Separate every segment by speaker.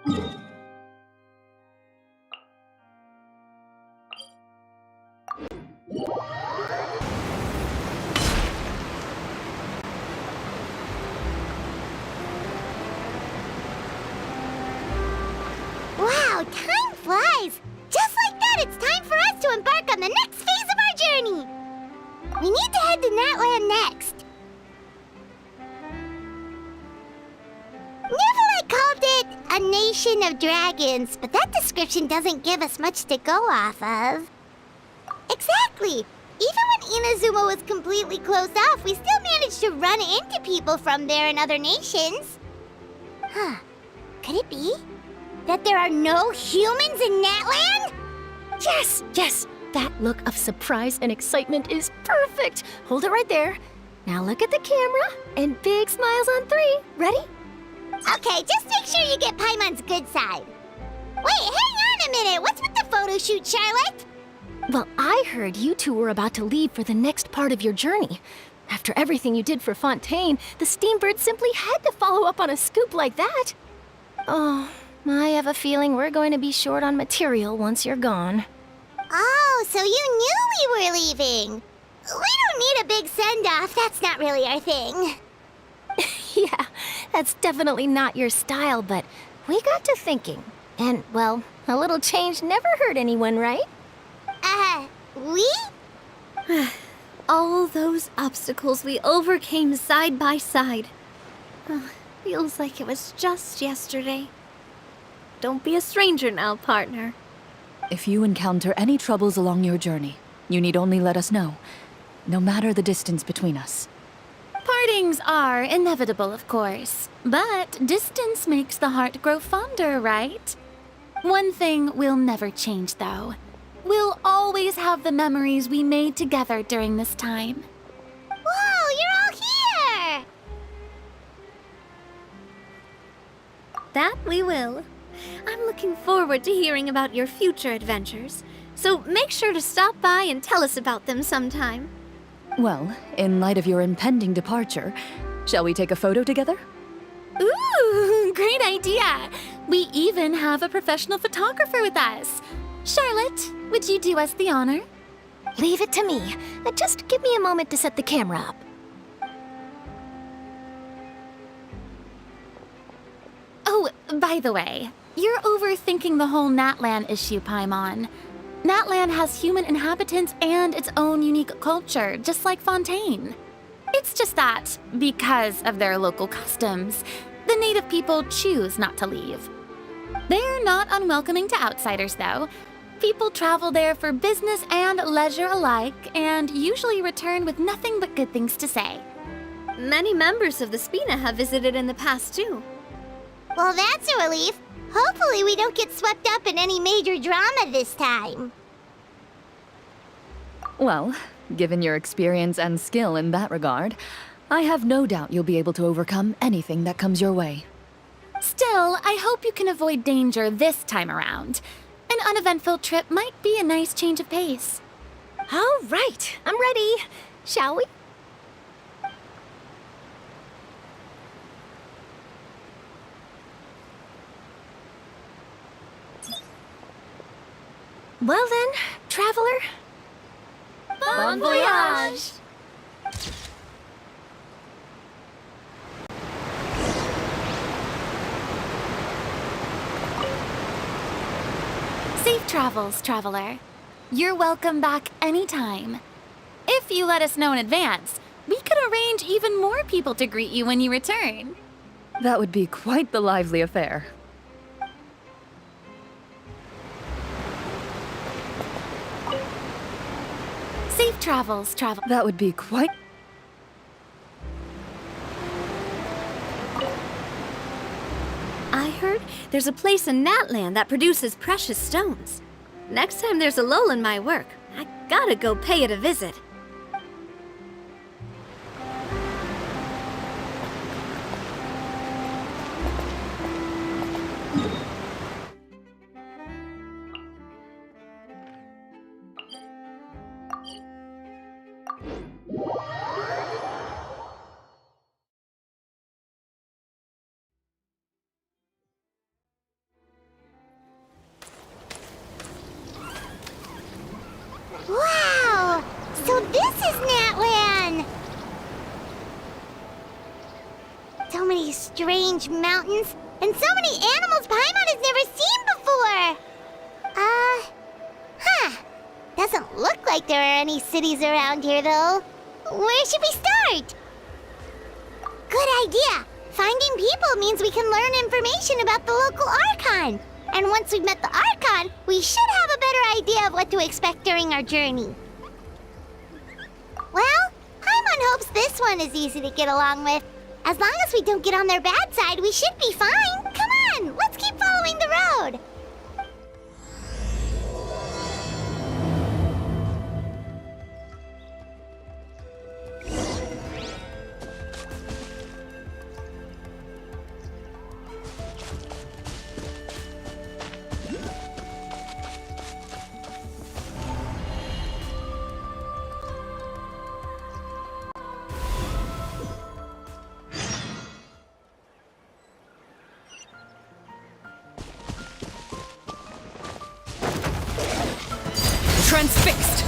Speaker 1: Wow, time flies! Just like that, it's time for us to embark on the next phase of our journey! We need to head to Natland next. Neverlight called it a nation of dragons, but that description doesn't give us much to go off of. Exactly! Even when Inazuma was completely closed off, we still managed to run into people from there in other nations. Huh. Could it be that there are no humans in Natland?
Speaker 2: Yes, yes! That look of surprise and excitement is perfect! Hold it right there. Now look at the camera, and big smiles on 3. Ready?
Speaker 1: Okay, just make sure you get Paimon's good side. Wait, hang on a minute! What's with the photo shoot, Charlotte?
Speaker 2: Well, I heard you two were about to leave for the next part of your journey. After everything you did for Fontaine, the Steambird simply had to follow up on a scoop like that. Oh, I have a feeling we're going to be short on material once you're gone.
Speaker 1: Oh, so you knew we were leaving. We don't need a big send-off. That's not really our thing.
Speaker 2: Yeah, that's definitely not your style, but we got to thinking. And, well, a little change never hurt anyone, right?
Speaker 1: We?
Speaker 3: All those obstacles we overcame side by side. Feels like it was just yesterday. Don't be a stranger now, partner.
Speaker 4: If you encounter any troubles along your journey, you need only let us know, no matter the distance between us.
Speaker 5: Partings are inevitable, of course, but distance makes the heart grow fonder, right? One thing will never change, though. We'll always have the memories we made together during this time.
Speaker 1: Whoa, you're all here!
Speaker 3: That we will. I'm looking forward to hearing about your future adventures, so make sure to stop by and tell us about them sometime.
Speaker 4: Well, in light of your impending departure, shall we take a photo together?
Speaker 5: Ooh, great idea! We even have a professional photographer with us. Charlotte, would you do us the honor?
Speaker 2: Leave it to me. Just give me a moment to set the camera up.
Speaker 5: Oh, by the way, you're overthinking the whole Natland issue, Paimon. Natland has human inhabitants and its own unique culture, just like Fontaine. It's just that, because of their local customs, the native people choose not to leave. They're not unwelcoming to outsiders, though. People travel there for business and leisure alike, and usually return with nothing but good things to say.
Speaker 3: Many members of the Spina have visited in the past, too.
Speaker 1: Well, that's a relief. Hopefully we don't get swept up in any major drama this time.
Speaker 4: Well, given your experience and skill in that regard, I have no doubt you'll be able to overcome anything that comes your way.
Speaker 5: Still, I hope you can avoid danger this time around. An uneventful trip might be a nice change of pace.
Speaker 2: All right, I'm ready. Shall we? Well then, traveler.
Speaker 5: Bon voyage! Safe travels, traveler. You're welcome back anytime. If you let us know in advance, we could arrange even more people to greet you when you return.
Speaker 4: That would be quite the lively affair.
Speaker 5: Safe travels, traveler.
Speaker 4: That would be quite...
Speaker 3: I heard there's a place in Natland that produces precious stones. Next time there's a lull in my work, I gotta go pay it a visit.
Speaker 1: So this is Natlan! So many strange mountains, and so many animals Paimon has never seen before! Doesn't look like there are any cities around here, though. Where should we start? Good idea! Finding people means we can learn information about the local Archon. And once we've met the Archon, we should have a better idea of what to expect during our journey. Well, Paimon hopes this one is easy to get along with. As long as we don't get on their bad side, we should be fine. Come on, let's keep following the road.
Speaker 4: Transfixed!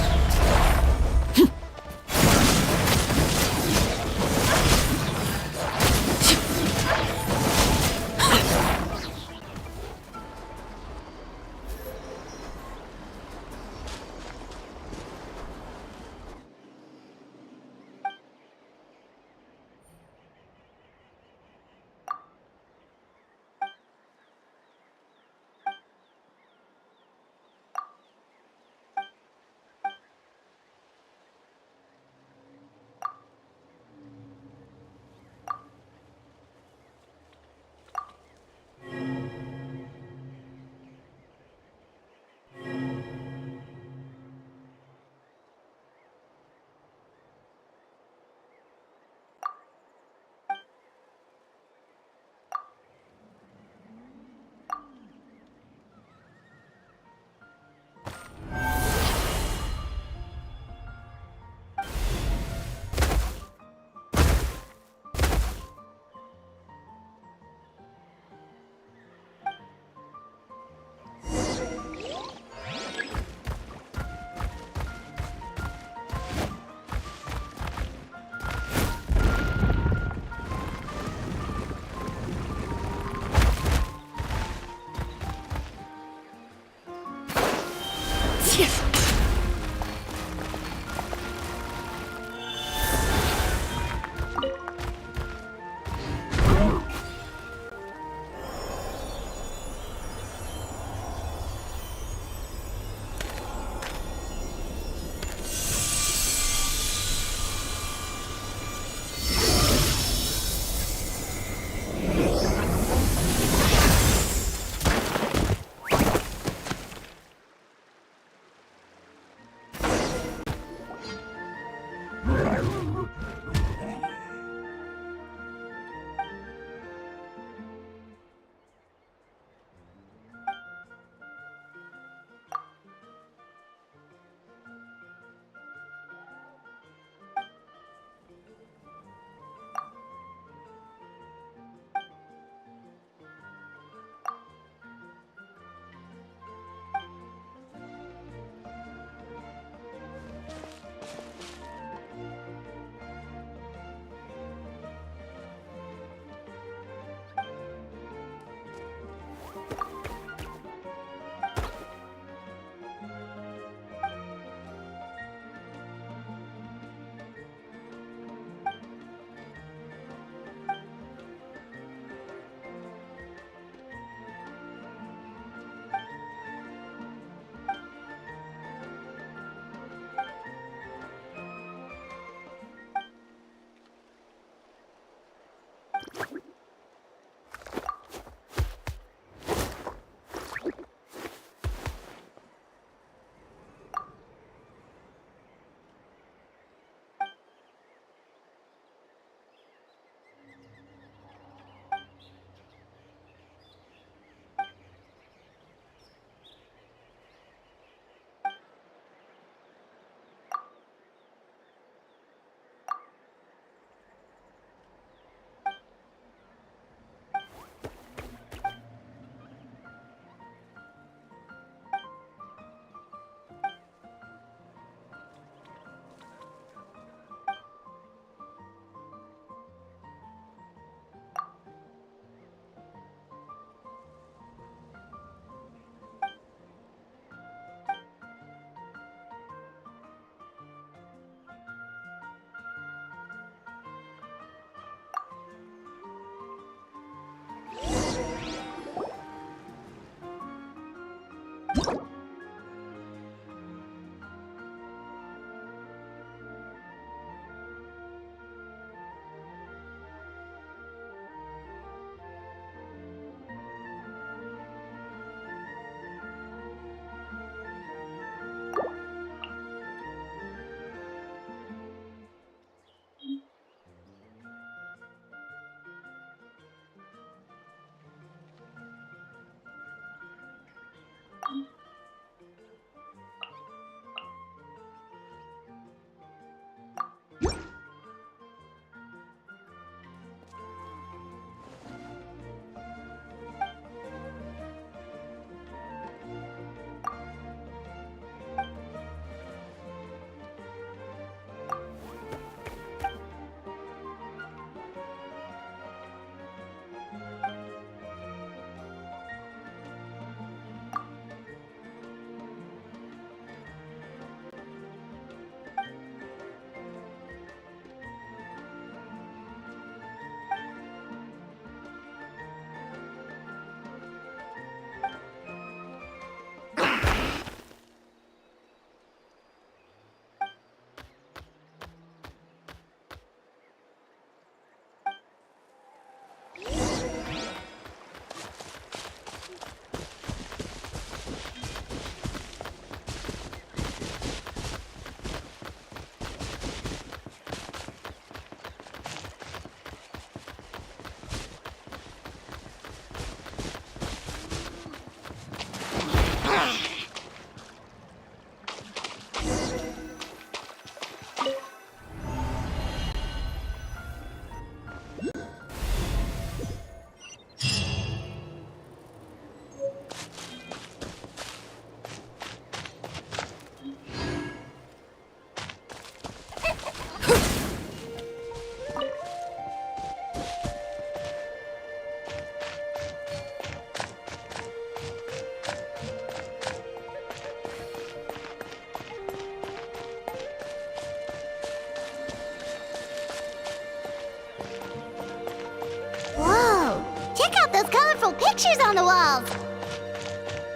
Speaker 1: pictures on the walls.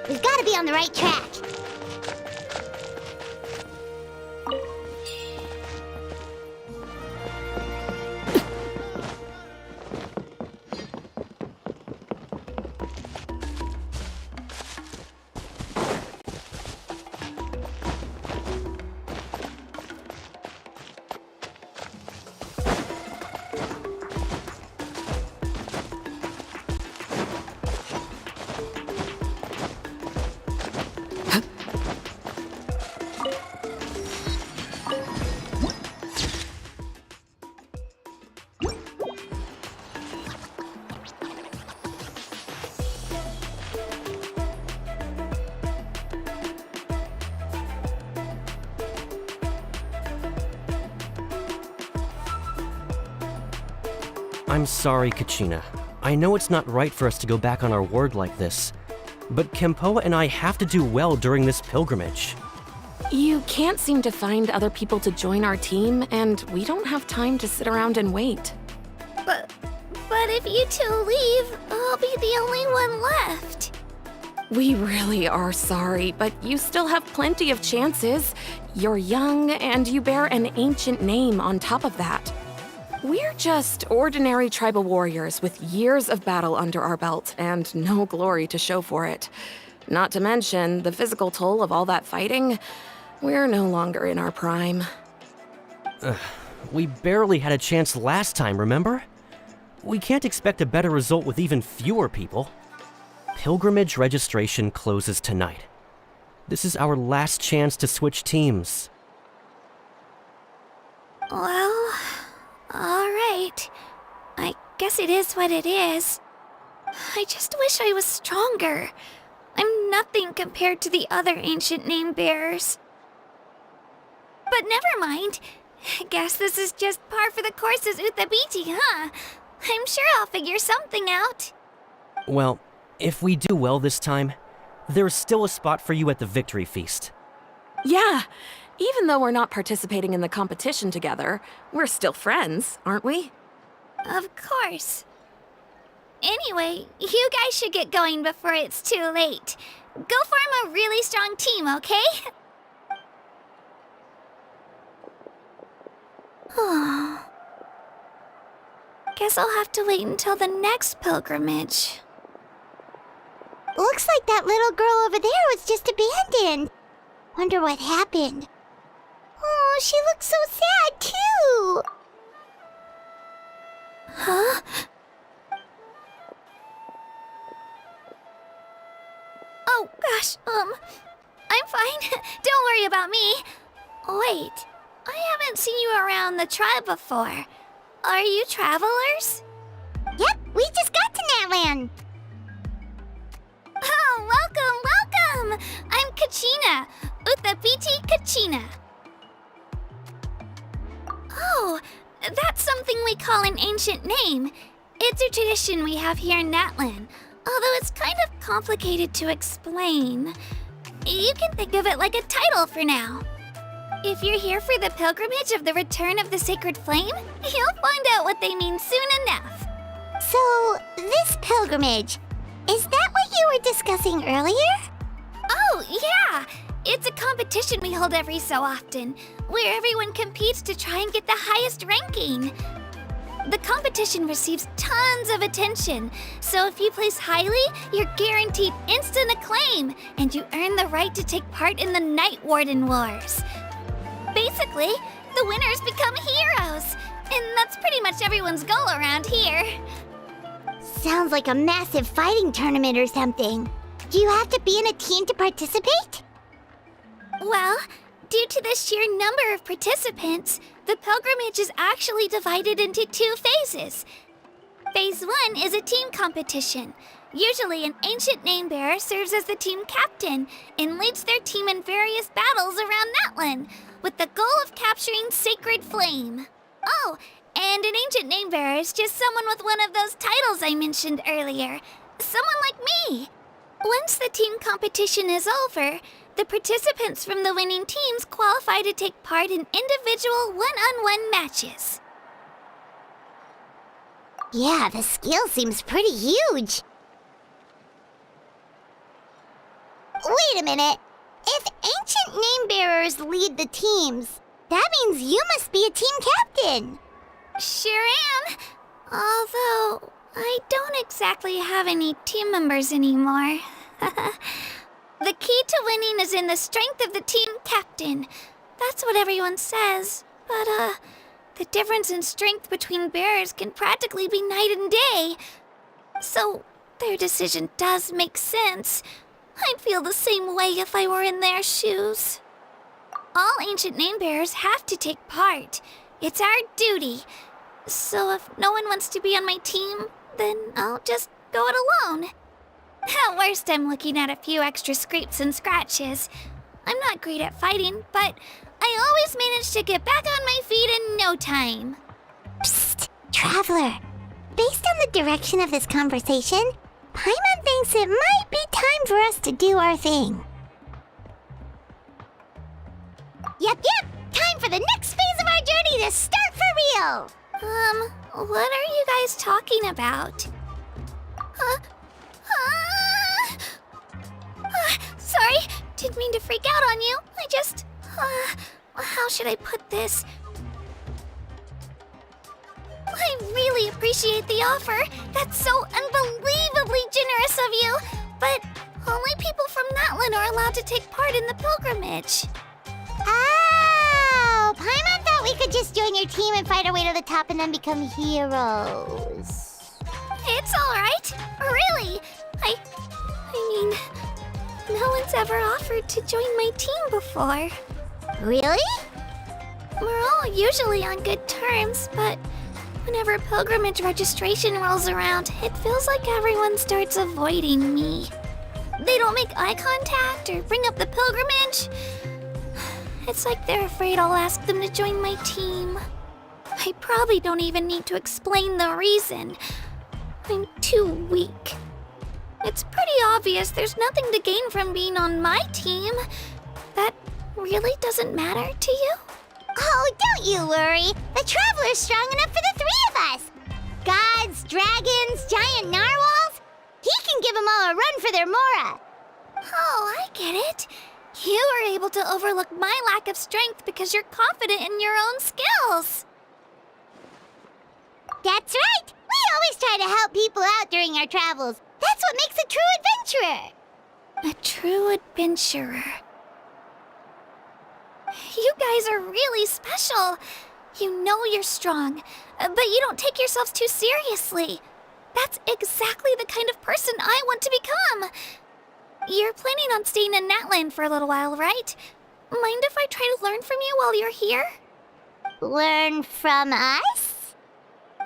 Speaker 1: We've got to be on the right track.
Speaker 6: I'm sorry, Kachina. I know it's not right for us to go back on our word like this, but Kempoa and I have to do well during this pilgrimage.
Speaker 7: You can't seem to find other people to join our team, and we don't have time to sit around and wait.
Speaker 3: But if you two leave, I'll be the only one left.
Speaker 7: We really are sorry, but you still have plenty of chances. You're young, and you bear an ancient name on top of that. We're just ordinary tribal warriors with years of battle under our belt and no glory to show for it. Not to mention the physical toll of all that fighting. We're no longer in our prime.
Speaker 6: We barely had a chance last time, remember? We can't expect a better result with even fewer people. Pilgrimage registration closes tonight. This is our last chance to switch teams.
Speaker 3: Well, alright. I guess it is what it is. I just wish I was stronger. I'm nothing compared to the other ancient name bearers. But never mind. Guess this is just par for the course as Uthabiti, huh? I'm sure I'll figure something out.
Speaker 6: Well, if we do well this time, there's still a spot for you at the victory feast.
Speaker 7: Yeah, even though we're not participating in the competition together, we're still friends, aren't we?
Speaker 3: Of course. Anyway, you guys should get going before it's too late. Go form a really strong team, okay? Guess I'll have to wait until the next pilgrimage.
Speaker 1: Looks like that little girl over there was just abandoned. Wonder what happened. Oh, she looks so sad, too.
Speaker 3: Huh? Oh, gosh, I'm fine. Don't worry about me. Wait, I haven't seen you around the tribe before. Are you travelers?
Speaker 1: Yep, we just got to Natland.
Speaker 3: Oh, welcome! I'm Kachina, Uthabiti Kachina. Oh, that's something we call an ancient name. It's a tradition we have here in Natland, although it's kind of complicated to explain. You can think of it like a title for now. If you're here for the pilgrimage of the return of the sacred flame, you'll find out what they mean soon enough.
Speaker 1: So, this pilgrimage, is that what you were discussing earlier?
Speaker 3: Oh, yeah! It's a competition we hold every so often, where everyone competes to try and get the highest ranking. The competition receives tons of attention, so if you place highly, you're guaranteed instant acclaim, and you earn the right to take part in the Night Warden Wars. Basically, the winners become heroes, and that's pretty much everyone's goal around here.
Speaker 1: Sounds like a massive fighting tournament or something. Do you have to be in a team to participate?
Speaker 3: Well, due to the sheer number of participants, the pilgrimage is actually divided into 2 phases. Phase 1 is a team competition. Usually, an ancient name bearer serves as the team captain and leads their team in various battles around Natland, with the goal of capturing Sacred Flame. Oh, and an ancient name bearer is just someone with one of those titles I mentioned earlier. Someone like me. Once the team competition is over, the participants from the winning teams qualify to take part in individual one-on-one matches.
Speaker 1: Yeah, the scale seems pretty huge. Wait a minute. If ancient name bearers lead the teams, that means you must be a team captain.
Speaker 3: Sure am. Although, I don't exactly have any team members anymore. The key to winning is in the strength of the team captain. That's what everyone says. But, the difference in strength between bearers can practically be night and day. So, their decision does make sense. I'd feel the same way if I were in their shoes. All ancient name bearers have to take part. It's our duty. So if no one wants to be on my team, then I'll just go it alone. At worst, I'm looking at a few extra scrapes and scratches. I'm not great at fighting, but I always manage to get back on my feet in no time.
Speaker 1: Psst, Traveler. Based on the direction of this conversation, Paimon thinks it might be time for us to do our thing. Yep, time for the next phase of our journey to start for real!
Speaker 3: What are you guys talking about? Sorry, didn't mean to freak out on you. I just, how should I put this? I really appreciate the offer. That's so unbelievably generous of you. But only people from Natlan are allowed to take part in the pilgrimage.
Speaker 1: Oh, Paimon thought we could just join your team and fight our way to the top and then become heroes.
Speaker 3: It's all right. Really. I mean, no one's ever offered to join my team before.
Speaker 1: Really?
Speaker 3: We're all usually on good terms, but whenever pilgrimage registration rolls around, it feels like everyone starts avoiding me. They don't make eye contact or bring up the pilgrimage. It's like they're afraid I'll ask them to join my team. I probably don't even need to explain the reason. I'm too weak. It's pretty obvious there's nothing to gain from being on my team. That really doesn't matter to you?
Speaker 1: Oh, don't you worry. The Traveler's strong enough for the three of us. Gods, dragons, giant narwhals. He can give them all a run for their Mora.
Speaker 3: Oh, I get it. You were able to overlook my lack of strength because you're confident in your own skills.
Speaker 1: That's right. We always try to help people out during our travels. That's what makes a true adventurer.
Speaker 3: A true adventurer. You guys are really special. You know you're strong, but you don't take yourselves too seriously. That's exactly the kind of person I want to become. You're planning on staying in Natlan for a little while, right? Mind if I try to learn from you while you're here?
Speaker 1: Learn from us?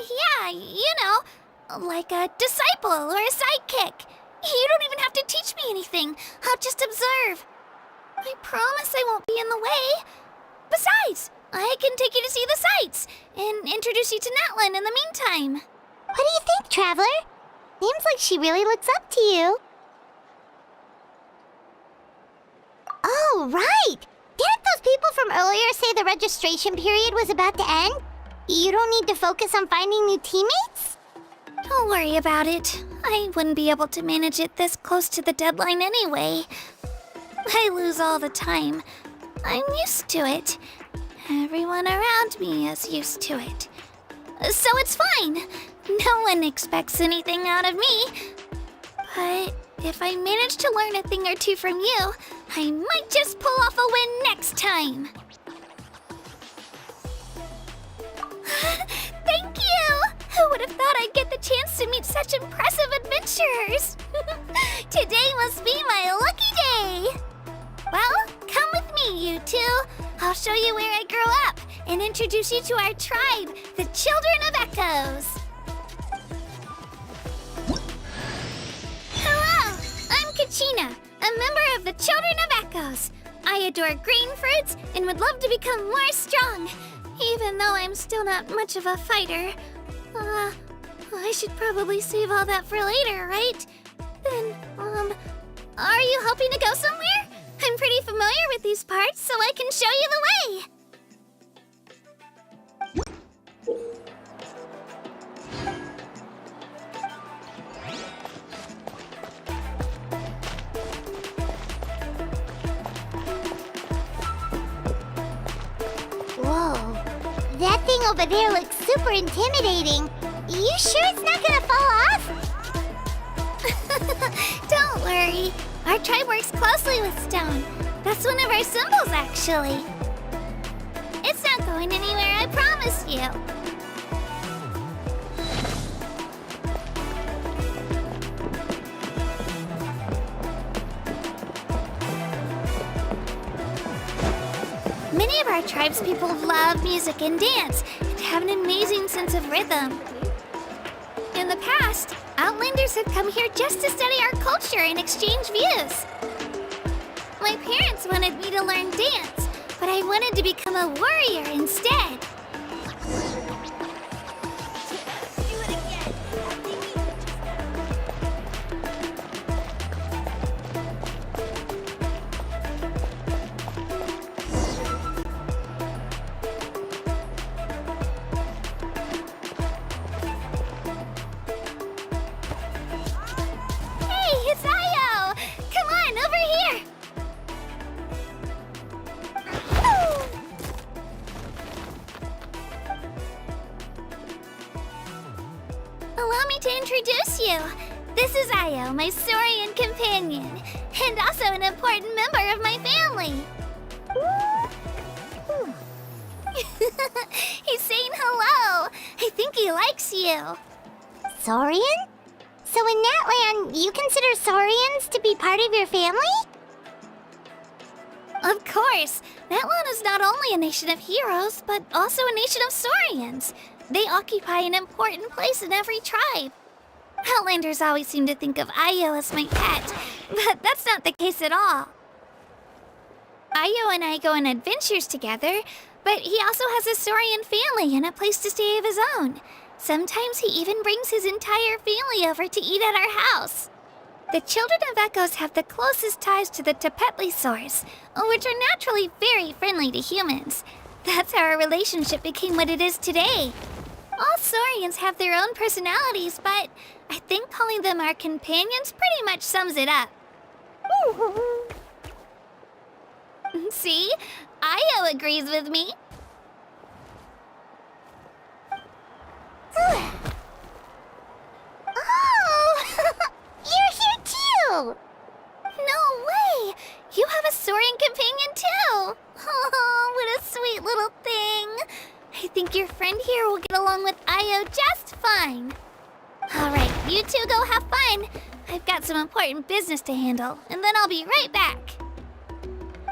Speaker 3: Yeah, you know, like a disciple or a sidekick. You don't even have to teach me anything. I'll just observe. I promise I won't be in the way. Besides, I can take you to see the sights and introduce you to Natlan in the meantime.
Speaker 1: What do you think, Traveler? Seems like she really looks up to you. Oh, right! Didn't those people from earlier say the registration period was about to end? You don't need to focus on finding new teammates?
Speaker 3: Don't worry about it. I wouldn't be able to manage it this close to the deadline anyway. I lose all the time. I'm used to it. Everyone around me is used to it. So it's fine. No one expects anything out of me. But if I manage to learn a thing or two from you, I might just pull off a win next time. Thank you! Who would have thought I'd get the chance to meet such impressive adventurers? Today must be my lucky day! Well, come with me, you two. I'll show you where I grew up and introduce you to our tribe, the Children of Echoes. Hello, I'm Kachina, a member of the Children of Echoes. I adore green fruits and would love to become more strong, even though I'm still not much of a fighter. I should probably save all that for later, right? Then, are you hoping to go somewhere? I'm pretty familiar with these parts, so I can show you the way.
Speaker 1: thing over there looks super intimidating. You sure it's not gonna fall off?
Speaker 3: Don't worry. Our tribe works closely with stone. That's one of our symbols, actually. It's not going anywhere, I promise you. Many of our tribes people love music and dance and have an amazing sense of rhythm. In the past, Outlanders have come here just to study our culture and exchange views. My parents wanted me to learn dance, but I wanted to become a warrior instead. Allow me to introduce you. This is Io, my Saurian companion, and also an important member of my family. He's saying hello. I think he likes you.
Speaker 1: Saurian? So in Natlan, you consider Saurians to be part of your family?
Speaker 3: Of course. Natlan is not only a nation of heroes, but also a nation of Saurians. They occupy an important place in every tribe. Outlanders always seem to think of Io as my pet, but that's not the case at all. Io and I go on adventures together, but he also has a Saurian family and a place to stay of his own. Sometimes he even brings his entire family over to eat at our house. The children of Echoes have the closest ties to the Tepetlisaurs, which are naturally very friendly to humans. That's how our relationship became what it is today. All Saurians have their own personalities, but I think calling them our companions pretty much sums it up. See? Io agrees with me.
Speaker 1: Oh! You're here too!
Speaker 3: No way! You have a Saurian companion too! Oh, what a sweet little thing! I think your friend here will get along with Io just fine. Alright, you two go have fun. I've got some important business to handle, and then I'll be right back.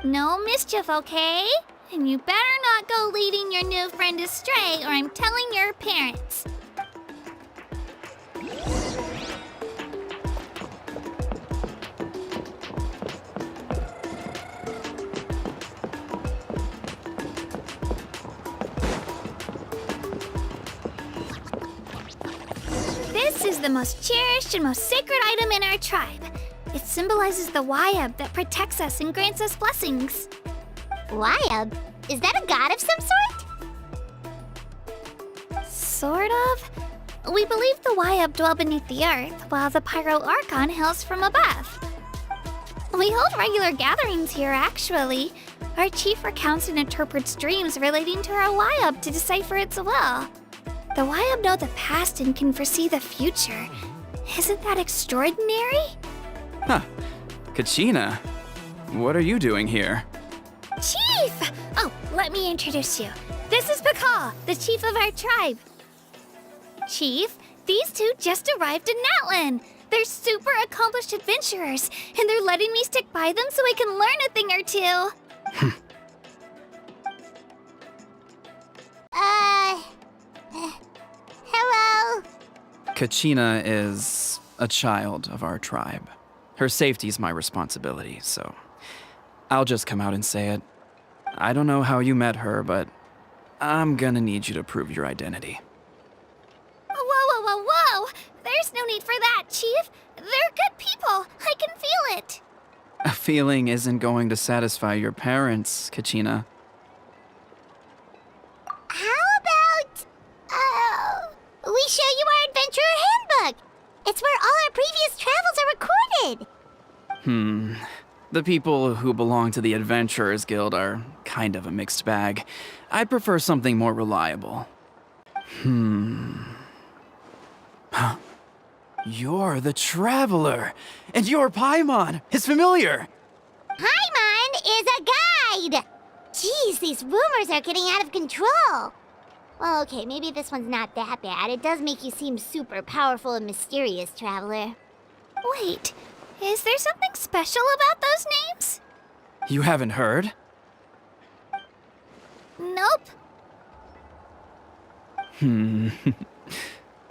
Speaker 3: No mischief, okay? And you better not go leading your new friend astray, or I'm telling your parents. This is the most cherished and most sacred item in our tribe. It symbolizes the Wyab that protects us and grants us blessings.
Speaker 1: Wyab? Is that a god of some sort?
Speaker 3: Sort of. We believe the Wyab dwell beneath the earth, while the Pyro Archon hails from above. We hold regular gatherings here, actually. Our chief recounts and interprets dreams relating to our Wyab to decipher its will. The Wyab know the past and can foresee the future. Isn't that extraordinary?
Speaker 8: Huh. Kachina, what are you doing here?
Speaker 3: Chief! Oh, let me introduce you. This is Pakal, the chief of our tribe. Chief, these two just arrived in Natlan. They're super accomplished adventurers, and they're letting me stick by them so I can learn a thing or two.
Speaker 1: Hello?
Speaker 8: Kachina is a child of our tribe. Her safety's my responsibility, so I'll just come out and say it. I don't know how you met her, but I'm gonna need you to prove your identity.
Speaker 3: Whoa! There's no need for that, Chief. They're good people. I can feel it.
Speaker 8: A feeling isn't going to satisfy your parents, Kachina.
Speaker 1: How about, we show you our adventurer handbook? It's where all our previous travels are recorded.
Speaker 8: The people who belong to the Adventurers Guild are kind of a mixed bag. I'd prefer something more reliable. Huh. You're the Traveler, and you're Paimon, his familiar.
Speaker 1: Paimon is a guide! Jeez, these rumors are getting out of control. Well, okay, maybe this one's not that bad. It does make you seem super powerful and mysterious, Traveler.
Speaker 3: Wait, is there something special about those names?
Speaker 8: You haven't heard?
Speaker 3: Nope.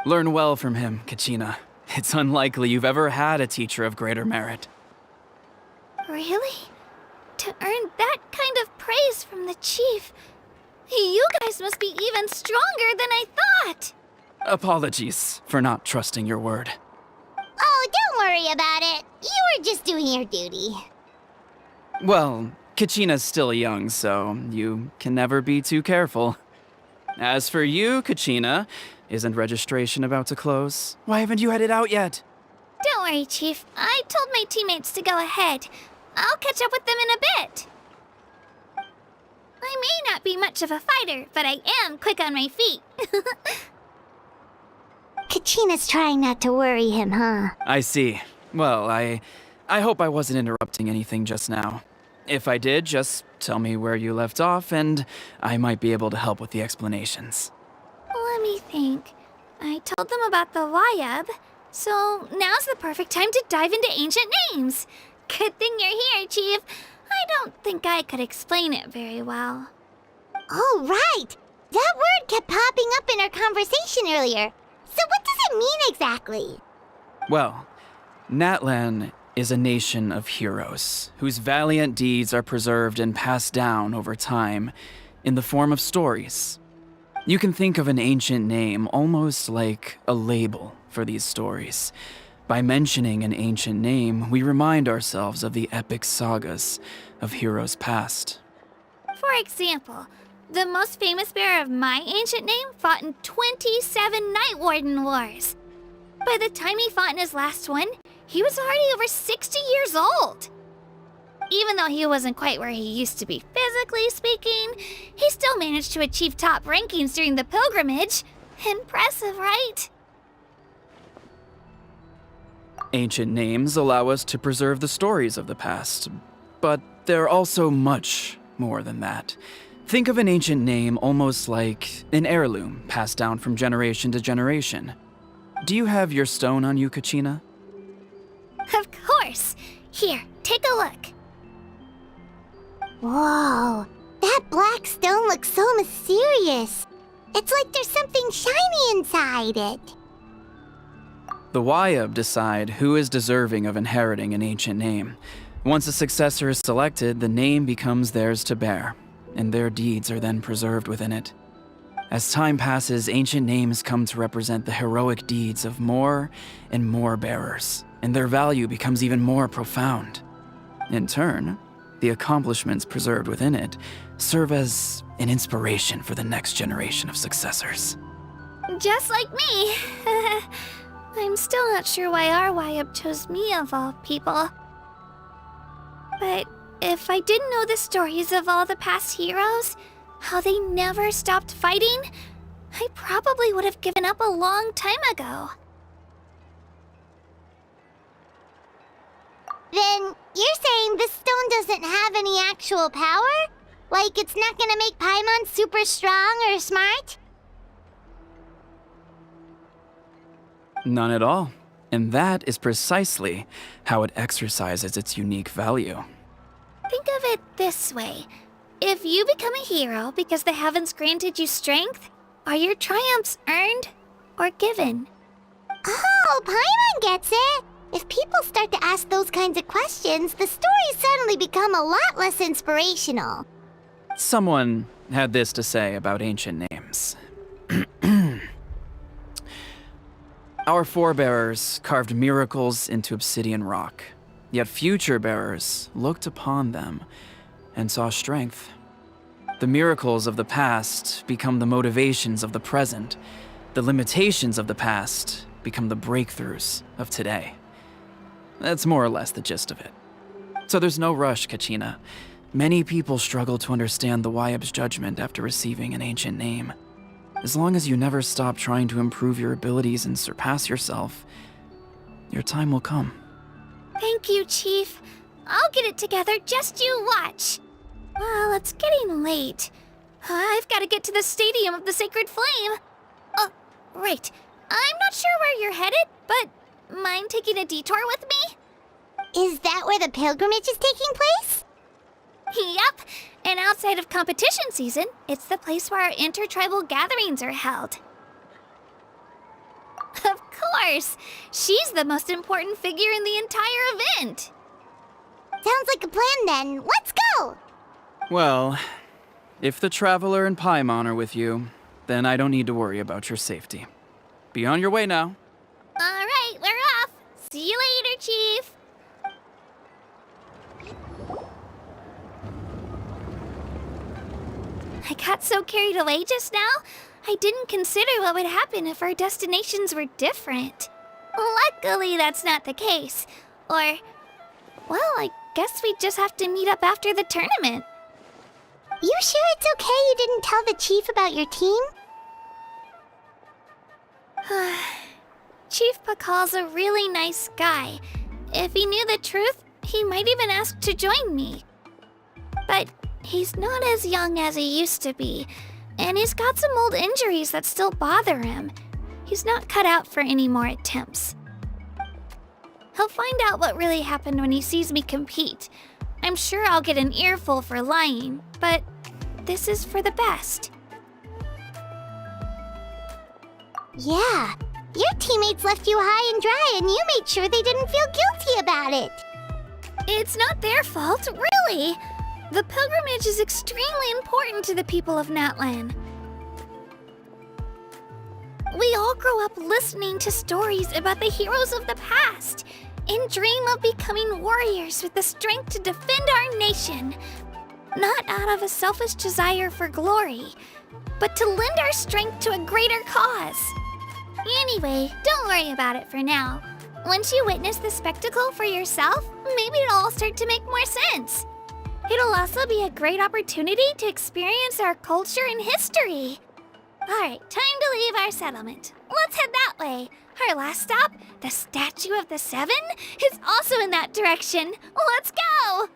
Speaker 8: Learn well from him, Kachina. It's unlikely you've ever had a teacher of greater merit.
Speaker 3: Really? To earn that kind of praise from the chief, you guys must be even stronger than I thought!
Speaker 8: Apologies for not trusting your word.
Speaker 1: Oh, don't worry about it. You were just doing your duty.
Speaker 8: Well, Kachina's still young, so you can never be too careful. As for you, Kachina, isn't registration about to close? Why haven't you headed out yet?
Speaker 3: Don't worry, Chief. I told my teammates to go ahead. I'll catch up with them in a bit. I may not be much of a fighter, but I am quick on my feet.
Speaker 1: Kachina's trying not to worry him, huh?
Speaker 8: I see. Well, I hope I wasn't interrupting anything just now. If I did, just tell me where you left off, and I might be able to help with the explanations.
Speaker 3: Let me think. I told them about the Wayab, so now's the perfect time to dive into ancient names. Good thing you're here, Chief. I don't think I could explain it very well.
Speaker 1: Oh, right! That word kept popping up in our conversation earlier. So what does it mean exactly?
Speaker 8: Well, Natlan is a nation of heroes whose valiant deeds are preserved and passed down over time in the form of stories. You can think of an ancient name almost like a label for these stories. By mentioning an ancient name, we remind ourselves of the epic sagas of heroes past.
Speaker 3: For example, the most famous bearer of my ancient name fought in 27 Night Warden Wars. By the time he fought in his last one, he was already over 60 years old. Even though he wasn't quite where he used to be physically speaking, he still managed to achieve top rankings during the pilgrimage. Impressive, right?
Speaker 8: Ancient names allow us to preserve the stories of the past, but they're also much more than that. Think of an ancient name almost like an heirloom passed down from generation to generation. Do you have your stone on you, Kachina?
Speaker 3: Of course. Here, take a look.
Speaker 1: Whoa, that black stone looks so mysterious. It's like there's something shiny inside it.
Speaker 8: The Wayab decide who is deserving of inheriting an ancient name. Once a successor is selected, the name becomes theirs to bear, and their deeds are then preserved within it. As time passes, ancient names come to represent the heroic deeds of more and more bearers, and their value becomes even more profound. In turn, the accomplishments preserved within it serve as an inspiration for the next generation of successors.
Speaker 3: Just like me. I'm still not sure why our Wayab chose me of all people. But if I didn't know the stories of all the past heroes, how they never stopped fighting, I probably would have given up a long time ago.
Speaker 1: Then you're saying this stone doesn't have any actual power? Like it's not gonna make Paimon super strong or smart?
Speaker 8: None at all. And that is precisely how it exercises its unique value.
Speaker 3: Think of it this way. If you become a hero because the heavens granted you strength, are your triumphs earned or given?
Speaker 1: Oh, Paimon gets it! If people start to ask those kinds of questions, the stories suddenly become a lot less inspirational.
Speaker 8: Someone had this to say about ancient names. Our forebears carved miracles into obsidian rock, yet future bearers looked upon them and saw strength. The miracles of the past become the motivations of the present. The limitations of the past become the breakthroughs of today. That's more or less the gist of it. So there's no rush, Kachina. Many people struggle to understand the Wyab's judgment after receiving an ancient name. As long as you never stop trying to improve your abilities and surpass yourself, your time will come.
Speaker 3: Thank you, Chief. I'll get it together, just you watch. Well, it's getting late. I've got to get to the Stadium of the Sacred Flame. Oh, right. I'm not sure where you're headed, but mind taking a detour with me?
Speaker 1: Is that where the pilgrimage is taking place?
Speaker 3: Yup. And outside of competition season, it's the place where our intertribal gatherings are held. Of course! She's the most important figure in the entire event!
Speaker 1: Sounds like a plan then. Let's go!
Speaker 8: Well, if the Traveler and Paimon are with you, then I don't need to worry about your safety. Be on your way now.
Speaker 3: Alright, we're off! See you later, Chief! I got so carried away just now, I didn't consider what would happen if our destinations were different. Luckily, that's not the case. Or, well, I guess we just have to meet up after the tournament.
Speaker 1: You sure it's okay you didn't tell the chief about your team?
Speaker 3: Chief Pakal's a really nice guy. If he knew the truth, he might even ask to join me. But he's not as young as he used to be, and he's got some old injuries that still bother him. He's not cut out for any more attempts. He'll find out what really happened when he sees me compete. I'm sure I'll get an earful for lying, but this is for the best.
Speaker 1: Yeah, your teammates left you high and dry and you made sure they didn't feel guilty about it.
Speaker 3: It's not their fault, really. The pilgrimage is extremely important to the people of Natlan. We all grow up listening to stories about the heroes of the past and dream of becoming warriors with the strength to defend our nation. Not out of a selfish desire for glory, but to lend our strength to a greater cause. Anyway, don't worry about it for now. Once you witness the spectacle for yourself, maybe it'll all start to make more sense. It'll also be a great opportunity to experience our culture and history. Alright, time to leave our settlement. Let's head that way. Our last stop, the Statue of the Seven, is also in that direction. Let's go!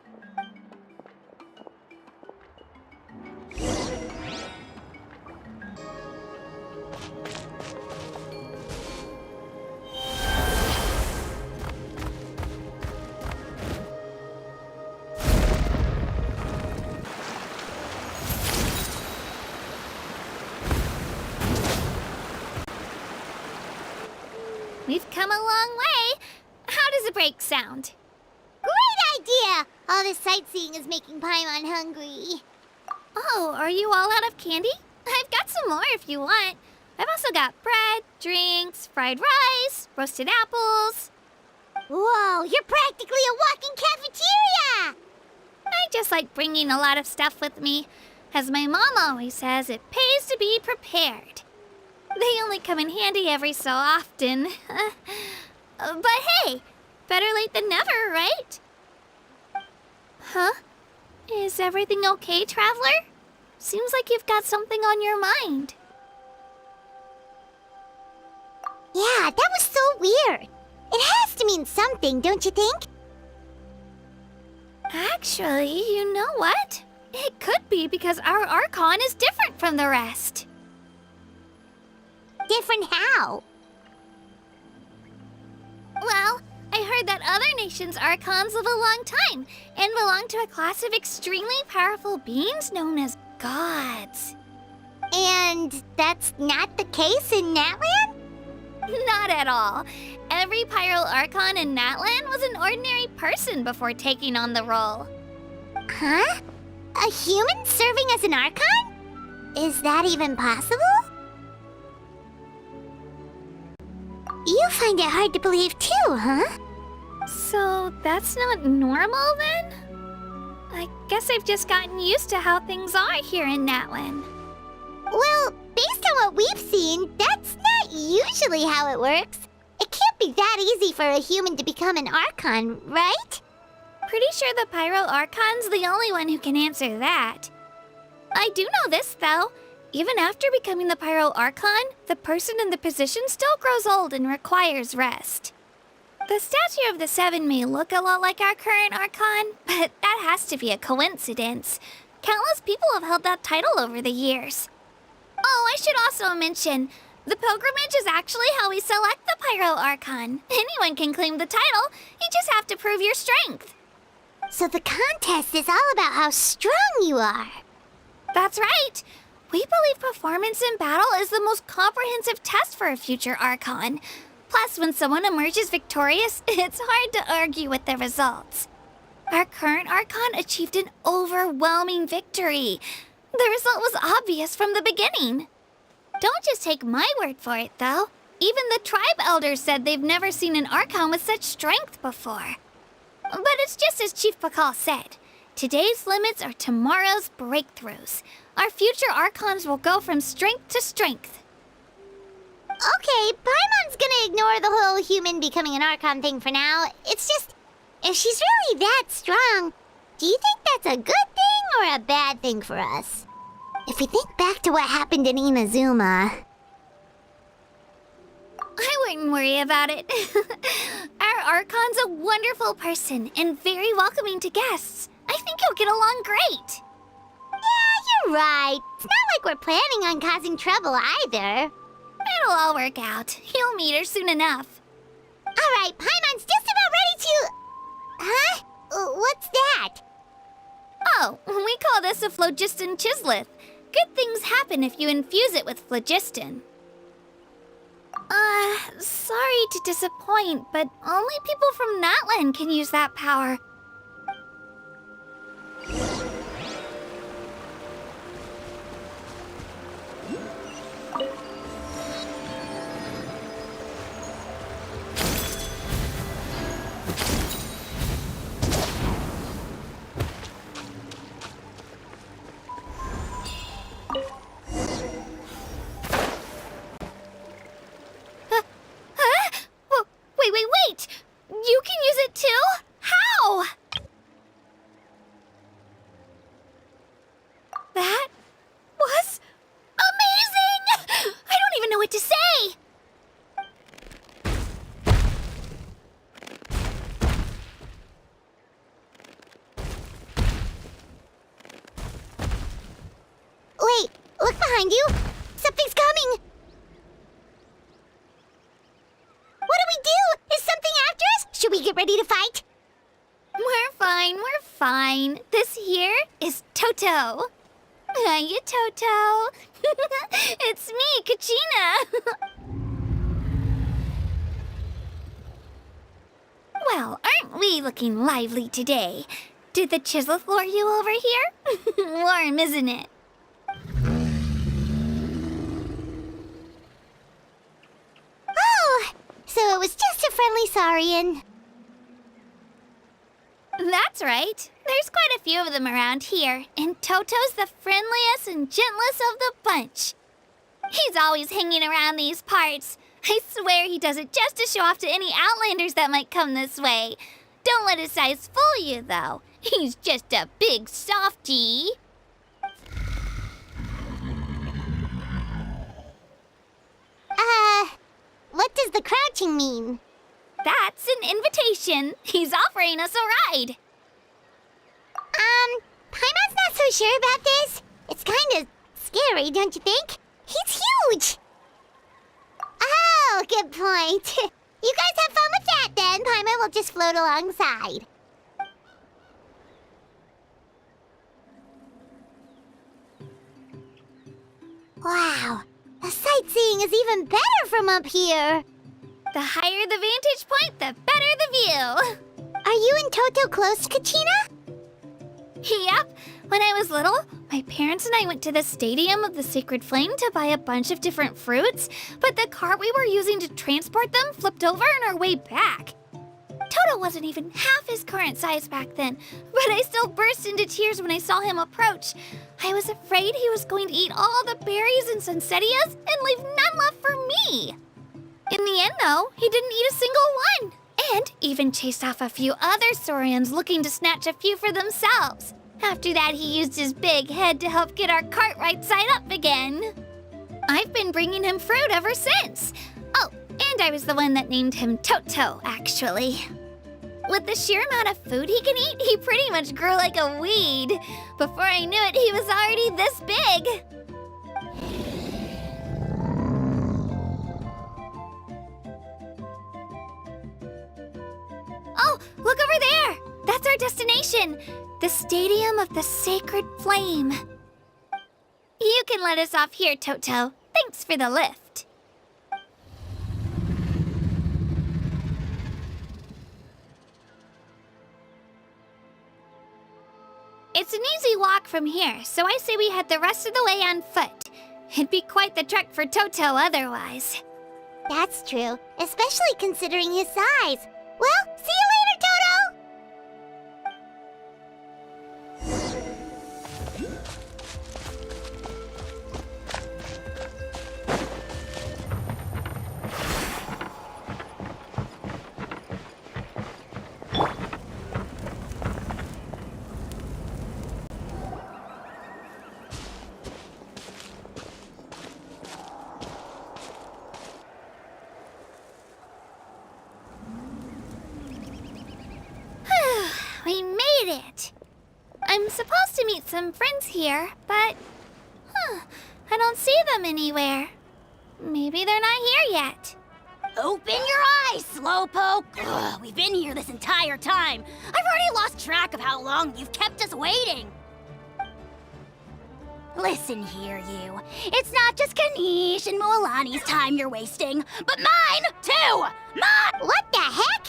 Speaker 3: We've come a long way. How does a break sound?
Speaker 1: Great idea! All this sightseeing is making Paimon hungry.
Speaker 3: Oh, are you all out of candy? I've got some more if you want. I've also got bread, drinks, fried rice, roasted apples.
Speaker 1: Whoa, you're practically a walking cafeteria!
Speaker 3: I just like bringing a lot of stuff with me. As my mom always says, it pays to be prepared. They only come in handy every so often. But hey, better late than never, right? Huh? Is everything okay, Traveler? Seems like you've got something on your mind.
Speaker 1: Yeah, that was so weird. It has to mean something, don't you think?
Speaker 3: Actually, you know what? It could be because our Archon is different from the rest.
Speaker 1: Different how?
Speaker 3: Well, I heard that other nations' Archons live a long time and belong to a class of extremely powerful beings known as gods.
Speaker 1: And that's not the case in Natlan?
Speaker 3: Not at all. Every Pyro Archon in Natlan was an ordinary person before taking on the role.
Speaker 1: Huh? A human serving as an Archon? Is that even possible? You find it hard to believe too, huh?
Speaker 3: So that's not normal then? I guess I've just gotten used to how things are here in Natlan.
Speaker 1: Well, based on what we've seen, that's not usually how it works. It can't be that easy for a human to become an Archon, right?
Speaker 3: pretty sure the Pyro Archon's the only one who can answer that. I do know this, though. Even after becoming the Pyro Archon, the person in the position still grows old and requires rest. The statue of the Seven may look a lot like our current Archon, but that has to be a coincidence. Countless people have held that title over the years. Oh, I should also mention, the pilgrimage is actually how we select the Pyro Archon. Anyone can claim the title, you just have to prove your strength.
Speaker 1: So the contest is all about how strong you are.
Speaker 3: That's right. We believe performance in battle is the most comprehensive test for a future Archon. Plus, when someone emerges victorious, it's hard to argue with the results. Our current Archon achieved an overwhelming victory. The result was obvious from the beginning. Don't just take my word for it, though. Even the tribe elders said they've never seen an Archon with such strength before. But it's just as Chief Pakal said. Today's limits are tomorrow's breakthroughs. Our future Archons will go from strength to strength.
Speaker 1: Okay, Paimon's gonna ignore the whole human becoming an Archon thing for now. It's just, if she's really that strong, do you think that's a good thing or a bad thing for us? If we think back to what happened in Inazuma...
Speaker 3: I wouldn't worry about it. Our Archon's a wonderful person and very welcoming to guests. I think you'll get along great.
Speaker 1: Yeah, you're right. It's not like we're planning on causing trouble either.
Speaker 3: It'll all work out. You'll meet her soon enough.
Speaker 1: All right, Paimon's just about ready to... Huh? What's that?
Speaker 3: Oh, we call this a phlogiston chisleth. Good things happen if you infuse it with phlogiston. Sorry to disappoint, but only people from Natlan can use that power. Wait! You can use it too? How? That was amazing! I don't even know what to say!
Speaker 1: Wait, look behind you! Something's coming! What do we do? Is something after us? Should we get ready to fight?
Speaker 3: We're fine. This here is Toto. Hiya, Toto. It's me, Kachina. Well, aren't we looking lively today? Did the Chisleth lure you over here? Warm, isn't it?
Speaker 1: Oh, so it was just a friendly Saurian.
Speaker 3: That's right. There's quite a few of them around here, and Toto's the friendliest and gentlest of the bunch. He's always hanging around these parts. I swear he does it just to show off to any Outlanders that might come this way. Don't let his size fool you, though. He's just a big softie.
Speaker 1: What does the crouching mean?
Speaker 3: That's an invitation. He's offering us a ride.
Speaker 1: Paimon's not so sure about this. It's kind of scary, don't you think? He's huge! Oh, good point. You guys have fun with that then. Paimon will just float alongside. Wow, the sightseeing is even better from up here.
Speaker 3: The higher the vantage point, the better the view.
Speaker 1: Are you and Toto close, Kachina?
Speaker 3: Yep. When I was little, my parents and I went to the Stadium of the Sacred Flame to buy a bunch of different fruits, but the cart we were using to transport them flipped over on our way back. Toto wasn't even half his current size back then, but I still burst into tears when I saw him approach. I was afraid he was going to eat all the berries and sunsettias and leave none left for me. In the end, though, he didn't eat a single one. And even chased off a few other Saurians looking to snatch a few for themselves. After that, he used his big head to help get our cart right side up again. I've been bringing him fruit ever since. Oh, and I was the one that named him Toto, actually. With the sheer amount of food he can eat, he pretty much grew like a weed. Before I knew it, he was already this big. Oh, look over there! That's our destination! The Stadium of the Sacred Flame. You can let us off here, Toto. Thanks for the lift. It's an easy walk from here, so I say we head the rest of the way on foot. It'd be quite the trek for Toto otherwise.
Speaker 1: That's true, especially considering his size. Well, see you later, Toto!
Speaker 3: We made it! I'm supposed to meet some friends here, but... I don't see them anywhere. Maybe they're not here yet.
Speaker 9: Open your eyes, Slowpoke! Ugh, we've been here this entire time. I've already lost track of how long you've kept us waiting. Listen here, you. It's not just Kinich and Mualani's time you're wasting, but mine, too! Mine!
Speaker 1: What the heck?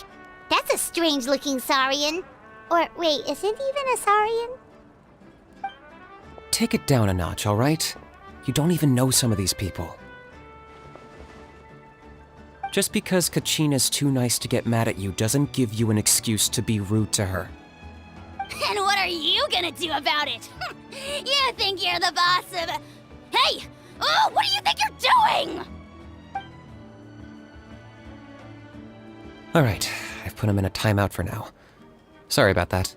Speaker 1: That's a strange-looking Saurian. Or, wait, is it even a Saurian?
Speaker 10: Take it down a notch, all right? You don't even know some of these people. Just because Kachina's too nice to get mad at you doesn't give you an excuse to be rude to her.
Speaker 9: And what are you gonna do about it? You think you're the boss of... Hey! Oh, what do you think you're doing?
Speaker 10: All right, I've put him in a timeout for now. Sorry about that.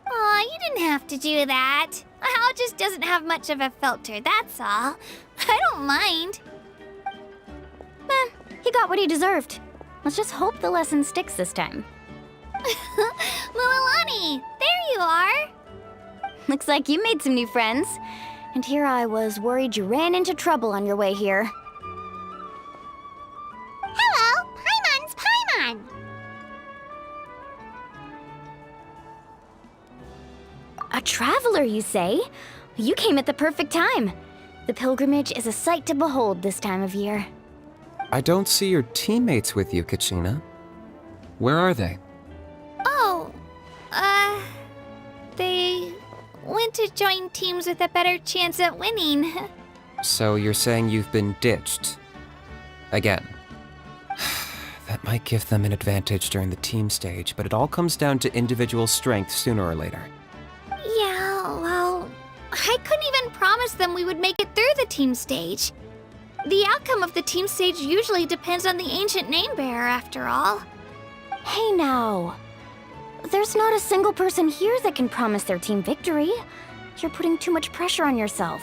Speaker 3: Aw, you didn't have to do that. Hal just doesn't have much of a filter, that's all. I don't mind.
Speaker 5: He got what he deserved. Let's just hope the lesson sticks this time.
Speaker 3: Mualani, there you are.
Speaker 5: Looks like you made some new friends. And here I was worried you ran into trouble on your way here.
Speaker 1: Hello, Paimon's Paimon!
Speaker 5: A traveler, you say? You came at the perfect time. The pilgrimage is a sight to behold this time of year.
Speaker 10: I don't see your teammates with you, Kachina. Where are they?
Speaker 3: Oh, they went to join teams with a better chance at winning.
Speaker 10: So you're saying you've been ditched? Again. That might give them an advantage during the team stage, but it all comes down to individual strength sooner or later.
Speaker 3: Yeah, well, I couldn't even promise them we would make it through the team stage. The outcome of the team stage usually depends on the ancient name bearer, after all.
Speaker 5: Hey now. There's not a single person here that can promise their team victory. You're putting too much pressure on yourself.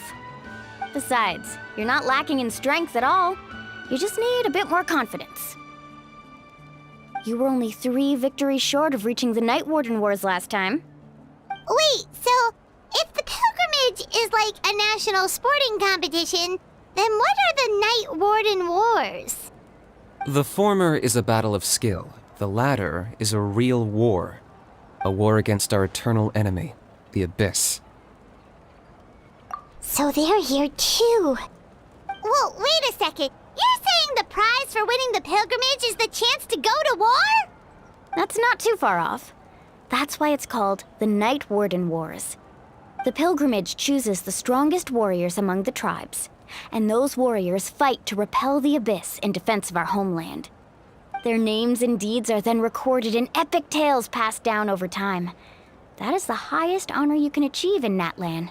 Speaker 5: Besides, you're not lacking in strength at all. You just need a bit more confidence. You were only 3 victories short of reaching the Night Warden Wars last time.
Speaker 1: Wait, so if the pilgrimage is like a national sporting competition, then what are the Night Warden Wars?
Speaker 10: The former is a battle of skill. The latter is a real war. A war against our eternal enemy, the Abyss.
Speaker 1: So they're here too. Well, wait a second. You're saying the prize for winning the pilgrimage is the chance to go to war?
Speaker 5: That's not too far off. That's why it's called the Night Warden Wars. The pilgrimage chooses the strongest warriors among the tribes, and those warriors fight to repel the Abyss in defense of our homeland. Their names and deeds are then recorded in epic tales passed down over time. That is the highest honor you can achieve in Natlan.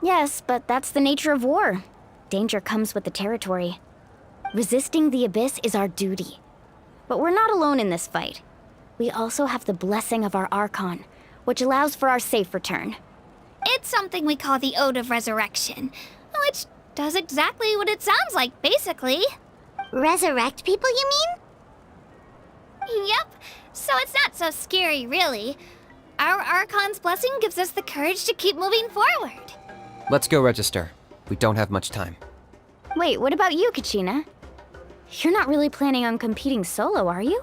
Speaker 5: Yes, but that's the nature of war. Danger comes with the territory. Resisting the Abyss is our duty.
Speaker 2: But we're not alone in this fight. We also have the blessing of our Archon, which allows for our safe return.
Speaker 3: It's something we call the Ode of Resurrection, which does exactly what it sounds like, basically.
Speaker 1: Resurrect people, you mean?
Speaker 3: Yep, so it's not so scary, really. Our Archon's blessing gives us the courage to keep moving forward.
Speaker 10: Let's go register. We don't have much time.
Speaker 2: Wait, what about you, Kachina? You're not really planning on competing solo, are you?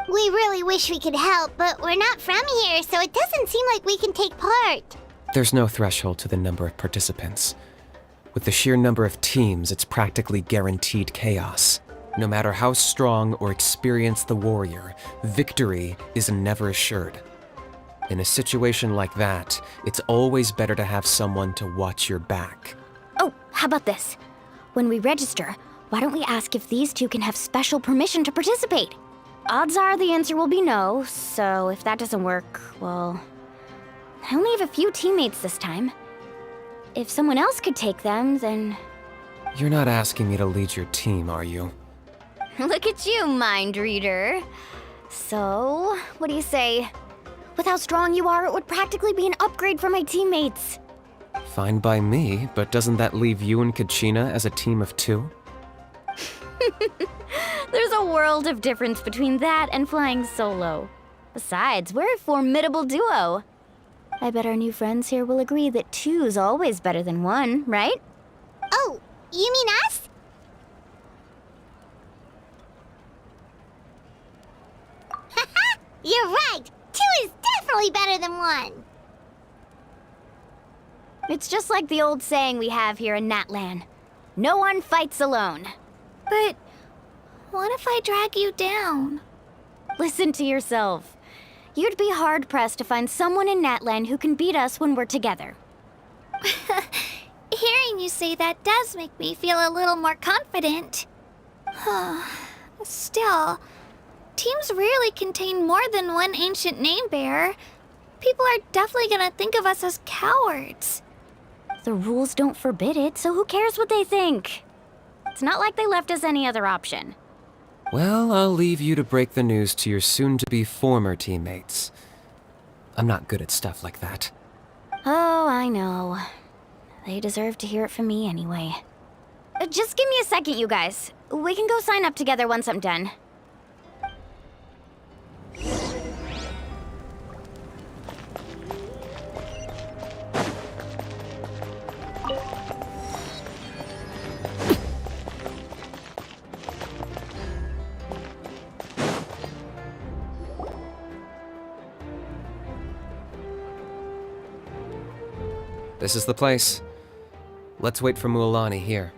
Speaker 1: We really wish we could help, but we're not from here, so it doesn't seem like we can take part.
Speaker 10: There's no threshold to the number of participants. With the sheer number of teams, it's practically guaranteed chaos. No matter how strong or experienced the warrior, victory is never assured. In a situation like that, it's always better to have someone to watch your back.
Speaker 2: Oh, how about this? When we register, why don't we ask if these two can have special permission to participate? Odds are the answer will be no, so if that doesn't work, well... I only have a few teammates this time. If someone else could take them, then...
Speaker 10: You're not asking me to lead your team, are you?
Speaker 2: Look at you, mind reader. So, what do you say? With how strong you are, it would practically be an upgrade for my teammates.
Speaker 10: Fine by me, but doesn't that leave you and Kachina as a team of 2?
Speaker 2: There's a world of difference between that and flying solo. Besides, we're a formidable duo. I bet our new friends here will agree that 2's always better than 1, right?
Speaker 1: Oh, you mean us? Haha, you're right. 2 is definitely better than 1.
Speaker 2: It's just like the old saying we have here in Natlan. No one fights alone.
Speaker 3: But what if I drag you down?
Speaker 2: Listen to yourself. You'd be hard-pressed to find someone in Natlan who can beat us when we're together.
Speaker 3: Hearing you say that does make me feel a little more confident. Still, teams rarely contain more than one ancient name bearer. People are definitely gonna think of us as cowards.
Speaker 2: The rules don't forbid it, so who cares what they think? It's not like they left us any other option.
Speaker 10: Well, I'll leave you to break the news to your soon-to-be former teammates. I'm not good at stuff like that.
Speaker 2: Oh, I know. They deserve to hear it from me anyway. Just give me a second, you guys. We can go sign up together once I'm done.
Speaker 10: This is the place. Let's wait for Mualani here.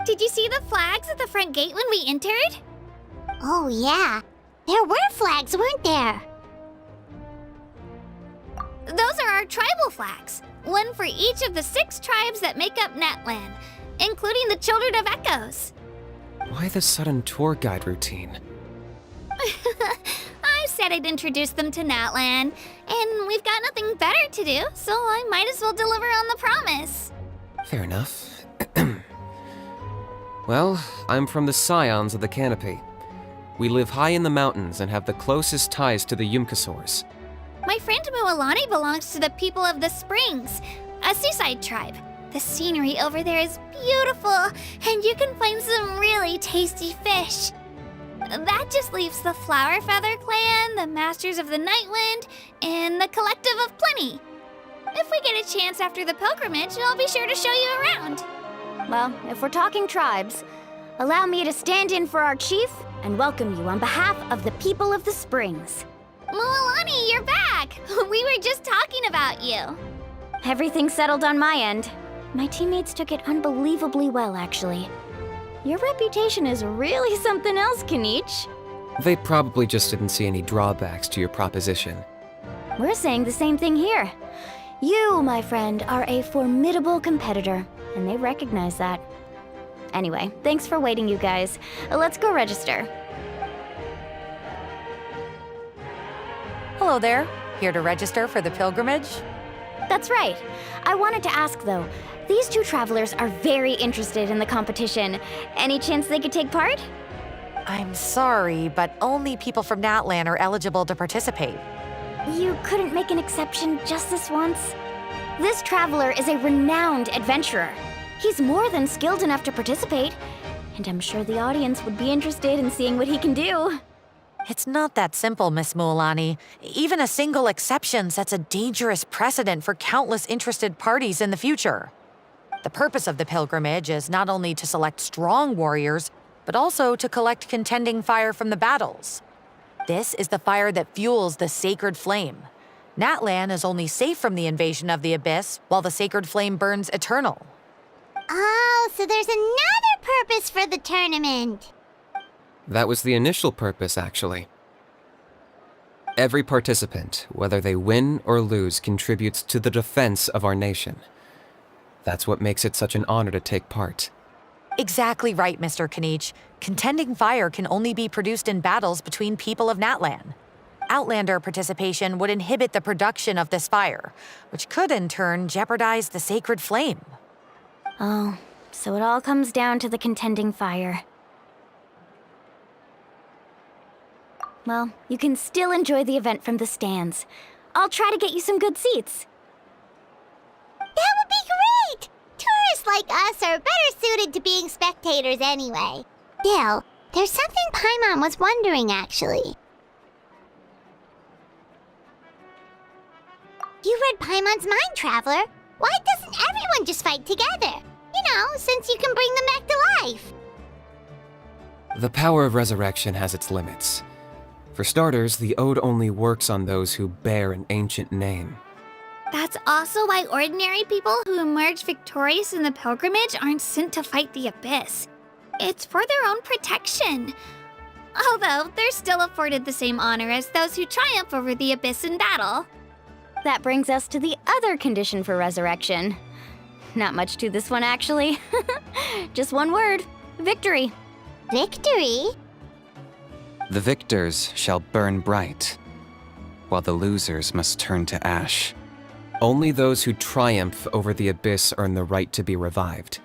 Speaker 3: Did you see the flags at the front gate when we entered?
Speaker 1: Oh, yeah. There were flags, weren't there?
Speaker 3: Those are our tribal flags. One for each of the 6 tribes that make up Natlan, including the Children of Echoes.
Speaker 10: Why the sudden tour guide routine?
Speaker 3: I said I'd introduce them to Natlan, and we've got nothing better to do, so I might as well deliver on the promise.
Speaker 10: Fair enough. Well, I'm from the Scions of the Canopy. We live high in the mountains and have the closest ties to the Yumkasaurs.
Speaker 3: My friend Mualani belongs to the people of the Springs, a seaside tribe. The scenery over there is beautiful, and you can find some really tasty fish. That just leaves the Flower Feather Clan, the Masters of the Nightwind, and the Collective of Plenty. If we get a chance after the pilgrimage, I'll be sure to show you around.
Speaker 2: Well, if we're talking tribes, allow me to stand in for our chief and welcome you on behalf of the people of the Springs.
Speaker 3: Mualani, you're back! We were just talking about you.
Speaker 2: Everything's settled on my end. My teammates took it unbelievably well, actually. Your reputation is really something else, Kinich.
Speaker 10: They probably just didn't see any drawbacks to your proposition.
Speaker 2: We're saying the same thing here. You, my friend, are a formidable competitor, and they recognize that. Anyway, thanks for waiting, you guys. Let's go register.
Speaker 11: Hello there. Here to register for the pilgrimage?
Speaker 2: That's right. I wanted to ask, though, these 2 travelers are very interested in the competition. Any chance they could take part?
Speaker 11: I'm sorry, but only people from Natlan are eligible to participate.
Speaker 2: You couldn't make an exception just this once? This traveler is a renowned adventurer. He's more than skilled enough to participate, and I'm sure the audience would be interested in seeing what he can do.
Speaker 11: It's not that simple, Miss Mualani. Even a single exception sets a dangerous precedent for countless interested parties in the future. The purpose of the pilgrimage is not only to select strong warriors, but also to collect contending fire from the battles. This is the fire that fuels the sacred flame. Natlan is only safe from the invasion of the Abyss, while the sacred flame burns eternal.
Speaker 1: Oh, so there's another purpose for the tournament.
Speaker 10: That was the initial purpose, actually. Every participant, whether they win or lose, contributes to the defense of our nation. That's what makes it such an honor to take part.
Speaker 11: Exactly right, Mr. Kinich. Contending fire can only be produced in battles between people of Natlan. Outlander participation would inhibit the production of this fire, which could in turn jeopardize the sacred flame.
Speaker 2: Oh, so it all comes down to the contending fire. Well, you can still enjoy the event from the stands. I'll try to get you some good seats.
Speaker 1: That would be great! Tourists like us are better suited to being spectators anyway. Still, there's something Paimon was wondering, actually. You read Paimon's mind, Traveler. Why doesn't everyone just fight together? You know, since you can bring them back to life.
Speaker 10: The power of resurrection has its limits. For starters, the ode only works on those who bear an ancient name.
Speaker 3: That's also why ordinary people who emerge victorious in the pilgrimage aren't sent to fight the Abyss. It's for their own protection. Although, they're still afforded the same honor as those who triumph over the Abyss in battle.
Speaker 2: That brings us to the other condition for resurrection. Not much to this one, actually. Just one word: victory.
Speaker 1: Victory?
Speaker 12: The victors shall burn bright, while the losers must turn to ash.
Speaker 10: Only those who triumph over the Abyss earn the right to be revived.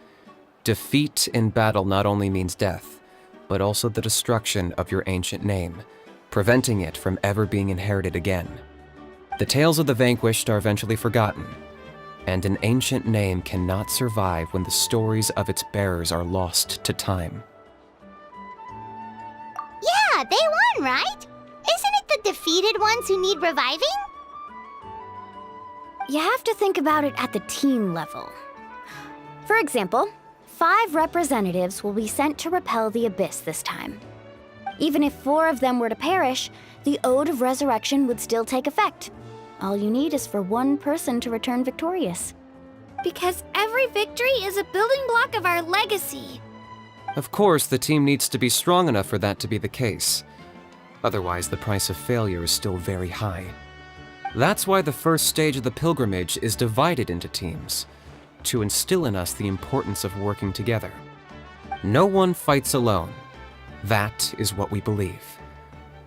Speaker 10: Defeat in battle not only means death, but also the destruction of your ancient name, preventing it from ever being inherited again. The tales of the vanquished are eventually forgotten, and an ancient name cannot survive when the stories of its bearers are lost to time.
Speaker 1: Yeah, they won, right? Isn't it the defeated ones who need reviving?
Speaker 2: You have to think about it at the team level. For example, 5 representatives will be sent to repel the Abyss this time. Even if 4 of them were to perish, the Ode of Resurrection would still take effect. All you need is for 1 person to return victorious.
Speaker 3: Because every victory is a building block of our legacy.
Speaker 10: Of course, the team needs to be strong enough for that to be the case. Otherwise, the price of failure is still very high. That's why the first stage of the pilgrimage is divided into teams, to instill in us the importance of working together. No one fights alone. That is what we believe.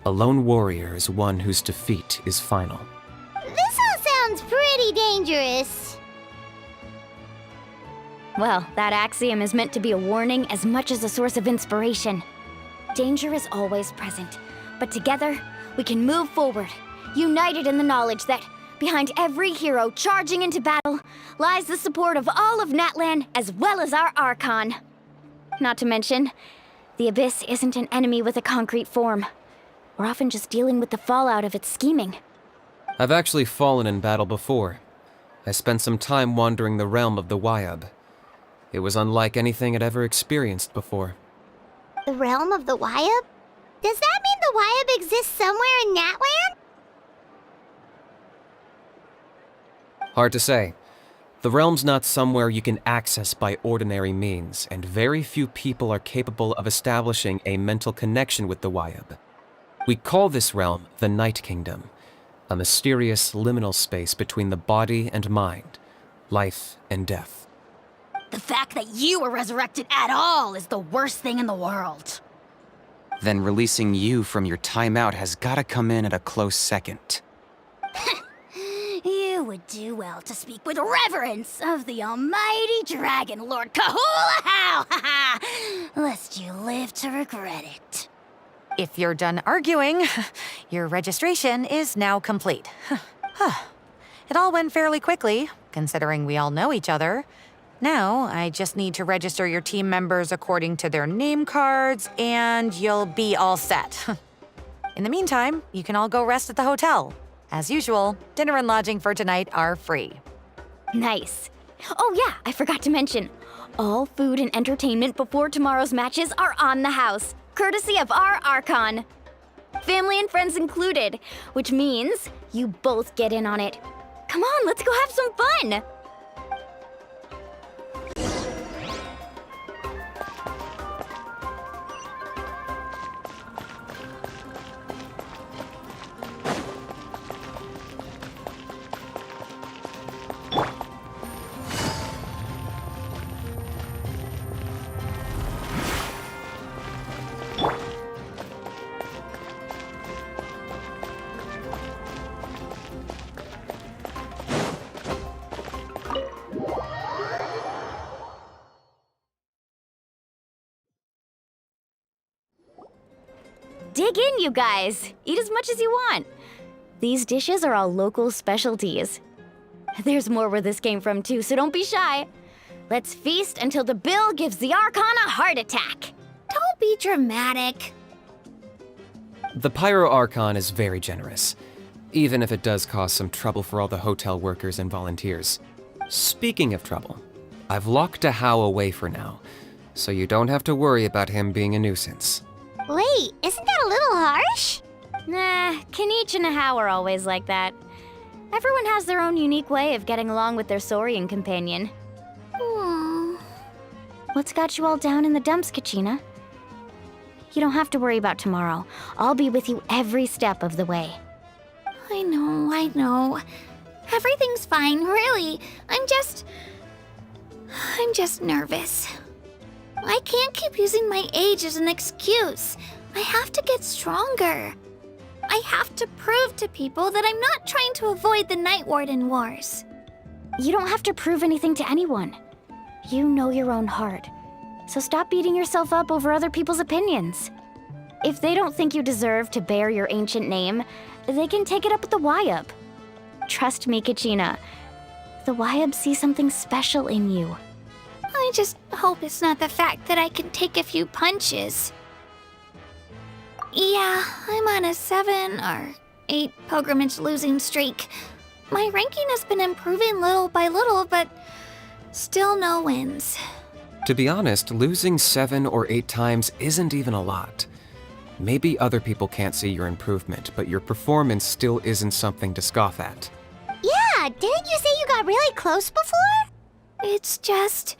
Speaker 10: A lone warrior is one whose defeat is final.
Speaker 1: This all sounds pretty dangerous.
Speaker 2: Well, that axiom is meant to be a warning as much as a source of inspiration. Danger is always present, but together, we can move forward, united in the knowledge that behind every hero charging into battle lies the support of all of Natlan as well as our Archon. Not to mention, the Abyss isn't an enemy with a concrete form. We're often just dealing with the fallout of its scheming.
Speaker 10: I've actually fallen in battle before. I spent some time wandering the realm of the Wyab. It was unlike anything I'd ever experienced before.
Speaker 1: The realm of the Wyab? Does that mean the Wyab exists somewhere in Natlan?
Speaker 10: Hard to say. The realm's not somewhere you can access by ordinary means, and very few people are capable of establishing a mental connection with the Wyab. We call this realm the Night Kingdom, a mysterious liminal space between the body and mind, life and death.
Speaker 9: The fact that you were resurrected at all is the worst thing in the world.
Speaker 12: Then releasing you from your timeout has gotta come in at a close second.
Speaker 9: You would do well to speak with reverence of the almighty Dragon Lord Kahula How! Lest you live to regret it.
Speaker 11: If you're done arguing, your registration is now complete. It all went fairly quickly, considering we all know each other. Now, I just need to register your team members according to their name cards, and you'll be all set. In the meantime, you can all go rest at the hotel. As usual, dinner and lodging for tonight are free.
Speaker 2: Nice. Oh yeah, I forgot to mention. All food and entertainment before tomorrow's matches are on the house, courtesy of our Archon. Family and friends included, which means you both get in on it. Come on, let's go have some fun! Dig in, you guys. Eat as much as you want. These dishes are all local specialties. There's more where this came from too, so don't be shy. Let's feast until the bill gives the Archon a heart attack.
Speaker 3: Don't be dramatic.
Speaker 10: The Pyro Archon is very generous, even if it does cause some trouble for all the hotel workers and volunteers. Speaking of trouble, I've locked Ahau away for now, so you don't have to worry about him being a nuisance.
Speaker 1: Wait, isn't that a little harsh?
Speaker 2: Nah, Kinich and Ahau are always like that. Everyone has their own unique way of getting along with their Saurian companion. What's got you all down in the dumps, Kachina? You don't have to worry about tomorrow. I'll be with you every step of the way.
Speaker 3: I know. Everything's fine, really. I'm just nervous. I can't keep using my age as an excuse. I have to get stronger. I have to prove to people that I'm not trying to avoid the Night Warden Wars.
Speaker 2: You don't have to prove anything to anyone. You know your own heart. So stop beating yourself up over other people's opinions. If they don't think you deserve to bear your ancient name, they can take it up with the Wyab. Trust me, Kachina. The Wyab see something special in you.
Speaker 3: I just hope it's not the fact that I can take a few punches. Yeah, I'm on a 7 or 8 pilgrimage losing streak. My ranking has been improving little by little, but still no wins.
Speaker 10: To be honest, losing 7 or 8 times isn't even a lot. Maybe other people can't see your improvement, but your performance still isn't something to scoff at.
Speaker 1: Yeah, didn't you say you got really close before?
Speaker 3: It's just,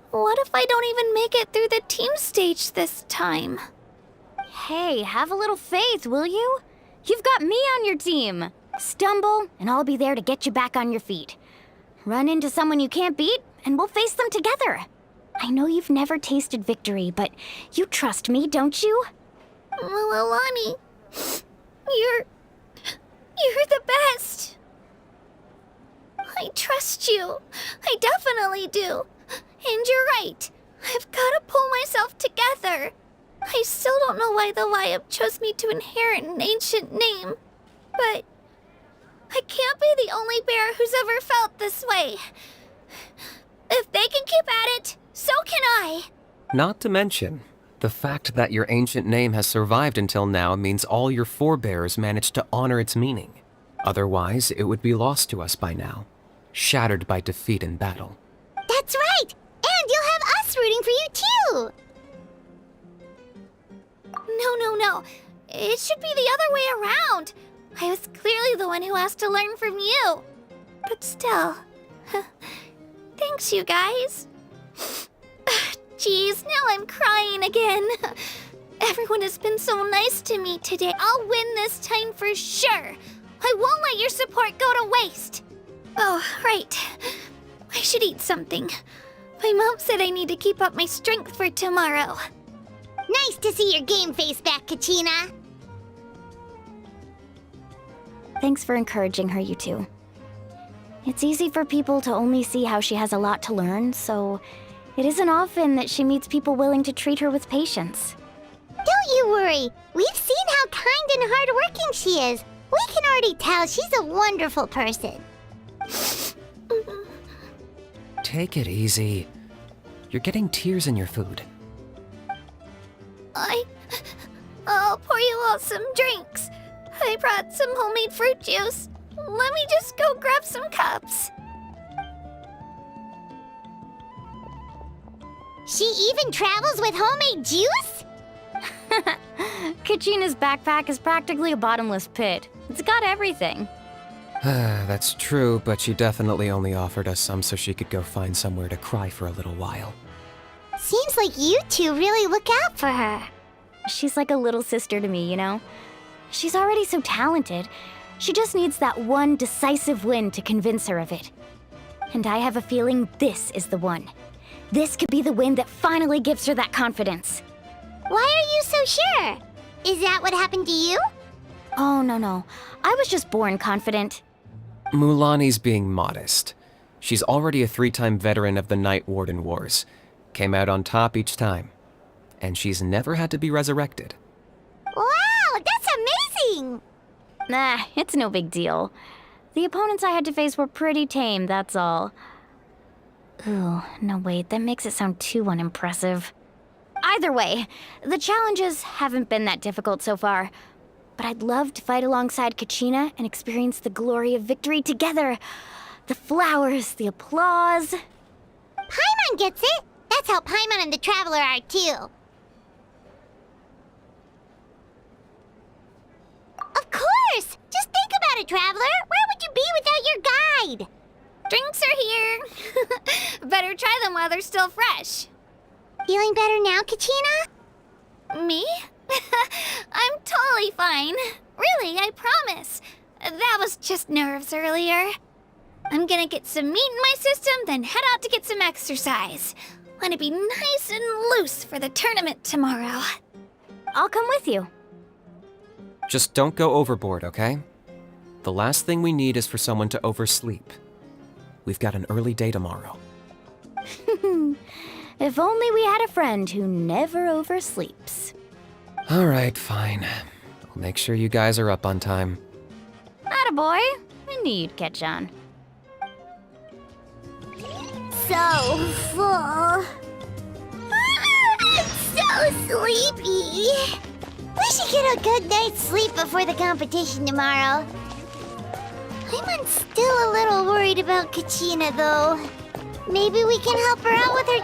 Speaker 3: what if I don't even make it through the team stage this time?
Speaker 2: Hey, have a little faith, will you? You've got me on your team. Stumble, and I'll be there to get you back on your feet. Run into someone you can't beat, and we'll face them together. I know you've never tasted victory, but you trust me, don't you?
Speaker 3: Mualani, you're the best. I trust you. I definitely do. And you're right. I've got to pull myself together. I still don't know why the Wyab chose me to inherit an ancient name. But I can't be the only bear who's ever felt this way. If they can keep at it, so can I.
Speaker 10: Not to mention, the fact that your ancient name has survived until now means all your forebears managed to honor its meaning. Otherwise, it would be lost to us by now, shattered by defeat in battle.
Speaker 1: That's right! And you'll have us rooting for you too!
Speaker 3: No. It should be the other way around. I was clearly the one who asked to learn from you. But still, thanks you guys. Jeez, now I'm crying again. Everyone has been so nice to me today. I'll win this time for sure. I won't let your support go to waste. Oh, right. I should eat something. My mom said I need to keep up my strength for tomorrow.
Speaker 1: Nice to see your game face back, Kachina.
Speaker 2: Thanks for encouraging her, you two. It's easy for people to only see how she has a lot to learn, so it isn't often that she meets people willing to treat her with patience.
Speaker 1: Don't you worry. We've seen how kind and hardworking she is. We can already tell she's a wonderful person.
Speaker 10: Take it easy. You're getting tears in your food.
Speaker 3: I'll pour you all some drinks. I brought some homemade fruit juice. Let me just go grab some cups.
Speaker 1: She even travels with homemade juice?
Speaker 2: Kachina's backpack is practically a bottomless pit. It's got everything.
Speaker 10: That's true, but she definitely only offered us some so she could go find somewhere to cry for a little while.
Speaker 1: Seems like you two really look out for her.
Speaker 2: She's like a little sister to me, you know? She's already so talented. She just needs that one decisive win to convince her of it. And I have a feeling this is the one. This could be the win that finally gives her that confidence.
Speaker 1: Why are you so sure? Is that what happened to you?
Speaker 2: Oh, no. I was just born confident.
Speaker 10: Mualani's being modest. She's already a 3-time veteran of the Night Warden Wars. Came out on top each time. And she's never had to be resurrected.
Speaker 1: Wow, that's amazing!
Speaker 2: Nah, it's no big deal. The opponents I had to face were pretty tame, that's all. Ooh, no wait, that makes it sound too unimpressive. Either way, the challenges haven't been that difficult so far. But I'd love to fight alongside Kachina and experience the glory of victory together. The flowers, the applause.
Speaker 1: Paimon gets it! That's how Paimon and the Traveler are too. Of course! Just think about it, Traveler! Where would you be without your guide?
Speaker 3: Drinks are here. Better try them while they're still fresh.
Speaker 1: Feeling better now, Kachina?
Speaker 3: Me? I'm totally fine. Really, I promise. That was just nerves earlier. I'm gonna get some meat in my system, then head out to get some exercise. Want to be nice and loose for the tournament tomorrow.
Speaker 2: I'll come with you.
Speaker 10: Just don't go overboard, okay? The last thing we need is for someone to oversleep. We've got an early day tomorrow.
Speaker 2: If only we had a friend who never oversleeps.
Speaker 10: All right, fine. I'll make sure you guys are up on time.
Speaker 2: Attaboy. I knew you'd catch on.
Speaker 1: So full. I'm so sleepy. We should get a good night's sleep before the competition tomorrow. I'm still a little worried about Kachina, though. Maybe we can help her out with her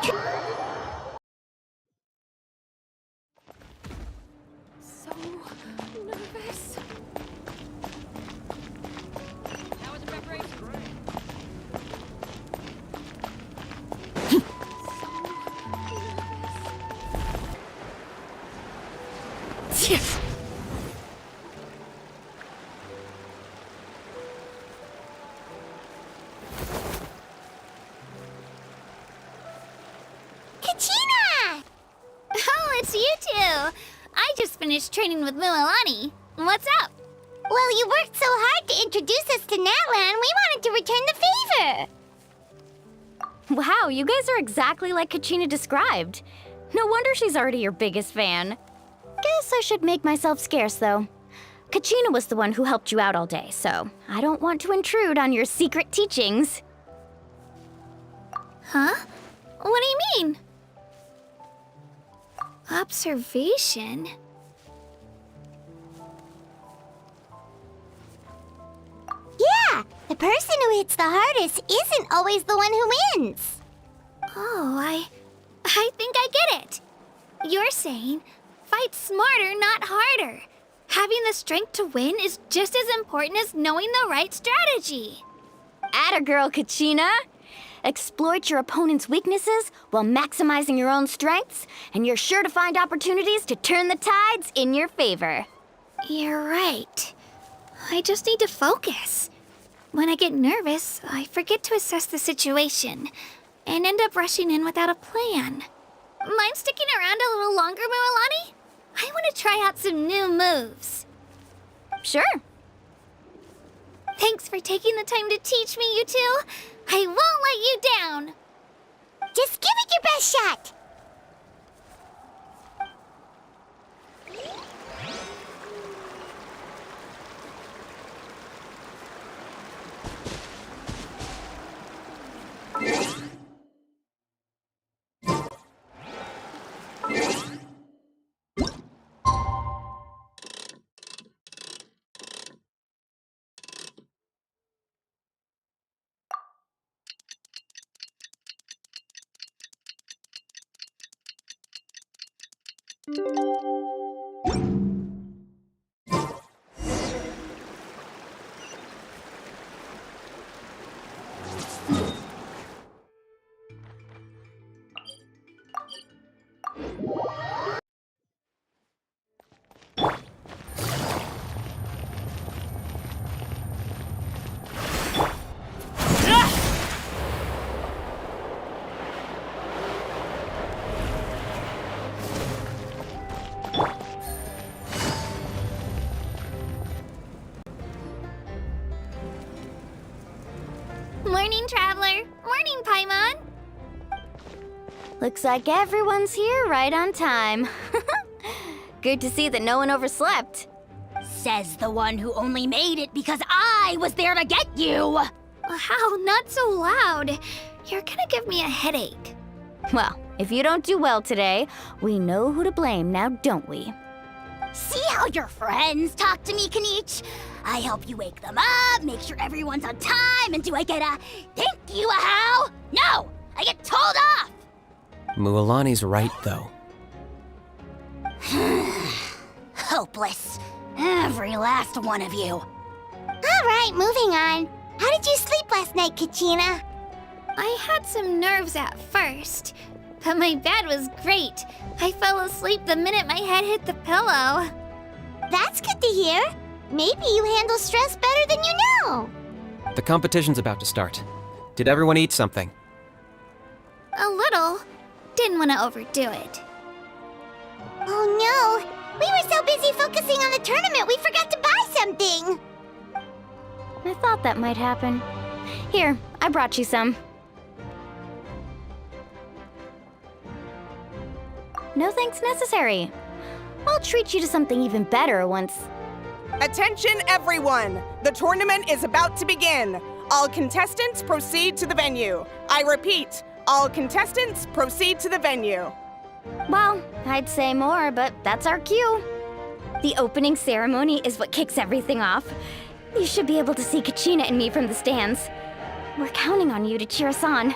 Speaker 7: So nervous. How was the preparation?
Speaker 1: Kachina!
Speaker 3: Oh, it's you two. I just finished training with Mualani. What's up?
Speaker 1: Well, you worked so hard to introduce us to Natlan, we wanted to return the favor.
Speaker 2: Wow, you guys are exactly like Kachina described. No wonder she's already your biggest fan. Guess I should make myself scarce, though. Kachina was the one who helped you out all day, so I don't want to intrude on your secret teachings.
Speaker 3: Huh? What do you mean? Observation?
Speaker 1: Yeah, the person who hits the hardest isn't always the one who wins.
Speaker 3: Oh, I think I get it. You're saying, fight smarter, not harder. Having the strength to win is just as important as knowing the right strategy.
Speaker 2: Atta girl, Kachina! Exploit your opponent's weaknesses while maximizing your own strengths, and you're sure to find opportunities to turn the tides in your favor.
Speaker 3: You're right. I just need to focus. When I get nervous, I forget to assess the situation and end up rushing in without a plan. Mind sticking around a little longer, Mualani? I want to try out some new moves.
Speaker 2: Sure.
Speaker 3: Thanks for taking the time to teach me, you two. I won't let you down.
Speaker 1: Just give it your best shot.
Speaker 3: Morning, Traveler. Morning, Paimon.
Speaker 2: Looks like everyone's here right on time. Good to see that no one overslept.
Speaker 9: Says the one who only made it because I was there to get you!
Speaker 3: Wow, not so loud. You're gonna give me a headache.
Speaker 2: Well, if you don't do well today, we know who to blame now, don't we?
Speaker 9: See how your friends talk to me, Kinich? I help you wake them up, make sure everyone's on time, and do I get a thank you, a how? No! I get told off!
Speaker 10: Mualani's right, though.
Speaker 9: Hopeless. Every last one of you.
Speaker 1: Alright, moving on. How did you sleep last night, Kachina?
Speaker 3: I had some nerves at first, but my bed was great. I fell asleep the minute my head hit the pillow.
Speaker 1: That's good to hear. Maybe you handle stress better than you know.
Speaker 10: The competition's about to start. Did everyone eat something?
Speaker 3: A little. Didn't want to overdo it.
Speaker 1: Oh no! We were so busy focusing on the tournament we forgot to buy something!
Speaker 2: I thought that might happen. Here, I brought you some. No thanks necessary. I'll treat you to something even better once...
Speaker 13: Attention everyone! The tournament is about to begin. All contestants proceed to the venue. I repeat, all contestants proceed to the venue.
Speaker 2: Well, I'd say more, but that's our cue. The opening ceremony is what kicks everything off. You should be able to see Kachina and me from the stands. We're counting on you to cheer us on.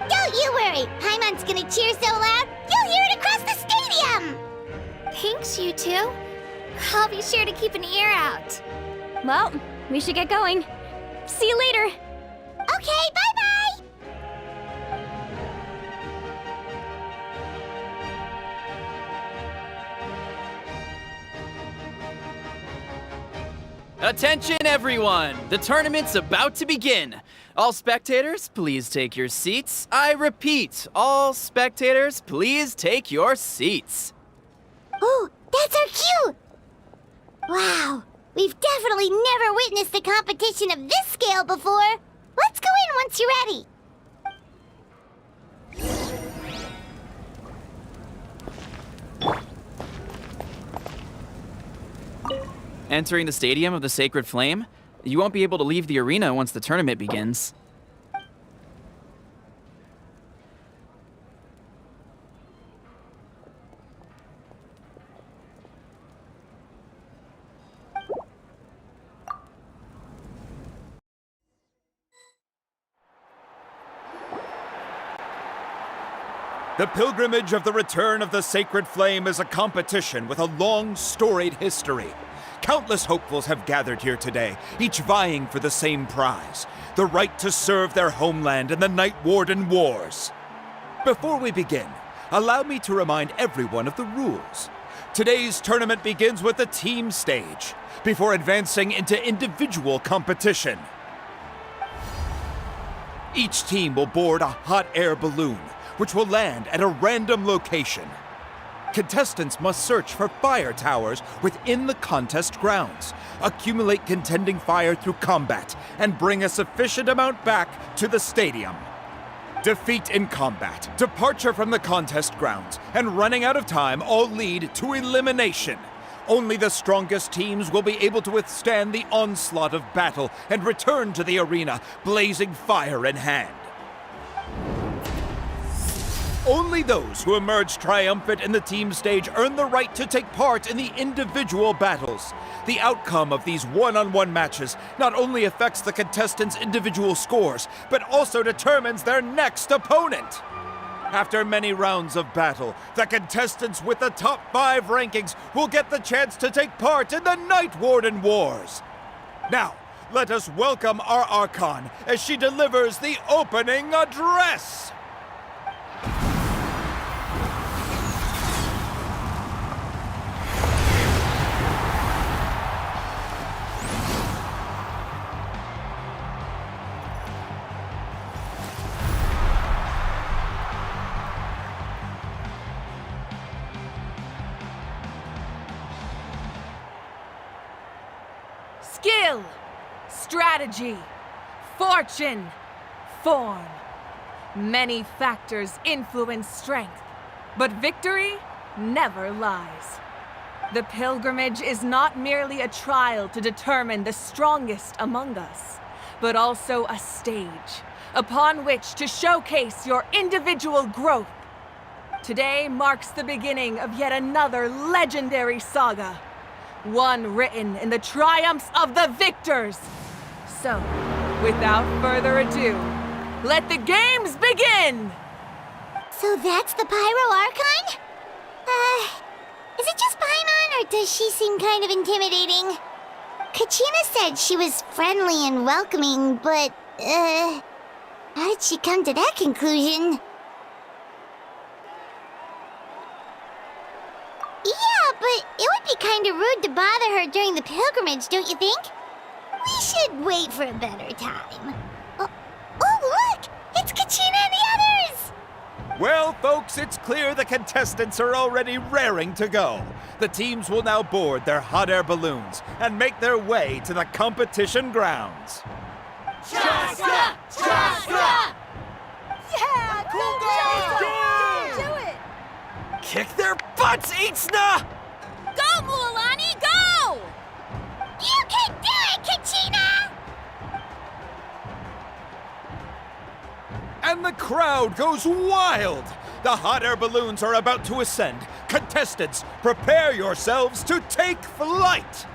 Speaker 1: Don't you worry! Paimon's gonna cheer so loud, you'll hear it across the stadium!
Speaker 3: Thanks, you two. I'll be sure to keep an ear out.
Speaker 2: Well, we should get going. See you later.
Speaker 1: Okay, bye-bye!
Speaker 8: Attention, everyone! The tournament's about to begin. All spectators, please take your seats. I repeat, all spectators, please take your seats.
Speaker 1: Oh, that's our cue! Wow, we've definitely never witnessed a competition of this scale before. Let's go in once you're ready.
Speaker 8: Entering the Stadium of the Sacred Flame, you won't be able to leave the arena once the tournament begins.
Speaker 14: The pilgrimage of the return of the Sacred Flame is a competition with a long, storied history. Countless hopefuls have gathered here today, each vying for the same prize, the right to serve their homeland in the Night Warden Wars. Before we begin, allow me to remind everyone of the rules. Today's tournament begins with the team stage, before advancing into individual competition. Each team will board a hot air balloon, which will land at a random location. Contestants must search for fire towers within the contest grounds, accumulate contending fire through combat, and bring a sufficient amount back to the stadium. Defeat in combat, departure from the contest grounds, and running out of time all lead to elimination. Only the strongest teams will be able to withstand the onslaught of battle and return to the arena, blazing fire in hand. Only those who emerge triumphant in the team stage earn the right to take part in the individual battles. The outcome of these one-on-one matches not only affects the contestants' individual scores, but also determines their next opponent. After many rounds of battle, the contestants with the top 5 rankings will get the chance to take part in the Night Warden Wars. Now, let us welcome our Archon as she delivers the opening address.
Speaker 15: Skill, strategy, fortune, form. Many factors influence strength, but victory never lies. The pilgrimage is not merely a trial to determine the strongest among us, but also a stage upon which to showcase your individual growth. Today marks the beginning of yet another legendary saga. One written in the triumphs of the victors. So, without further ado, let the games begin!
Speaker 1: So that's the Pyro Archon? Is it just Paimon, or does she seem kind of intimidating? Kachina said she was friendly and welcoming, but, how did she come to that conclusion? Yeah, but it would be kind of rude to bother her during the pilgrimage, don't you think? We should wait for a better time. Oh, look! It's Kachina and the others!
Speaker 14: Well, folks, it's clear the contestants are already raring to go. The teams will now board their hot air balloons and make their way to the competition grounds.
Speaker 15: Chaska! Chaska!
Speaker 1: Yeah! Cool girl!
Speaker 15: Do it!
Speaker 6: Kick their butts, Itzna!
Speaker 3: Go, Mualani, go!
Speaker 1: You can do it, Kachina!
Speaker 14: And the crowd goes wild! The hot air balloons are about to ascend. Contestants, prepare yourselves to take flight!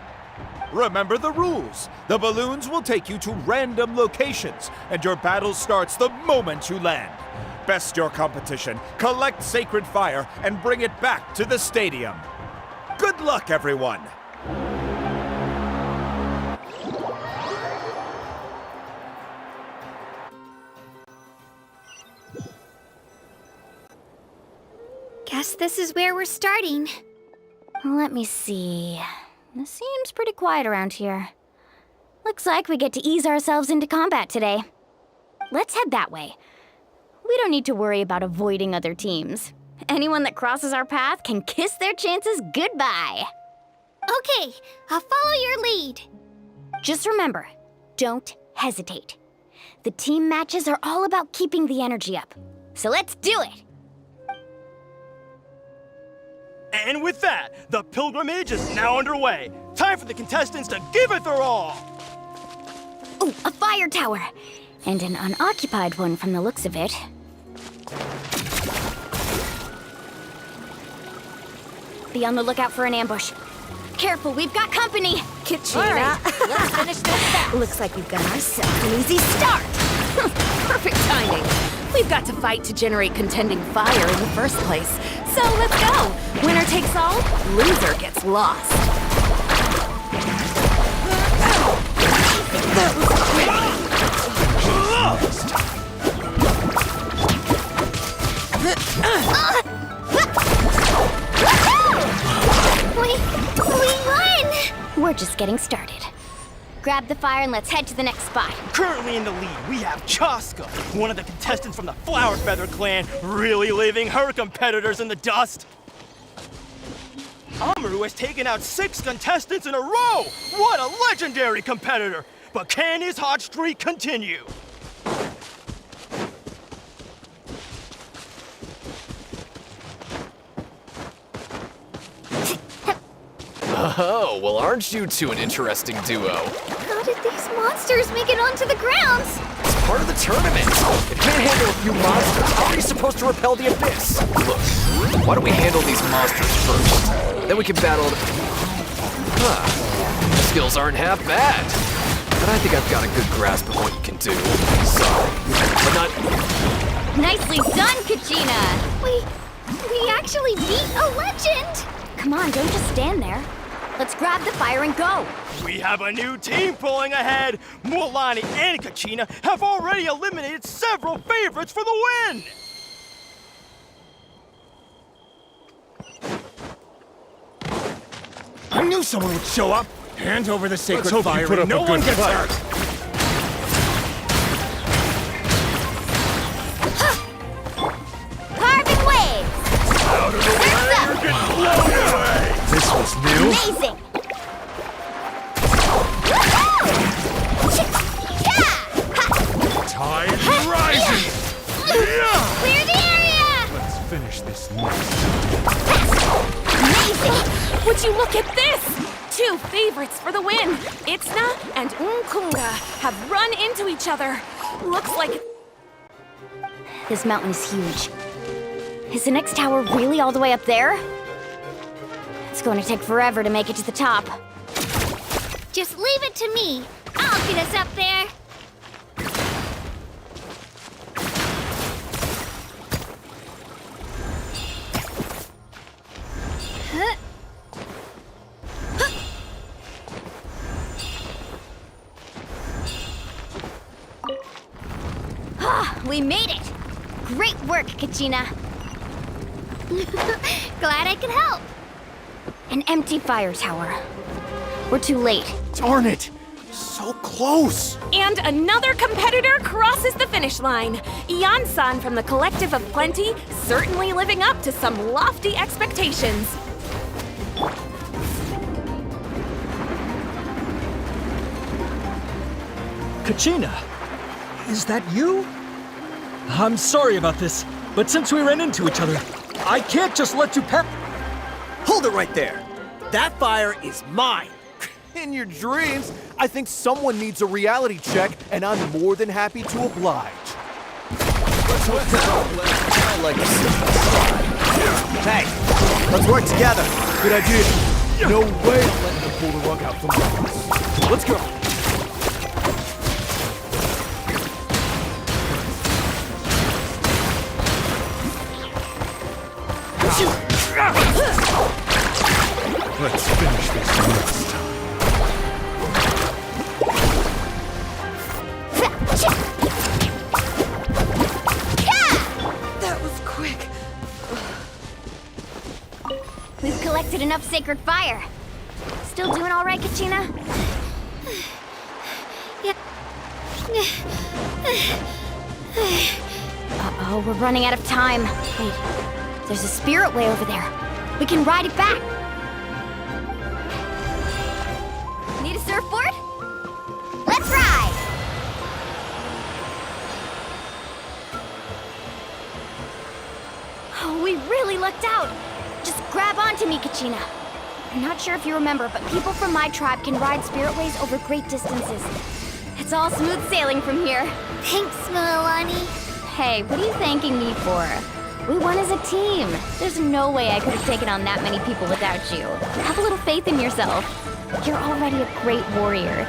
Speaker 14: Remember the rules. The balloons will take you to random locations, and your battle starts the moment you land. Best your competition, collect sacred fire, and bring it back to the stadium. Good luck, everyone!
Speaker 3: Guess this is where we're starting.
Speaker 2: Let me see. This seems pretty quiet around here. Looks like we get to ease ourselves into combat today. Let's head that way. We don't need to worry about avoiding other teams. Anyone that crosses our path can kiss their chances goodbye.
Speaker 3: Okay, I'll follow your lead.
Speaker 2: Just remember, don't hesitate. The team matches are all about keeping the energy up. So let's do it!
Speaker 16: And with that, the pilgrimage is now underway. Time for the contestants to give it their all!
Speaker 2: Oh, a fire tower! And an unoccupied one from the looks of it. Be on the lookout for an ambush. Careful, we've got company!
Speaker 11: Kachina, let's finish this fast.
Speaker 2: Looks like we've got ourselves an easy start!
Speaker 7: Perfect timing. We've got to fight to generate contending fire in the first place. So let's go. Winner takes all, loser gets lost.
Speaker 2: We won! We're just getting started. Grab the fire and let's head to the next spot.
Speaker 16: Currently in the lead, we have Chaska, one of the contestants from the Flower Feather clan, really leaving her competitors in the dust. Amaru has taken out 6 contestants in a row! What a legendary competitor! But can his hot streak continue?
Speaker 17: Oh, well, aren't you two an interesting duo?
Speaker 3: How did these monsters make it onto the grounds?
Speaker 17: It's part of the tournament. If you can't handle a few monsters, how are you supposed to repel the abyss? Look, why don't we handle these monsters first? Then we can battle the... Huh. Skills aren't half bad. But I think I've got a good grasp of what you can do. Sorry. But not...
Speaker 2: Nicely done, Kachina!
Speaker 3: We actually beat a legend!
Speaker 2: Come on, don't just stand there. Let's grab the fire and go.
Speaker 16: We have a new team pulling ahead. Mualani and Kachina have already eliminated several favorites for the win.
Speaker 18: I knew someone would show up. Hand over the sacred
Speaker 14: hope you
Speaker 18: fire
Speaker 14: put
Speaker 18: and
Speaker 14: up
Speaker 18: no
Speaker 14: a good
Speaker 18: one gets
Speaker 14: fight.
Speaker 18: hurt.
Speaker 1: Carving waves!
Speaker 14: Out of the way, you're getting blown away!
Speaker 18: This was new.
Speaker 1: Amazing!
Speaker 14: Tide rising! Yeah!
Speaker 1: Clear the area!
Speaker 14: Let's finish this next.
Speaker 1: Amazing!
Speaker 7: Would you look at this? 2 favorites for the win. Itzna and Unkunga have run into each other. Looks like...
Speaker 2: This mountain is huge. Is the next tower really all the way up there? It's going to take forever to make it to the top.
Speaker 3: Just leave it to me. I'll get us up there.
Speaker 2: We made it! Great work, Kachina.
Speaker 3: Glad I could help.
Speaker 2: An empty fire tower. We're too late.
Speaker 18: Darn it! So close!
Speaker 7: And another competitor crosses the finish line. Yan-san from the Collective of Plenty, certainly living up to some lofty expectations.
Speaker 19: Kachina, is that you? I'm sorry about this, but since we ran into each other, I can't just let you pass.
Speaker 16: Hold it right there. That fire is mine. In your dreams, I think someone needs a reality check, and I'm more than happy to oblige.
Speaker 18: I like to see. Hey, let's work together. Good idea.
Speaker 16: No way I'm letting them pull the rug out from under us. Let's go.
Speaker 14: Let's finish this next time.
Speaker 7: That was quick.
Speaker 2: We've collected enough sacred fire. Still doing all right, Kachina? Uh-oh, we're running out of time. Wait, there's a spirit way over there. We can ride it back. Need a surfboard? Let's ride! Oh, we really lucked out. Just grab onto me, Kachina. I'm not sure if you remember, but people from my tribe can ride spiritways over great distances. It's all smooth sailing from here.
Speaker 3: Thanks, Mualani.
Speaker 2: Hey, what are you thanking me for? We won as a team. There's no way I could have taken on that many people without you. Have a little faith in yourself. You're already a great warrior.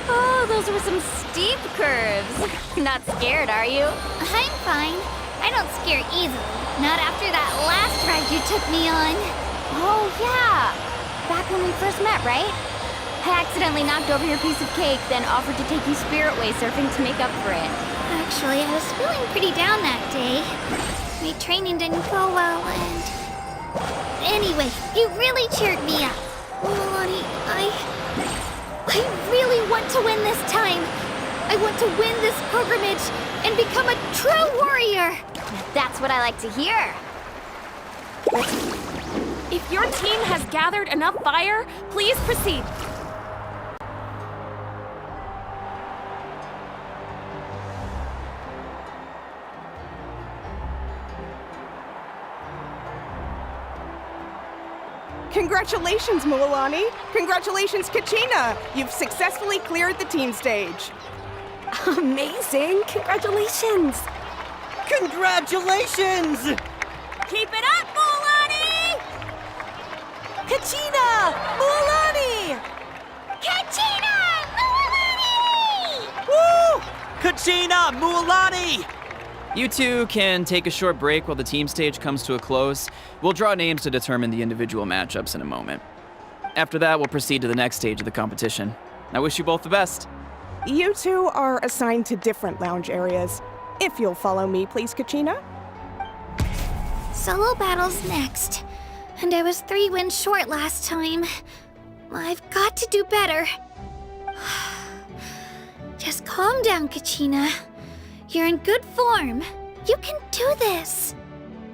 Speaker 2: Oh, those were some steep curves. Not scared, are you?
Speaker 3: I'm fine. I don't scare easily. Not after that last ride you took me on.
Speaker 2: Oh, yeah. Back when we first met, right? I accidentally knocked over your piece of cake, then offered to take you spiritway surfing to make up for it.
Speaker 3: Actually, I was feeling pretty down that day. My training didn't go well, and... Anyway, you really cheered me up. Mualani, I really want to win this time. I want to win this pilgrimage and become a true warrior.
Speaker 2: That's what I like to hear.
Speaker 7: If your team has gathered enough fire, please proceed.
Speaker 13: Congratulations, Mualani! Congratulations, Kachina! You've successfully cleared the team stage.
Speaker 7: Amazing! Congratulations!
Speaker 20: Congratulations!
Speaker 15: Keep it up, Mualani!
Speaker 20: Kachina! Mualani!
Speaker 1: Kachina! Mualani!
Speaker 20: Woo! Kachina! Mualani!
Speaker 8: You two can take a short break while the team stage comes to a close. We'll draw names to determine the individual matchups in a moment. After that, we'll proceed to the next stage of the competition. I wish you both the best.
Speaker 13: You two are assigned to different lounge areas. If you'll follow me, please, Kachina.
Speaker 3: Solo battle's next. And I was 3 wins short last time. I've got to do better. Just calm down, Kachina. You're in good form. You can do this.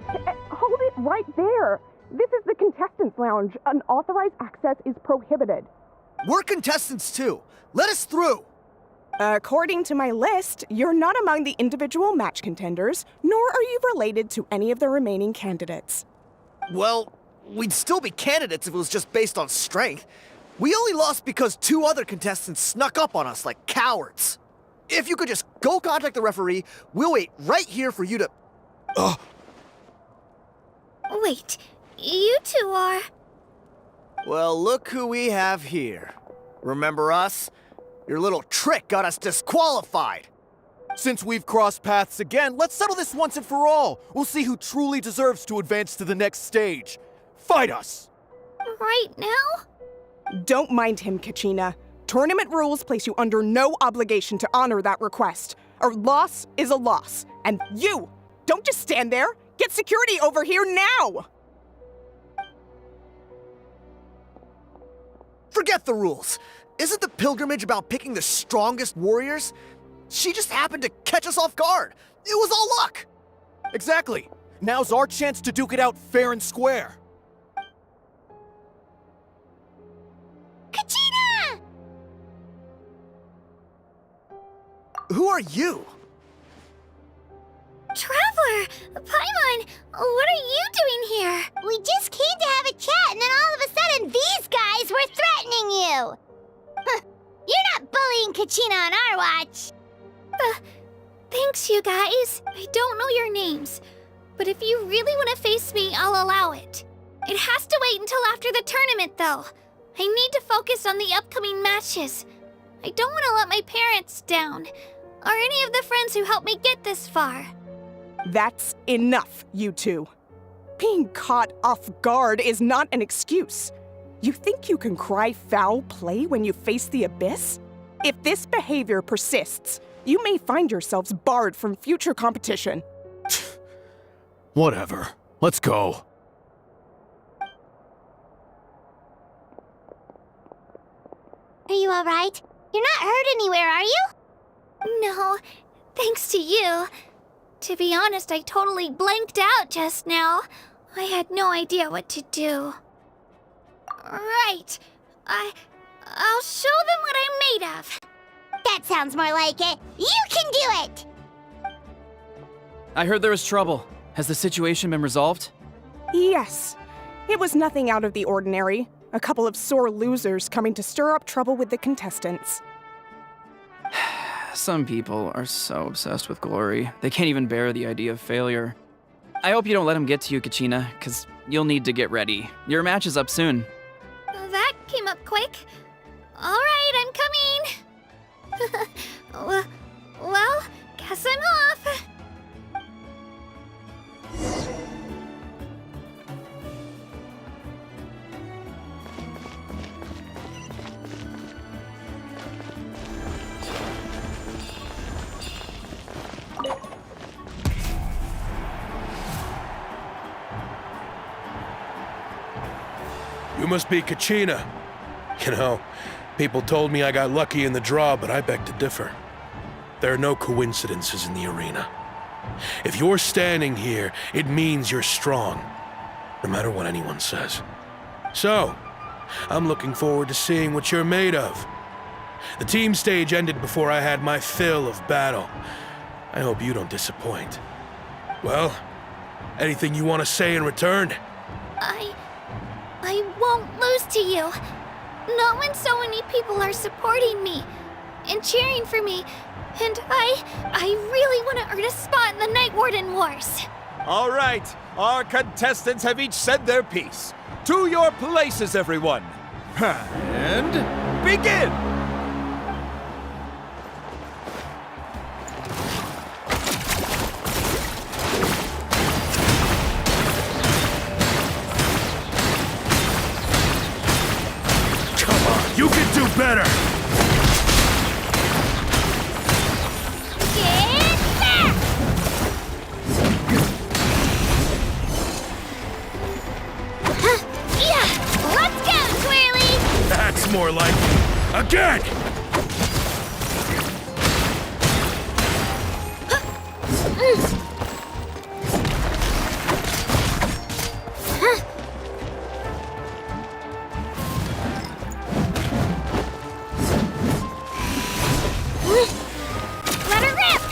Speaker 13: Hold it right there. This is the contestants' lounge. Unauthorized access is prohibited.
Speaker 18: We're contestants too. Let us through.
Speaker 13: According to my list, you're not among the individual match contenders, nor are you related to any of the remaining candidates.
Speaker 18: Well, we'd still be candidates if it was just based on strength. We only lost because 2 other contestants snuck up on us like cowards. If you could just go contact the referee, we'll wait right here for you to...
Speaker 3: Wait, you two are...
Speaker 18: Well, look who we have here. Remember us? Your little trick got us disqualified.
Speaker 16: Since we've crossed paths again, let's settle this once and for all. We'll see who truly deserves to advance to the next stage. Fight us!
Speaker 3: Right now?
Speaker 13: Don't mind him, Kachina. Tournament rules place you under no obligation to honor that request. A loss is a loss. And you, don't just stand there. Get security over here now!
Speaker 18: Forget the rules. Isn't the pilgrimage about picking the strongest warriors? She just happened to catch us off guard. It was all luck.
Speaker 16: Exactly. Now's our chance to duke it out fair and square.
Speaker 1: Kachina!
Speaker 18: Who are you?
Speaker 3: Traveler! Paimon! What are you doing here?
Speaker 1: We just came to have a chat, and then all of a sudden these guys were threatening you! You're not bullying Kachina on our watch!
Speaker 3: Thanks, you guys. I don't know your names. But if you really want to face me, I'll allow it. It has to wait until after the tournament, though. I need to focus on the upcoming matches. I don't want to let my parents down, or any of the friends who helped me get this far.
Speaker 13: That's enough, you two. Being caught off guard is not an excuse. You think you can cry foul play when you face the abyss? If this behavior persists, you may find yourselves barred from future competition.
Speaker 16: Whatever. Let's go.
Speaker 1: Are you alright? You're not hurt anywhere, are you?
Speaker 3: No, thanks to you. To be honest, I totally blanked out just now. I had no idea what to do. Right. I'll show them what I'm made of.
Speaker 1: That sounds more like it. You can do it!
Speaker 8: I heard there was trouble. Has the situation been resolved?
Speaker 13: Yes. It was nothing out of the ordinary. A couple of sore losers coming to stir up trouble with the contestants.
Speaker 8: Some people are so obsessed with glory, they can't even bear the idea of failure. I hope you don't let them get to you, Kachina, because you'll need to get ready. Your match is up soon.
Speaker 3: That came up quick. All right, I'm coming. Well, guess I'm off.
Speaker 21: You must be Kachina. You know, people told me I got lucky in the draw, but I beg to differ. There are no coincidences in the arena. If you're standing here, it means you're strong, no matter what anyone says. So, I'm looking forward to seeing what you're made of. The team stage ended before I had my fill of battle. I hope you don't disappoint. Well, anything you want to say in return?
Speaker 3: I won't lose to you. Not when so many people are supporting me and cheering for me And I really want to earn a spot in the Night Warden Wars.
Speaker 14: All right, our contestants have each said their piece. To your places, everyone. And begin!
Speaker 21: Come on, you can do better!
Speaker 3: Let's go, Twirly!
Speaker 21: That's more like it. Again!
Speaker 3: Let her rip!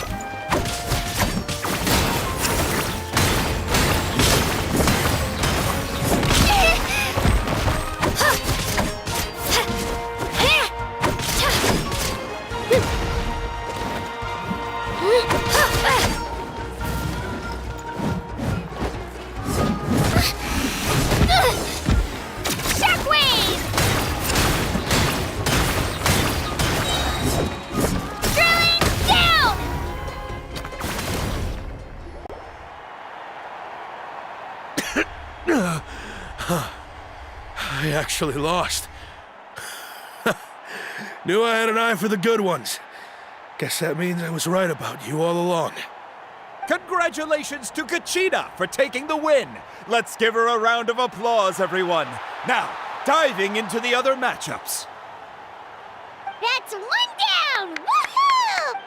Speaker 3: Shockwave! Drilling down!
Speaker 21: I actually lost. Knew I had an eye for the good ones. Guess that means I was right about you all along.
Speaker 14: Congratulations to Kachina for taking the win. Let's give her a round of applause, everyone. Now, diving into the other matchups.
Speaker 1: That's one down! Woohoo!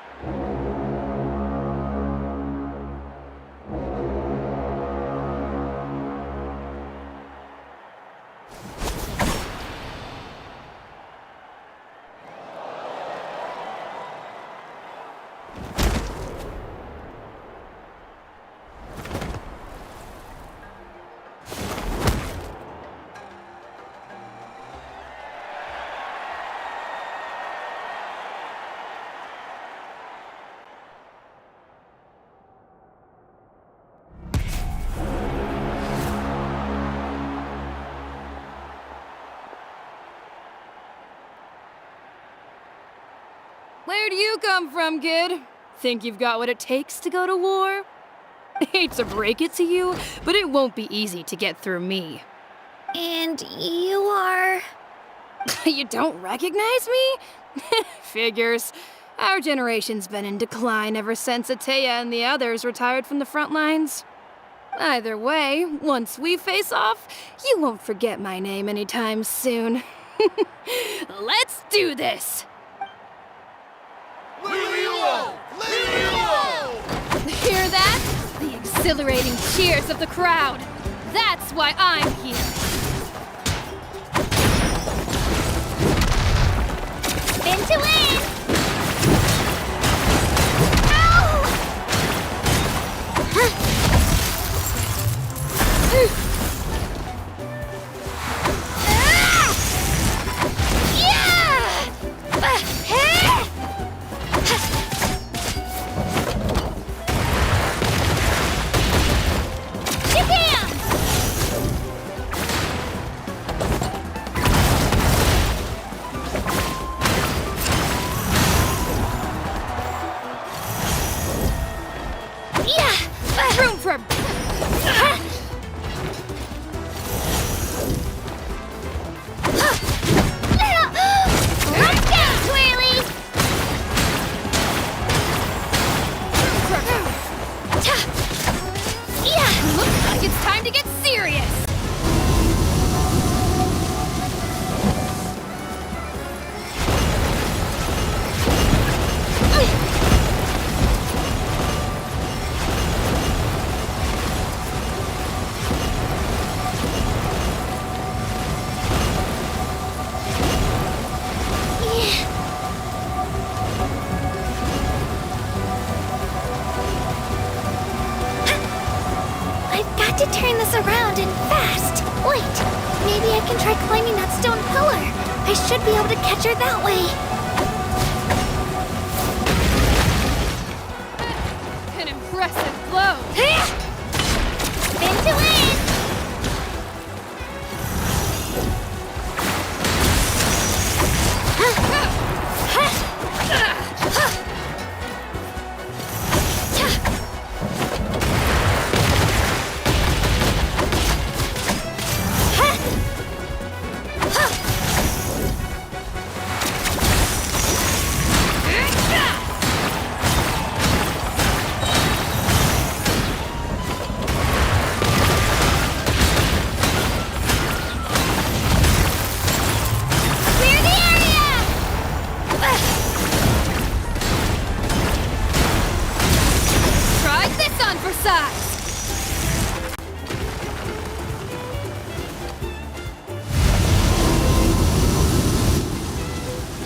Speaker 4: Where do you come from, kid? Think you've got what it takes to go to war? Hate to break it to you, but it won't be easy to get through me.
Speaker 3: And you are...
Speaker 4: You don't recognize me? Figures. Our generation's been in decline ever since Ateya and the others retired from the front lines. Either way, once we face off, you won't forget my name anytime soon. Let's do this! Hear that? The exhilarating cheers of the crowd. That's why I'm here.
Speaker 3: Spin to win! Ow!
Speaker 4: Room for...
Speaker 3: Let's go, Twirly!
Speaker 4: Looks like it's time to get serious.
Speaker 3: To turn this around and fast. Wait, maybe I can try climbing that stone pillar. I should be able to catch her that way.
Speaker 4: Impressive blow!
Speaker 3: Spin to win!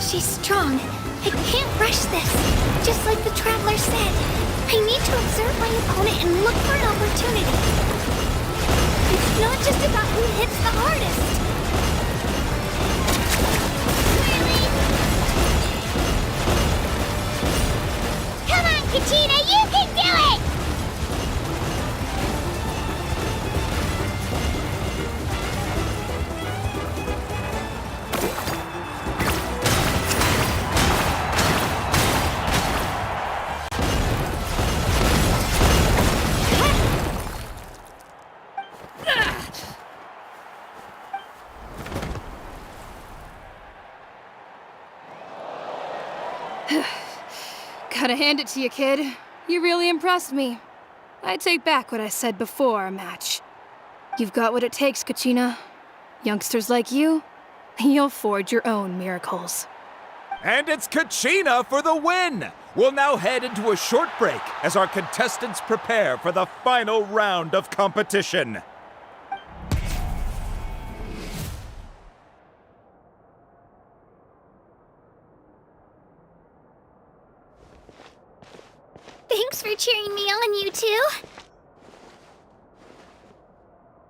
Speaker 3: She's strong. I can't rush this. Just like the Traveler said, I need to observe my opponent and look for an opportunity. It's not just about who hits the hardest. Really?
Speaker 1: Come on, Kachina, you can do it!
Speaker 4: Gotta hand it to you, kid. You really impressed me. I take back what I said before our match. You've got what it takes, Kachina. Youngsters like you, you'll forge your own miracles.
Speaker 14: And it's Kachina for the win! We'll now head into a short break as our contestants prepare for the final round of competition.
Speaker 3: Thanks for cheering me on, you two.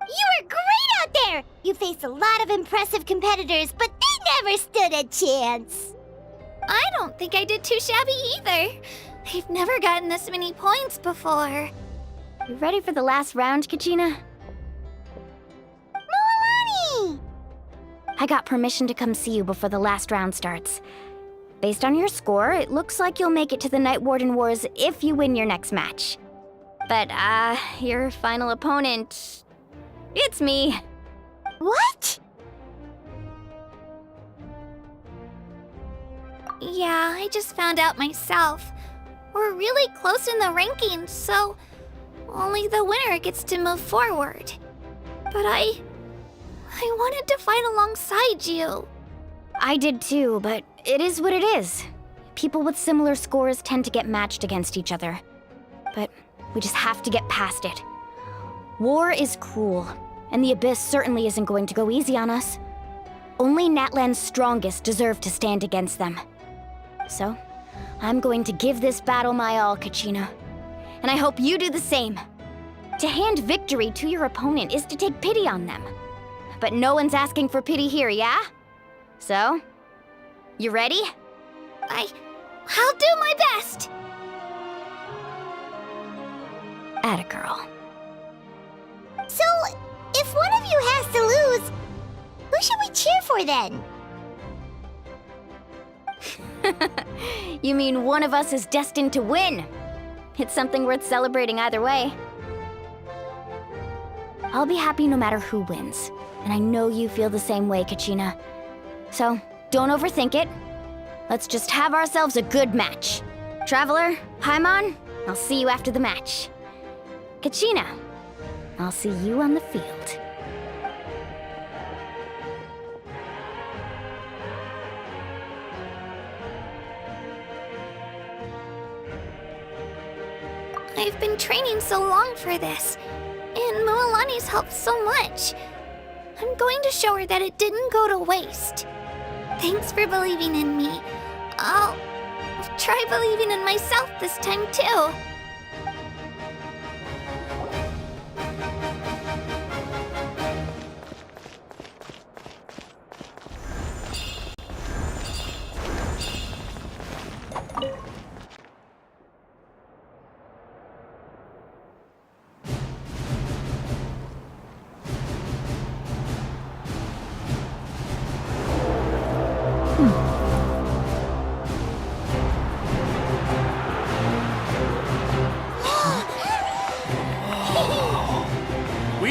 Speaker 1: You were great out there! You faced a lot of impressive competitors, but they never stood a chance.
Speaker 3: I don't think I did too shabby either. I've never gotten this many points before.
Speaker 2: You ready for the last round, Kachina?
Speaker 1: Mualani!
Speaker 2: I got permission to come see you before the last round starts. Based on your score, it looks like you'll make it to the Night Warden Wars if you win your next match. But, your final opponent... it's me.
Speaker 1: What?
Speaker 3: Yeah, I just found out myself. We're really close in the rankings, so only the winner gets to move forward. But I wanted to fight alongside you.
Speaker 2: I did too, but it is what it is. People with similar scores tend to get matched against each other. But we just have to get past it. War is cruel, and the Abyss certainly isn't going to go easy on us. Only Natlan's strongest deserve to stand against them. So, I'm going to give this battle my all, Kachina. And I hope you do the same. To hand victory to your opponent is to take pity on them. But no one's asking for pity here, yeah? So, you ready?
Speaker 3: I'll do my best!
Speaker 2: Atta girl.
Speaker 1: So, if one of you has to lose, who should we cheer for then?
Speaker 2: You mean one of us is destined to win? It's something worth celebrating either way. I'll be happy no matter who wins, and I know you feel the same way, Kachina. So, don't overthink it. Let's just have ourselves a good match. Traveler, Paimon, I'll see you after the match. Kachina, I'll see you on the field.
Speaker 3: I've been training so long for this, and Mualani's helped so much. I'm going to show her that it didn't go to waste. Thanks for believing in me. I'll try believing in myself this time too.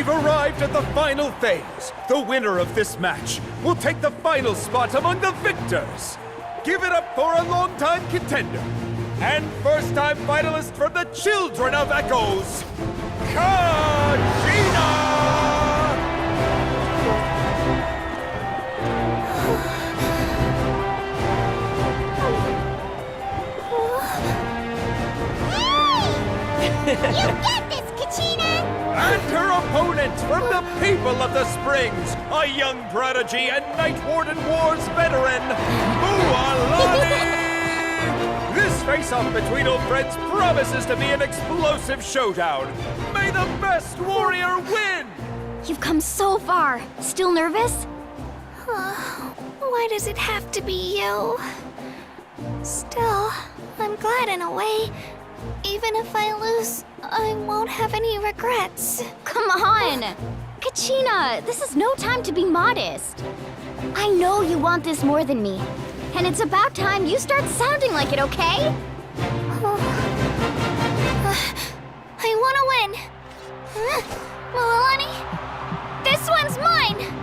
Speaker 14: We've arrived at the final phase. The winner of this match will take the final spot among the victors. Give it up for a longtime contender and first-time finalist from the Children of Echoes, Kachina!
Speaker 1: You get this, Kachina!
Speaker 14: And her opponent from the people of the Springs, a young prodigy and Night Warden Wars veteran, Mualani! This face-off between old friends promises to be an explosive showdown. May the best warrior win!
Speaker 2: You've come so far. Still nervous?
Speaker 3: Why does it have to be you? Still, I'm glad in a way. Even if I lose, I won't have any regrets.
Speaker 2: Come on! Kachina, this is no time to be modest. I know you want this more than me. And it's about time you start sounding like it, okay?
Speaker 3: I want to win. Mualani, this one's mine!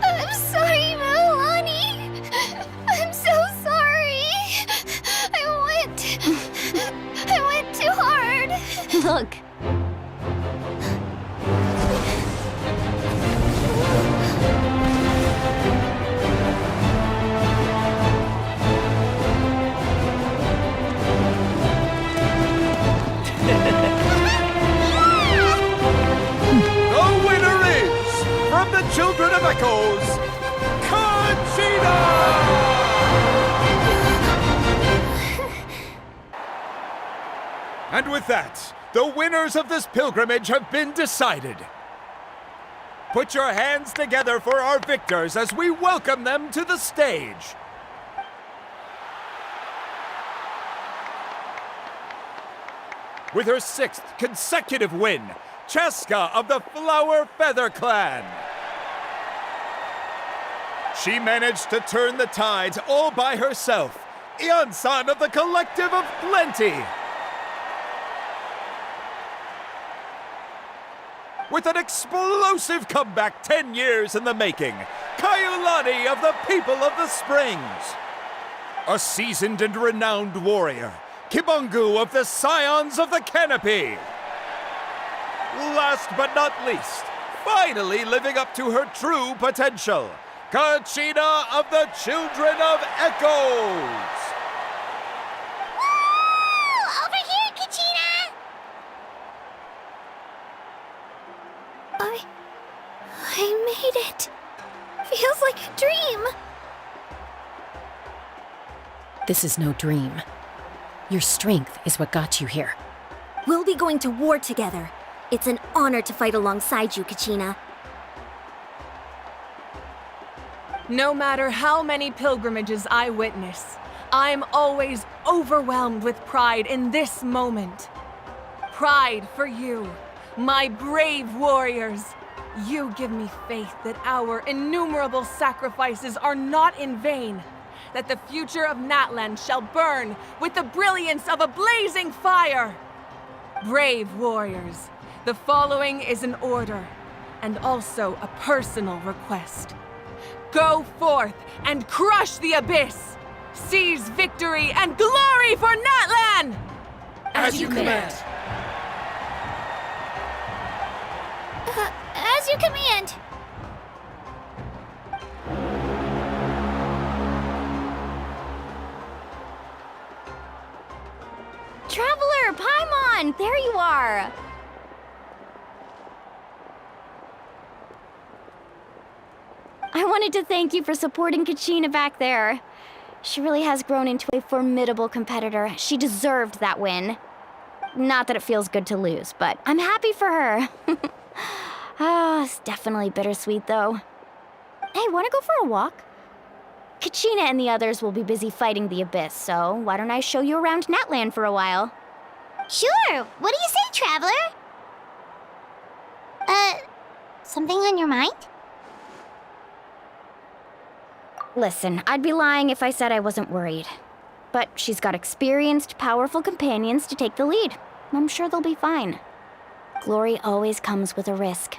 Speaker 3: I'm sorry, Mualani. I'm so sorry. I went too hard.
Speaker 2: Look.
Speaker 14: The winner is, from the Children of Echoes, Kachina! And with that, the winners of this pilgrimage have been decided. Put your hands together for our victors as we welcome them to the stage. With her 6th consecutive win, Cheska of the Flower Feather Clan. She managed to turn the tides all by herself. Ian-san of the Collective of Plenty. With an explosive comeback 10 years in the making, Kayulani of the People of the Springs. A seasoned and renowned warrior, Kibungu of the Scions of the Canopy. Last but not least, finally living up to her true potential, Kachina of the Children of Echoes!
Speaker 1: Woo! Over here, Kachina!
Speaker 3: I made it. Feels like a dream.
Speaker 5: This is no dream. Your strength is what got you here.
Speaker 22: We'll be going to war together. It's an honor to fight alongside you, Kachina.
Speaker 15: No matter how many pilgrimages I witness, I'm always overwhelmed with pride in this moment. Pride for you, my brave warriors. You give me faith that our innumerable sacrifices are not in vain, that the future of Natlan shall burn with the brilliance of a blazing fire. Brave warriors, the following is an order, and also a personal request. Go forth and crush the abyss! Seize victory and glory for Natlan!
Speaker 21: As you command.
Speaker 3: As you command.
Speaker 2: Traveler, Paimon, there you are! I wanted to thank you for supporting Kachina back there. She really has grown into a formidable competitor. She deserved that win. Not that it feels good to lose, but I'm happy for her. It's definitely bittersweet, though. Hey, wanna go for a walk? Kachina and the others will be busy fighting the Abyss, so why don't I show you around Natlan for a while?
Speaker 1: Sure. What do you say, Traveler? Something on your mind?
Speaker 2: Listen, I'd be lying if I said I wasn't worried. But she's got experienced, powerful companions to take the lead. I'm sure they'll be fine. Glory always comes with a risk.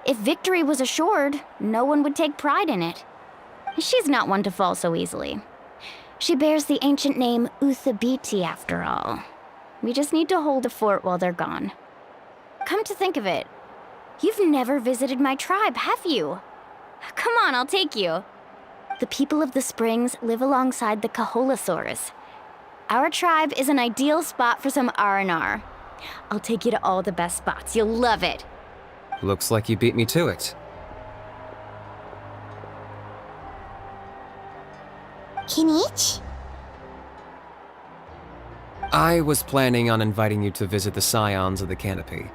Speaker 2: If victory was assured, no one would take pride in it. She's not one to fall so easily. She bears the ancient name Uthabiti, after all. We just need to hold the fort while they're gone. Come to think of it, you've never visited my tribe, have you? Come on, I'll take you. The people of the Springs live alongside the Kaholasaurs. Our tribe is an ideal spot for some R&R. I'll take you to all the best spots. You'll love it.
Speaker 10: Looks like you beat me to it.
Speaker 1: Kinich?
Speaker 10: I was planning on inviting you to visit the Scions of the Canopy.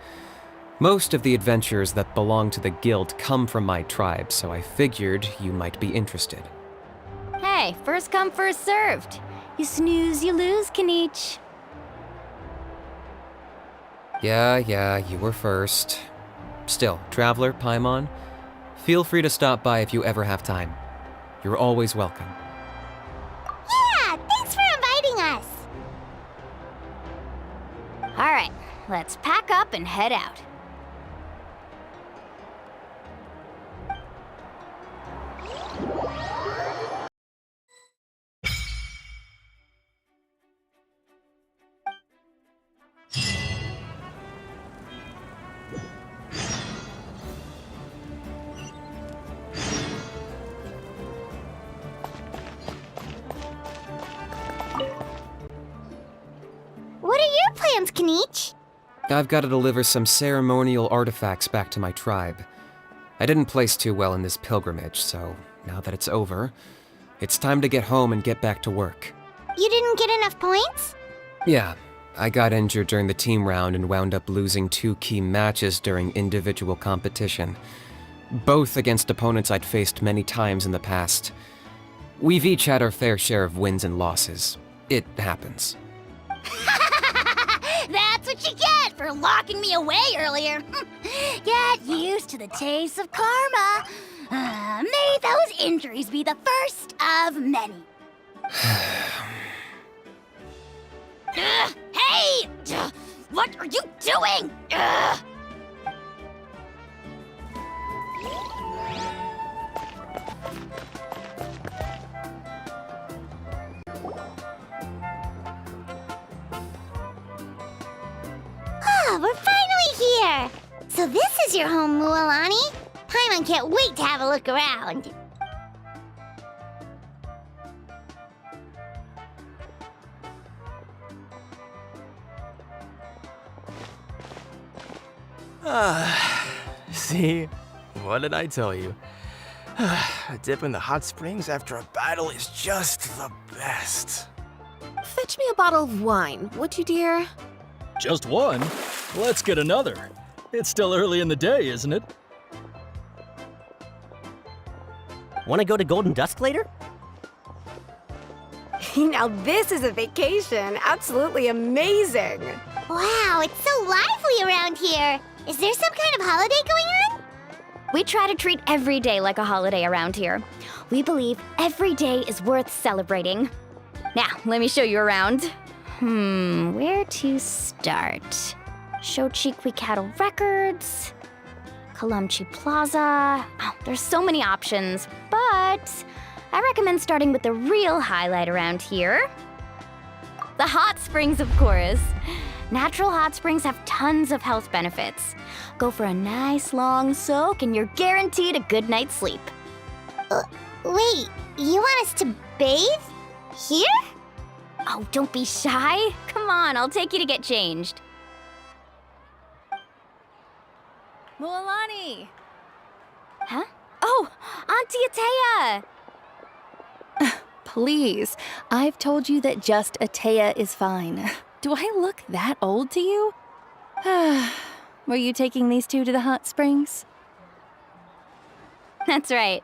Speaker 10: Most of the adventurers that belong to the guild come from my tribe, so I figured you might be interested.
Speaker 2: Hey, first come, first served. You snooze, you lose, Kinich.
Speaker 10: Yeah, you were first. Still, Traveler, Paimon, feel free to stop by if you ever have time. You're always welcome.
Speaker 1: Yeah, thanks for inviting us.
Speaker 2: All right, let's pack up and head out.
Speaker 1: What are your plans, Kinich?
Speaker 10: I've got to deliver some ceremonial artifacts back to my tribe. I didn't place too well in this pilgrimage, so now that it's over, it's time to get home and get back to work.
Speaker 1: You didn't get enough points?
Speaker 10: Yeah, I got injured during the team round and wound up losing 2 key matches during individual competition. Both against opponents I'd faced many times in the past. We've each had our fair share of wins and losses. It happens.
Speaker 22: That's what you get for locking me away earlier. Get used to the taste of karma. May those injuries be the first of many. Hey! What are you doing?
Speaker 1: We're finally here! So this is your home, Mualani? Paimon can't wait to have a look around.
Speaker 9: See? What did I tell you? A dip in the hot springs after a battle is just the best.
Speaker 12: Fetch me a bottle of wine, would you, dear?
Speaker 19: Just one? Let's get another. It's still early in the day, isn't it?
Speaker 6: Want to go to Golden Dusk later?
Speaker 12: Now this is a vacation. Absolutely amazing.
Speaker 1: Wow, it's so lively around here. Is there some kind of holiday going on?
Speaker 2: We try to treat every day like a holiday around here. We believe every day is worth celebrating. Now, let me show you around. Where to start? Shochiqui Cattle Records, Kalamchi Plaza. Oh, there's so many options, but I recommend starting with the real highlight around here. The hot springs, of course. Natural hot springs have tons of health benefits. Go for a nice long soak and you're guaranteed a good night's sleep.
Speaker 1: Wait, you want us to bathe? Here?
Speaker 2: Oh, don't be shy. Come on, I'll take you to get changed.
Speaker 4: Mualani!
Speaker 2: Huh? Oh, Auntie Atea!
Speaker 11: Please, I've told you that just Atea is fine. Do I look that old to you? Were you taking these two to the hot springs?
Speaker 2: That's right.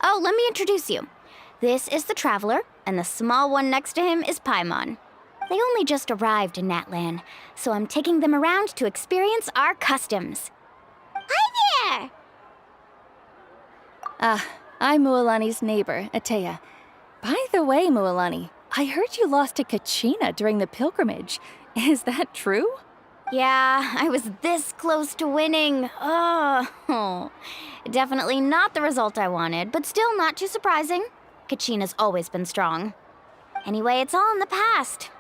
Speaker 2: Oh, let me introduce you. This is the Traveler, and the small one next to him is Paimon. They only just arrived in Natlan, so I'm taking them around to experience our customs.
Speaker 1: Hi there!
Speaker 11: I'm Mualani's neighbor, Atea. By the way, Mualani, I heard you lost to Kachina during the pilgrimage. Is that true?
Speaker 2: Yeah, I was this close to winning. Oh, definitely not the result I wanted, but still not too surprising. Kachina's always been strong. Anyway, it's all in the past.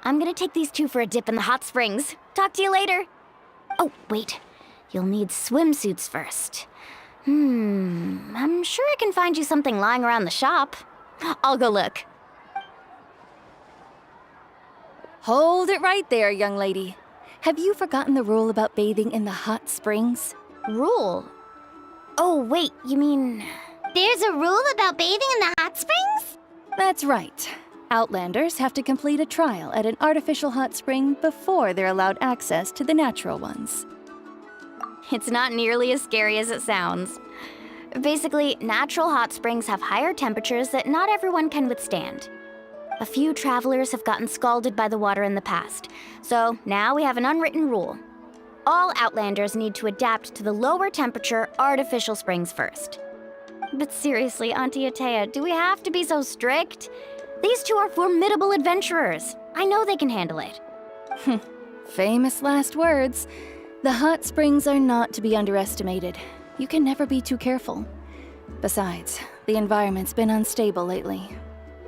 Speaker 2: I'm gonna take these two for a dip in the hot springs. Talk to you later. Oh, wait. You'll need swimsuits first. I'm sure I can find you something lying around the shop. I'll go look.
Speaker 11: Hold it right there, young lady. Have you forgotten the rule about bathing in the hot springs?
Speaker 2: Rule? Oh, wait, you mean...
Speaker 1: There's a rule about bathing in the hot springs?
Speaker 11: That's right. Outlanders have to complete a trial at an artificial hot spring before they're allowed access to the natural ones.
Speaker 2: It's not nearly as scary as it sounds. Basically, natural hot springs have higher temperatures that not everyone can withstand. A few travelers have gotten scalded by the water in the past, so now we have an unwritten rule. All Outlanders need to adapt to the lower temperature artificial springs first. But seriously, Auntie Atea, do we have to be so strict? These two are formidable adventurers. I know they can handle it.
Speaker 11: Famous last words. The hot springs are not to be underestimated. You can never be too careful. Besides, the environment's been unstable lately.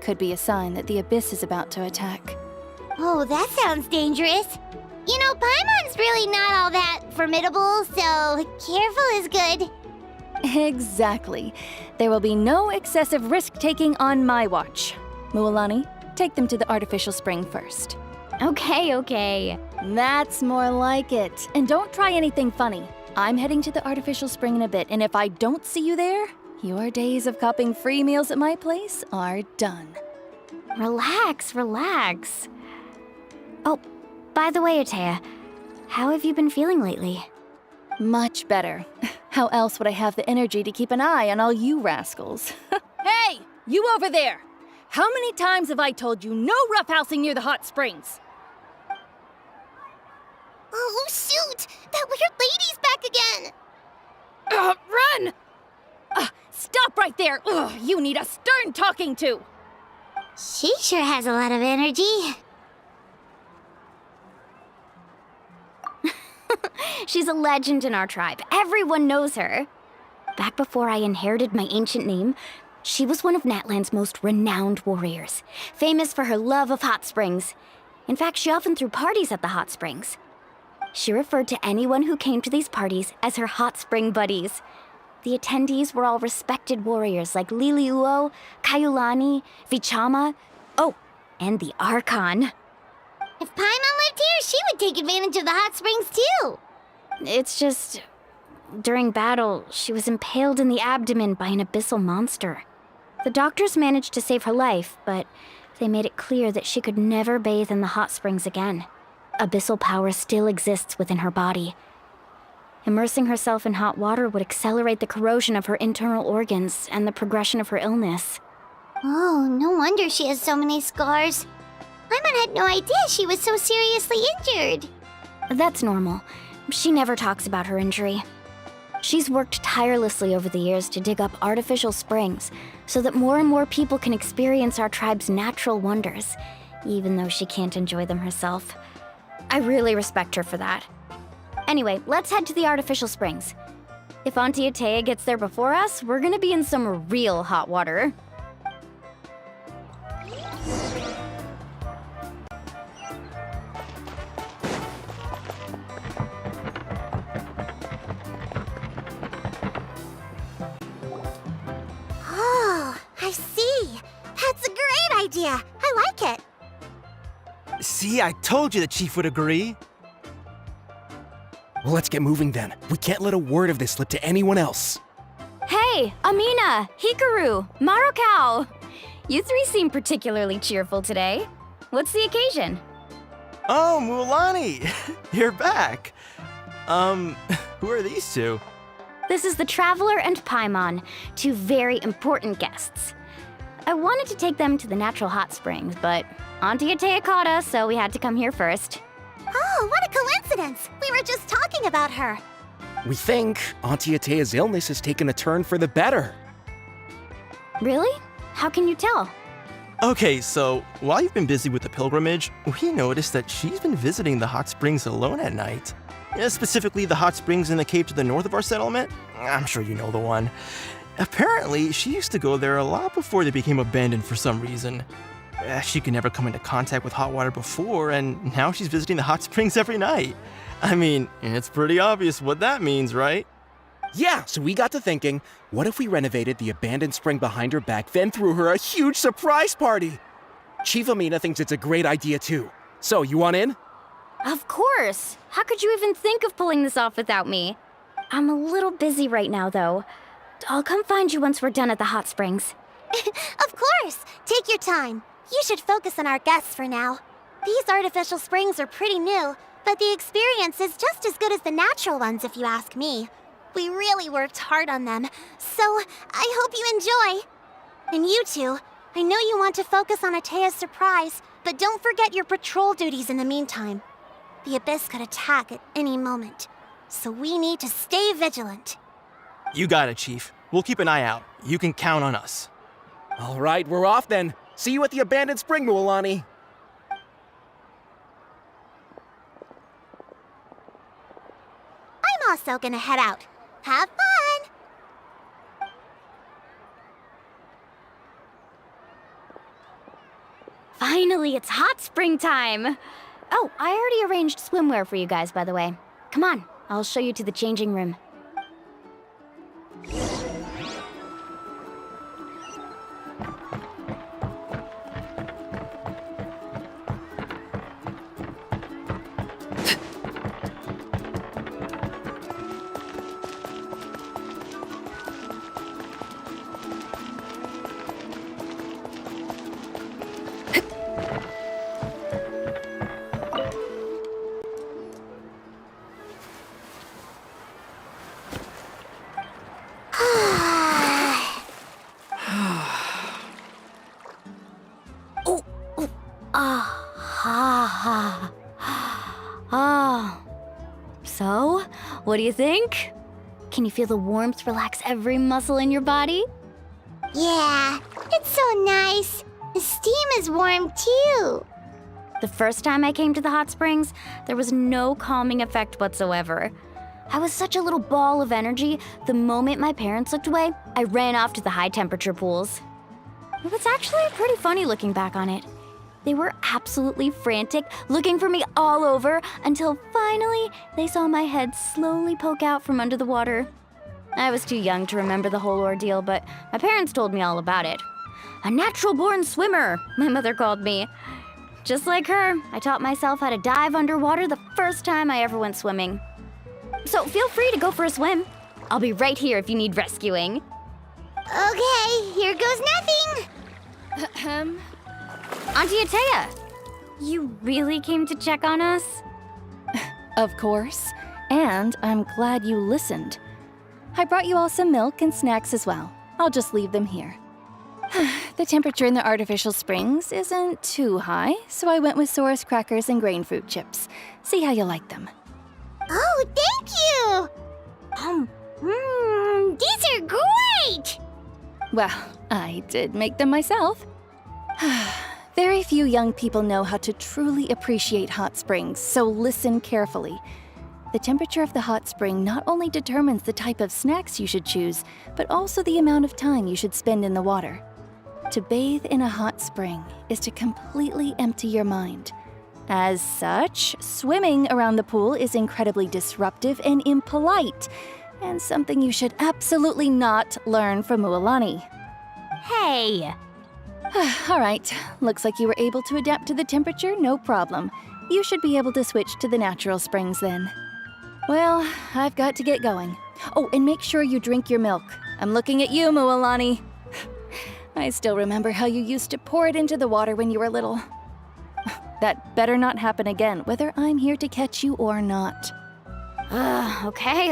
Speaker 11: Could be a sign that the Abyss is about to attack.
Speaker 1: Oh, that sounds dangerous. You know, Paimon's really not all that formidable, so careful is good.
Speaker 11: Exactly. There will be no excessive risk-taking on my watch. Mualani, take them to the artificial spring first.
Speaker 2: Okay.
Speaker 11: That's more like it. And don't try anything funny. I'm heading to the artificial spring in a bit, and if I don't see you there, your days of copping free meals at my place are done.
Speaker 2: Relax. Oh, by the way, Atea, how have you been feeling lately?
Speaker 11: Much better. How else would I have the energy to keep an eye on all you rascals?
Speaker 17: Hey, you over there! How many times have I told you no roughhousing near the hot springs?
Speaker 1: Oh, shoot! That weird lady's back again!
Speaker 17: Run! Stop right there! Ugh, you need a stern talking to!
Speaker 1: She sure has a lot of energy.
Speaker 2: She's a legend in our tribe. Everyone knows her. Back before I inherited my ancient name, she was one of Natlan's most renowned warriors, famous for her love of hot springs. In fact, she often threw parties at the hot springs. She referred to anyone who came to these parties as her hot spring buddies. The attendees were all respected warriors like Liliuo, Kaiulani, Vichama, oh, and the Archon.
Speaker 1: If Paimon lived here, she would take advantage of the hot springs too.
Speaker 2: It's just, during battle, she was impaled in the abdomen by an abyssal monster. The doctors managed to save her life, but they made it clear that she could never bathe in the hot springs again. Abyssal power still exists within her body. Immersing herself in hot water would accelerate the corrosion of her internal organs and the progression of her illness.
Speaker 1: Oh, no wonder she has so many scars. Paimon had no idea she was so seriously injured.
Speaker 2: That's normal. She never talks about her injury. She's worked tirelessly over the years to dig up artificial springs so that more and more people can experience our tribe's natural wonders, even though she can't enjoy them herself.
Speaker 7: I really respect her for that. Anyway, let's head to the artificial springs. If Auntie Atea gets there before us, we're gonna be in some real hot water.
Speaker 1: Oh, I see. That's a great idea. I like it.
Speaker 9: See, I told you the chief would agree.
Speaker 16: Well, let's get moving then. We can't let a word of this slip to anyone else.
Speaker 7: Hey, Amina, Hikaru, Marukao! You three seem particularly cheerful today. What's the occasion?
Speaker 9: Oh, Mualani! You're back. Who are these two?
Speaker 7: This is the Traveler and Paimon, two very important guests. I wanted to take them to the natural hot springs, but Auntie Atea caught us, so we had to come here first.
Speaker 1: Oh, what a coincidence! We were just talking about her.
Speaker 16: We think Auntie Atea's illness has taken a turn for the better.
Speaker 7: Really? How can you tell?
Speaker 9: Okay, so while you've been busy with the pilgrimage, we noticed that she's been visiting the hot springs alone at night. Specifically, the hot springs in the cave to the north of our settlement. I'm sure you know the one. Apparently, she used to go there a lot before they became abandoned for some reason. She could never come into contact with hot water before, and now she's visiting the hot springs every night. I mean, it's pretty obvious what that means, right?
Speaker 16: Yeah, so we got to thinking, what if we renovated the abandoned spring behind her back, then threw her a huge surprise party? Chief Amina thinks it's a great idea too. So, you want in?
Speaker 7: Of course! How could you even think of pulling this off without me? I'm a little busy right now, though. I'll come find you once we're done at the hot springs.
Speaker 1: Of course! Take your time. You should focus on our guests for now. These artificial springs are pretty new, but the experience is just as good as the natural ones if you ask me. We really worked hard on them, so I hope you enjoy. And you two, I know you want to focus on Atea's surprise, but don't forget your patrol duties in the meantime. The Abyss could attack at any moment, so we need to stay vigilant.
Speaker 9: You got it, Chief. We'll keep an eye out. You can count on us.
Speaker 16: All right, we're off then. See you at the abandoned spring, Mualani.
Speaker 1: I'm also gonna head out. Have fun!
Speaker 7: Finally, it's hot spring time! Oh, I already arranged swimwear for you guys, by the way. Come on, I'll show you to the changing room. So, what do you think? Can you feel the warmth relax every muscle in your body?
Speaker 1: Yeah, it's so nice. The steam is warm too.
Speaker 7: The first time I came to the hot springs, there was no calming effect whatsoever. I was such a little ball of energy, the moment my parents looked away, I ran off to the high temperature pools. It was actually pretty funny looking back on it. They were absolutely frantic, looking for me all over, until finally they saw my head slowly poke out from under the water. I was too young to remember the whole ordeal, but my parents told me all about it. A natural-born swimmer, my mother called me. Just like her, I taught myself how to dive underwater the first time I ever went swimming. So feel free to go for a swim. I'll be right here if you need rescuing.
Speaker 1: Okay, here goes nothing.
Speaker 7: Auntie Atea, you really came to check on us?
Speaker 11: Of course. And I'm glad you listened. I brought you all some milk and snacks as well. I'll just leave them here. The temperature in the artificial springs isn't too high, so I went with Saurus crackers and grain fruit chips. See how you like them.
Speaker 1: Oh, thank you! These are great!
Speaker 11: Well, I did make them myself. Very few young people know how to truly appreciate hot springs, so listen carefully. The temperature of the hot spring not only determines the type of snacks you should choose, but also the amount of time you should spend in the water. To bathe in a hot spring is to completely empty your mind. As such, swimming around the pool is incredibly disruptive and impolite, and something you should absolutely not learn from Mualani.
Speaker 7: Hey!
Speaker 11: All right, looks like you were able to adapt to the temperature, no problem. You should be able to switch to the natural springs then. Well, I've got to get going. Oh, and make sure you drink your milk. I'm looking at you, Mualani. I still remember how you used to pour it into the water when you were little. That better not happen again, whether I'm here to catch you or not.
Speaker 7: Okay.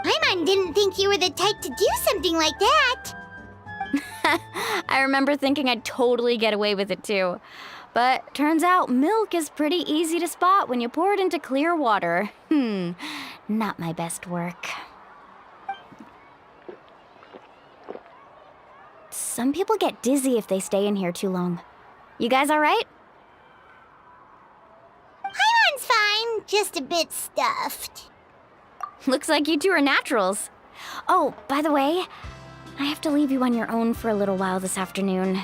Speaker 1: Paimon didn't think you were the type to do something like that.
Speaker 7: I remember thinking I'd totally get away with it too. But turns out milk is pretty easy to spot when you pour it into clear water. Not my best work. Some people get dizzy if they stay in here too long. You guys all right?
Speaker 1: Paimon's fine, just a bit stuffed.
Speaker 7: Looks like you two are naturals. Oh, by the way, I have to leave you on your own for a little while this afternoon.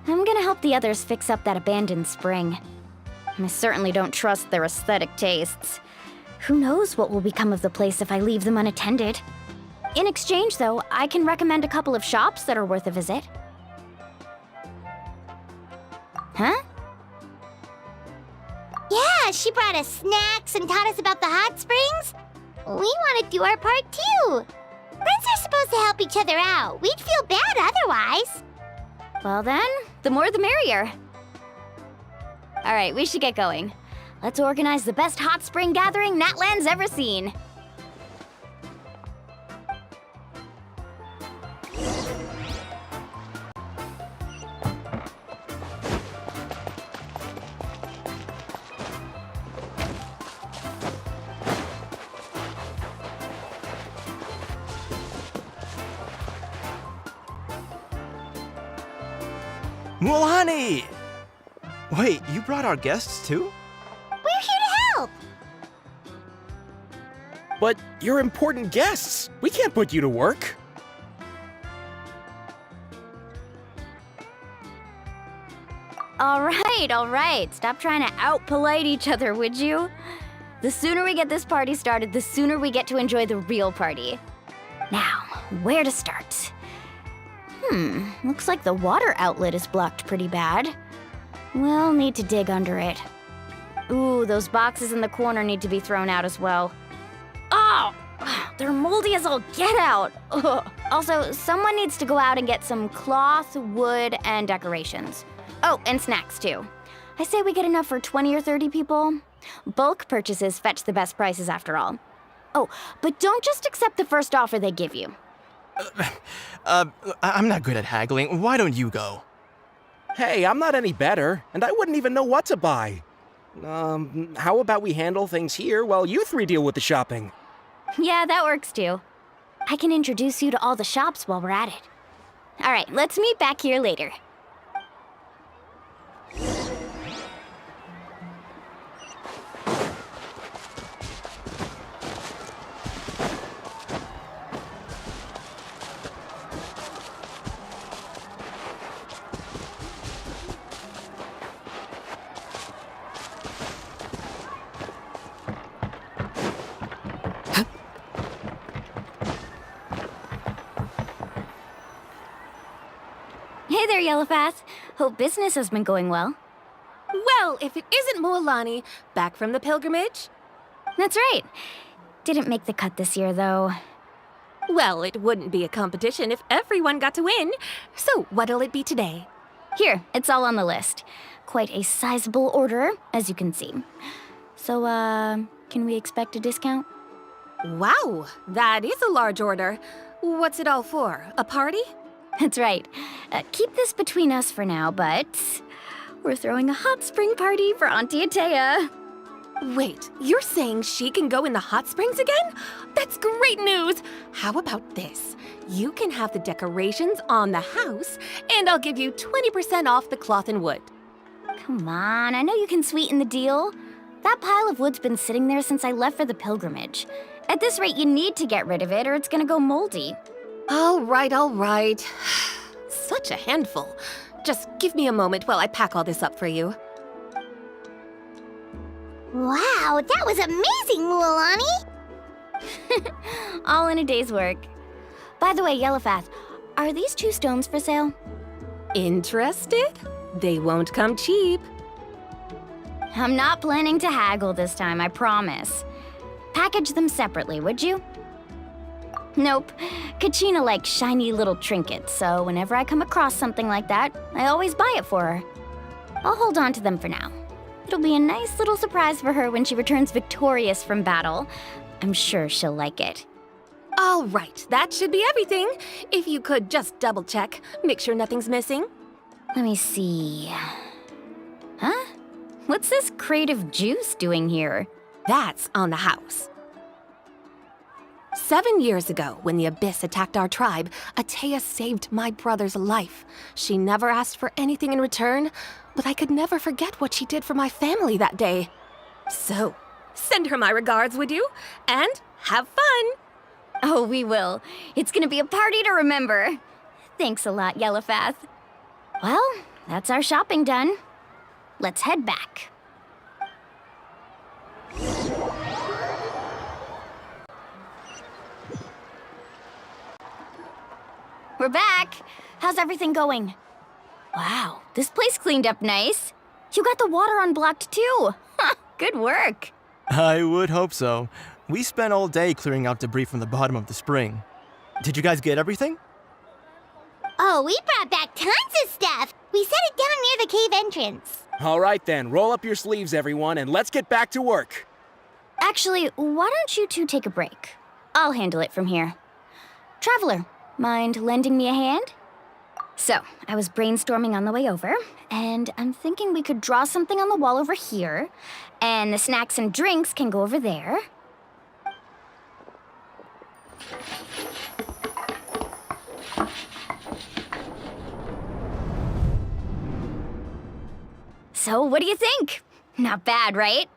Speaker 7: I'm gonna help the others fix up that abandoned spring. I certainly don't trust their aesthetic tastes. Who knows what will become of the place if I leave them unattended? In exchange, though, I can recommend a couple of shops that are worth a visit. Huh?
Speaker 1: Yeah, she brought us snacks and taught us about the hot springs. We want to do our part too. Friends are supposed to help each other out. We'd feel bad otherwise.
Speaker 7: Well then, the more the merrier. All right, we should get going. Let's organize the best hot spring gathering Natland's ever seen.
Speaker 9: Mualani! Wait, you brought our guests too?
Speaker 1: We're here to help.
Speaker 16: But you're important guests. We can't put you to work.
Speaker 7: All right. Stop trying to out-polite each other, would you? The sooner we get this party started, the sooner we get to enjoy the real party. Now, where to start? Looks like the water outlet is blocked pretty bad. We'll need to dig under it. Ooh, those boxes in the corner need to be thrown out as well. Oh! They're moldy as all get out! Ugh. Also, someone needs to go out and get some cloth, wood, and decorations. Oh, and snacks too. I say we get enough for 20 or 30 people. Bulk purchases fetch the best prices after all. Oh, but don't just accept the first offer they give you.
Speaker 9: I'm not good at haggling. Why don't you go?
Speaker 16: Hey, I'm not any better, and I wouldn't even know what to buy. How about we handle things here while you three deal with the shopping?
Speaker 7: Yeah, that works too. I can introduce you to all the shops while we're at it. All right, let's meet back here later. Hey there, Yellowfast. Hope business has been going well.
Speaker 18: Well, if it isn't Mualani, back from the pilgrimage?
Speaker 7: That's right. Didn't make the cut this year, though.
Speaker 18: Well, it wouldn't be a competition if everyone got to win. So, what'll it be today?
Speaker 7: Here, it's all on the list. Quite a sizable order, as you can see. So, can we expect a discount?
Speaker 18: Wow, that is a large order. What's it all for? A party?
Speaker 7: That's right. Keep this between us for now, but we're throwing a hot spring party for Auntie Atea.
Speaker 18: Wait, you're saying she can go in the hot springs again? That's great news! How about this? You can have the decorations on the house, and I'll give you 20% off the cloth and wood.
Speaker 7: Come on, I know you can sweeten the deal. That pile of wood's been sitting there since I left for the pilgrimage. At this rate, you need to get rid of it or it's gonna go moldy.
Speaker 18: All right. Such a handful. Just give me a moment while I pack all this up for you.
Speaker 1: Wow, that was amazing, Mualani!
Speaker 7: All in a day's work. By the way, Yellowfath, are these 2 stones for sale?
Speaker 18: Interested? They won't come cheap.
Speaker 7: I'm not planning to haggle this time, I promise. Package them separately, would you? Nope. Kachina likes shiny little trinkets, so whenever I come across something like that, I always buy it for her. I'll hold on to them for now. It'll be a nice little surprise for her when she returns victorious from battle. I'm sure she'll like it.
Speaker 18: All right, that should be everything. If you could just double check, make sure nothing's missing.
Speaker 7: Let me see. Huh? What's this crate of juice doing here?
Speaker 18: That's on the house. 7 years ago, when the Abyss attacked our tribe, Atea saved my brother's life. She never asked for anything in return, but I could never forget what she did for my family that day. So, send her my regards, would you? And have fun!
Speaker 7: Oh, we will. It's gonna be a party to remember. Thanks a lot, Yellowfath. Well, that's our shopping done. Let's head back. We're back. How's everything going? Wow, this place cleaned up nice. You got the water unblocked too. Good work.
Speaker 9: I would hope so. We spent all day clearing out debris from the bottom of the spring. Did you guys get everything?
Speaker 1: Oh, we brought back tons of stuff! We set it down near the cave entrance.
Speaker 16: All right then, roll up your sleeves, everyone, and let's get back to work.
Speaker 7: Actually, why don't you two take a break? I'll handle it from here. Traveler, mind lending me a hand? So, I was brainstorming on the way over, and I'm thinking we could draw something on the wall over here, and the snacks and drinks can go over there. So, what do you think? Not bad, right?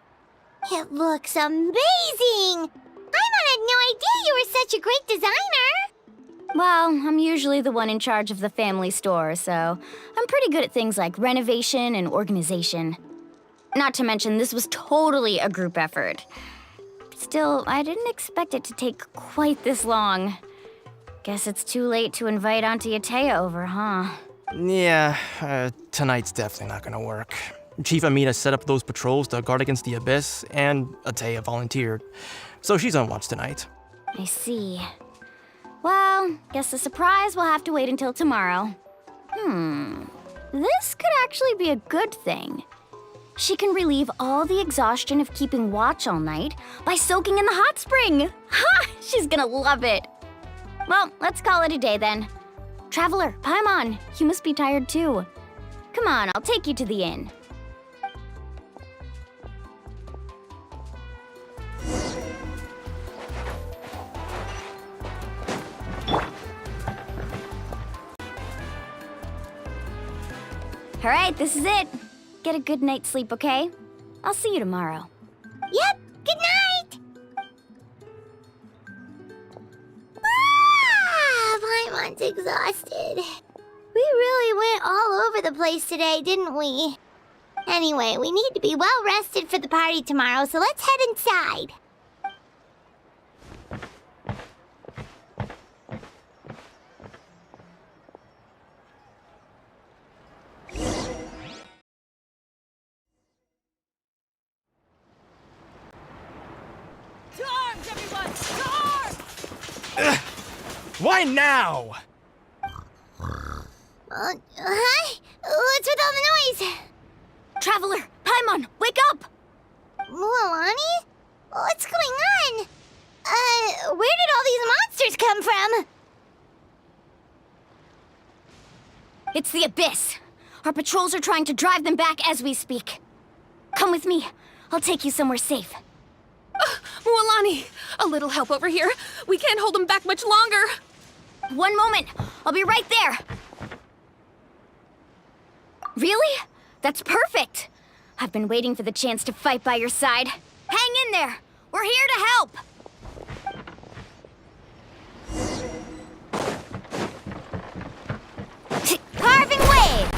Speaker 1: It looks amazing! Paimon had no idea you were such a great designer!
Speaker 7: Well, I'm usually the one in charge of the family store, so I'm pretty good at things like renovation and organization. Not to mention, this was totally a group effort. Still, I didn't expect it to take quite this long. Guess it's too late to invite Auntie Atea over, huh?
Speaker 9: Yeah, tonight's definitely not gonna work. Chief Amina set up those patrols to guard against the Abyss, and Atea volunteered. So she's on watch tonight.
Speaker 7: I see. Well, guess the surprise will have to wait until tomorrow. This could actually be a good thing. She can relieve all the exhaustion of keeping watch all night by soaking in the hot spring. Ha! She's gonna love it. Well, let's call it a day then. Traveler, Paimon, you must be tired too. Come on, I'll take you to the inn. All right, this is it. Get a good night's sleep, okay? I'll see you tomorrow.
Speaker 1: Yep, good night! Paimon's exhausted. We really went all over the place today, didn't we? Anyway, we need to be well rested for the party tomorrow, so let's head inside.
Speaker 15: To arms, everyone! To arms!
Speaker 9: Why now?
Speaker 1: Huh? What's with all the noise?
Speaker 7: Traveler, Paimon, wake up!
Speaker 1: Mualani? What's going on? Where did all these monsters come from?
Speaker 7: It's the Abyss. Our patrols are trying to drive them back as we speak. Come with me. I'll take you somewhere safe.
Speaker 18: Mualani! A little help over here. We can't hold him back much longer.
Speaker 7: One moment. I'll be right there. Really? That's perfect. I've been waiting for the chance to fight by your side. Hang in there. We're here to help. Carving waves!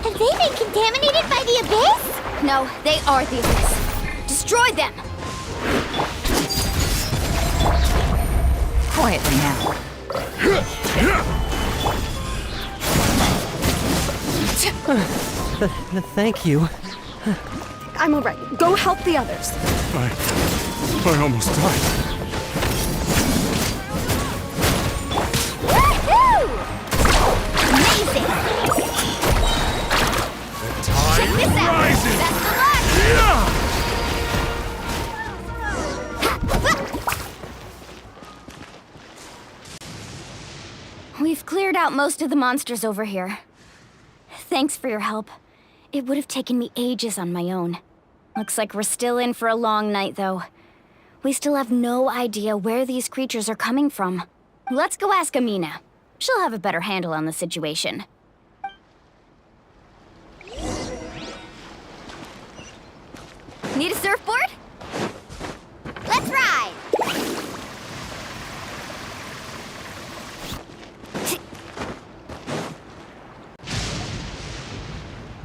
Speaker 1: Have they been contaminated by the Abyss?
Speaker 7: No, they are the Abyss. Destroy them!
Speaker 13: Quietly now.
Speaker 6: Thank you.
Speaker 12: I'm alright. Go help the others.
Speaker 20: I almost died.
Speaker 1: Woohoo! Amazing! Check this out!
Speaker 20: rises!
Speaker 1: Best of luck!
Speaker 7: We've cleared out most of the monsters over here. Thanks for your help. It would have taken me ages on my own. Looks like we're still in for a long night, though. We still have no idea where these creatures are coming from. Let's go ask Amina. She'll have a better handle on the situation. Need a surfboard?
Speaker 1: Let's ride!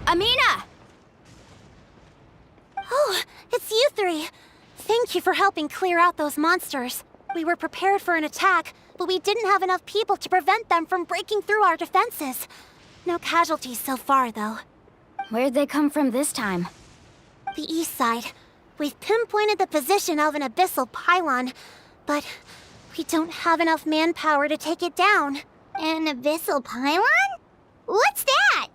Speaker 7: Amina!
Speaker 23: Oh, it's you three. Thank you for helping clear out those monsters. We were prepared for an attack, but we didn't have enough people to prevent them from breaking through our defenses. No casualties so far, though.
Speaker 7: Where'd they come from this time?
Speaker 23: The east side. We've pinpointed the position of an abyssal pylon, but we don't have enough manpower to take it down.
Speaker 1: An abyssal pylon? What's that?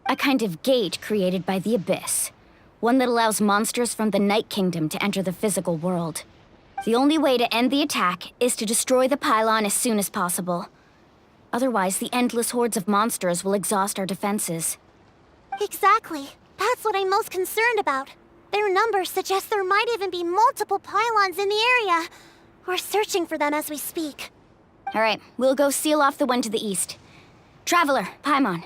Speaker 7: A kind of gate created by the Abyss. One that allows monsters from the Night Kingdom to enter the physical world. The only way to end the attack is to destroy the pylon as soon as possible. Otherwise, the endless hordes of monsters will exhaust our defenses.
Speaker 23: Exactly. That's what I'm most concerned about. Their numbers suggest there might even be multiple pylons in the area. We're searching for them as we speak.
Speaker 7: All right, we'll go seal off the one to the east. Traveler, Paimon,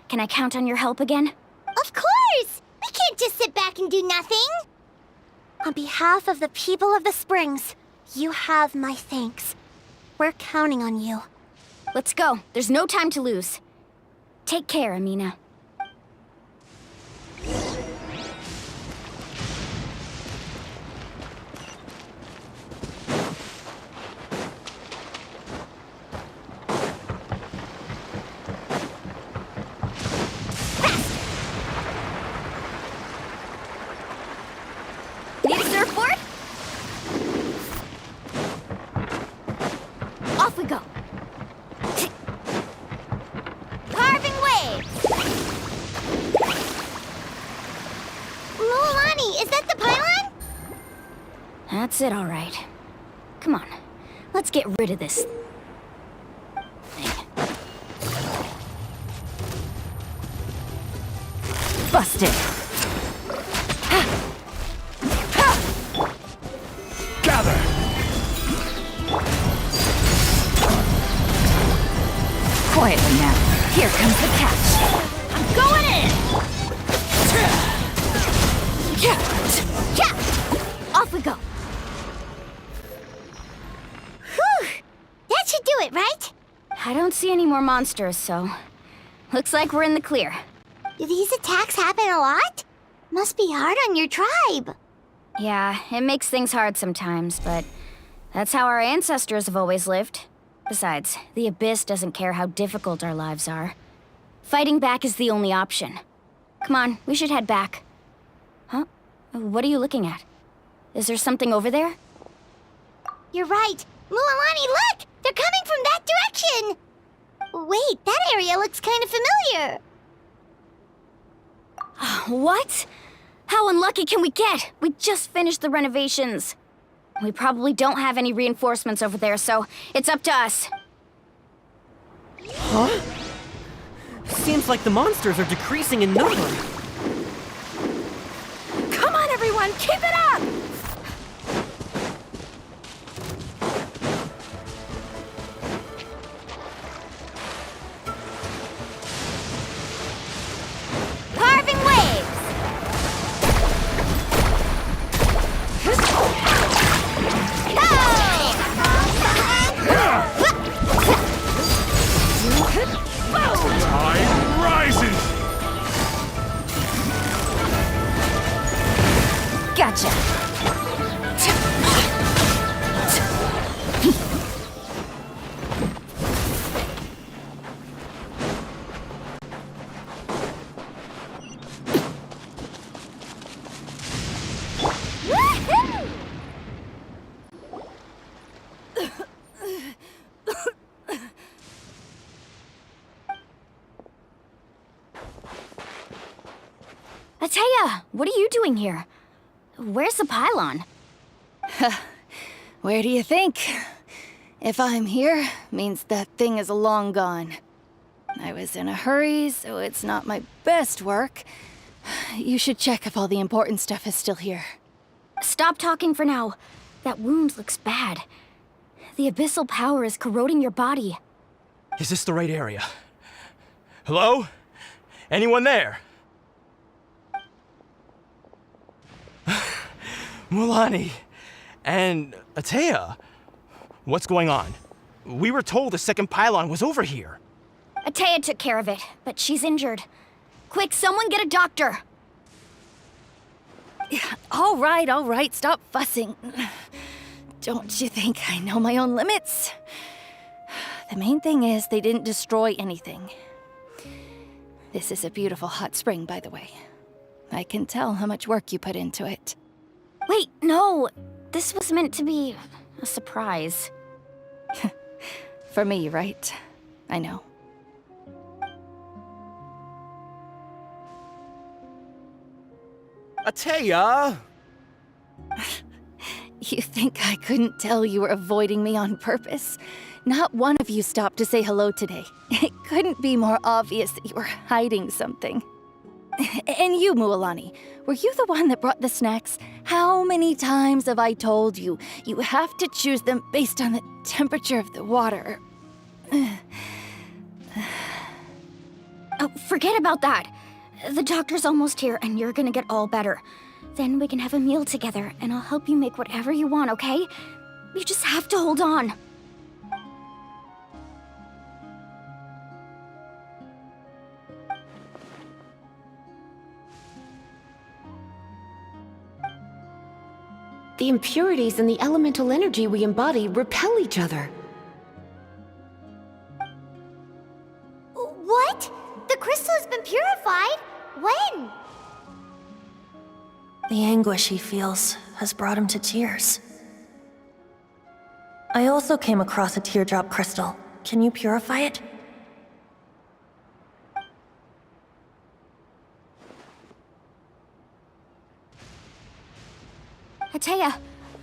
Speaker 7: can I count on your help again?
Speaker 1: Of course! We can't just sit back and do nothing!
Speaker 23: On behalf of the people of the Springs, you have my thanks. We're counting on you.
Speaker 7: Let's go. There's no time to lose. Take care, Amina.
Speaker 1: Need a surfboard?
Speaker 7: Off we go.
Speaker 1: Carving waves! Mualani, is that the pylon?
Speaker 7: That's it, all right. Come on, let's get rid of this thing.
Speaker 13: Busted.
Speaker 14: Gather!
Speaker 13: Quietly now. Here comes the catch.
Speaker 1: I'm going in!
Speaker 7: Off we go.
Speaker 1: Whew! That should do it, right?
Speaker 7: I don't see any more monsters, so looks like we're in the clear.
Speaker 1: Do these attacks happen a lot? Must be hard on your tribe.
Speaker 7: Yeah, it makes things hard sometimes, but that's how our ancestors have always lived. Besides, the Abyss doesn't care how difficult our lives are. Fighting back is the only option. Come on, we should head back. Huh? What are you looking at? Is there something over there?
Speaker 1: You're right. Mualani, look! They're coming from that direction! Wait, that area looks kind of familiar.
Speaker 7: What? How unlucky can we get? We just finished the renovations. We probably don't have any reinforcements over there, so it's up to us.
Speaker 6: Huh? Seems like the monsters are decreasing in number.
Speaker 17: Come on, everyone, keep it up!
Speaker 1: Carving waves!
Speaker 20: Tide rises!
Speaker 13: Gotcha.
Speaker 7: Atea, what are you doing here? Where's the pylon?
Speaker 11: Where do you think? If I'm here, means that thing is long gone. I was in a hurry, so it's not my best work. You should check if all the important stuff is still here.
Speaker 7: Stop talking for now. That wound looks bad. The abyssal power is corroding your body.
Speaker 9: Is this the right area? Hello? Anyone there? Mualani and Atea, what's going on? We were told the second pylon was over here.
Speaker 7: Atea took care of it, but she's injured. Quick, someone get a doctor!
Speaker 11: All right, stop fussing. Don't you think I know my own limits? The main thing is they didn't destroy anything. This is a beautiful hot spring, by the way. I can tell how much work you put into it.
Speaker 7: Wait, no! This was meant to be a surprise.
Speaker 11: For me, right? I know.
Speaker 16: Atea!
Speaker 11: You think I couldn't tell you were avoiding me on purpose? Not one of you stopped to say hello today. It couldn't be more obvious that you were hiding something. And you, Mualani, were you the one that brought the snacks? How many times have I told you, you have to choose them based on the temperature of the water?
Speaker 7: Oh, forget about that. The doctor's almost here, and you're gonna get all better. Then we can have a meal together, and I'll help you make whatever you want, okay? You just have to hold on.
Speaker 18: The impurities and the elemental energy we embody repel each other.
Speaker 1: What? The crystal has been purified? When?
Speaker 5: The anguish he feels has brought him to tears. I also came across a teardrop crystal. Can you purify it?
Speaker 7: Atea!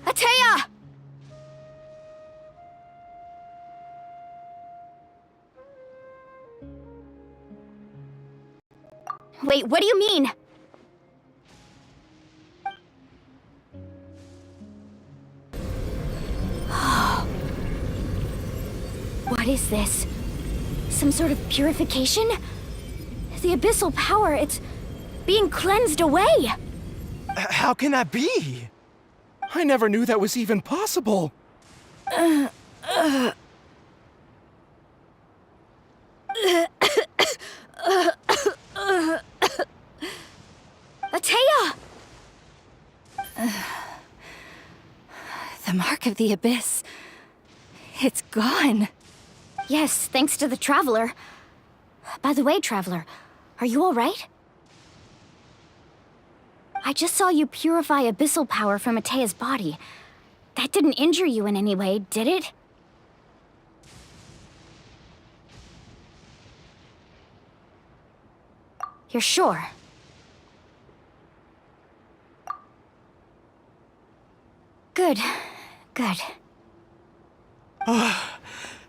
Speaker 7: Atea! Wait, what do you mean? What is this? Some sort of purification? The abyssal power, it's being cleansed away!
Speaker 16: How can that be? I never knew that was even possible.
Speaker 7: Atea!
Speaker 11: The mark of the abyss. It's gone.
Speaker 7: Yes, thanks to the Traveler. By the way, Traveler, are you all right? I just saw you purify abyssal power from Atea's body. That didn't injure you in any way, did it? You're sure? Good. Good.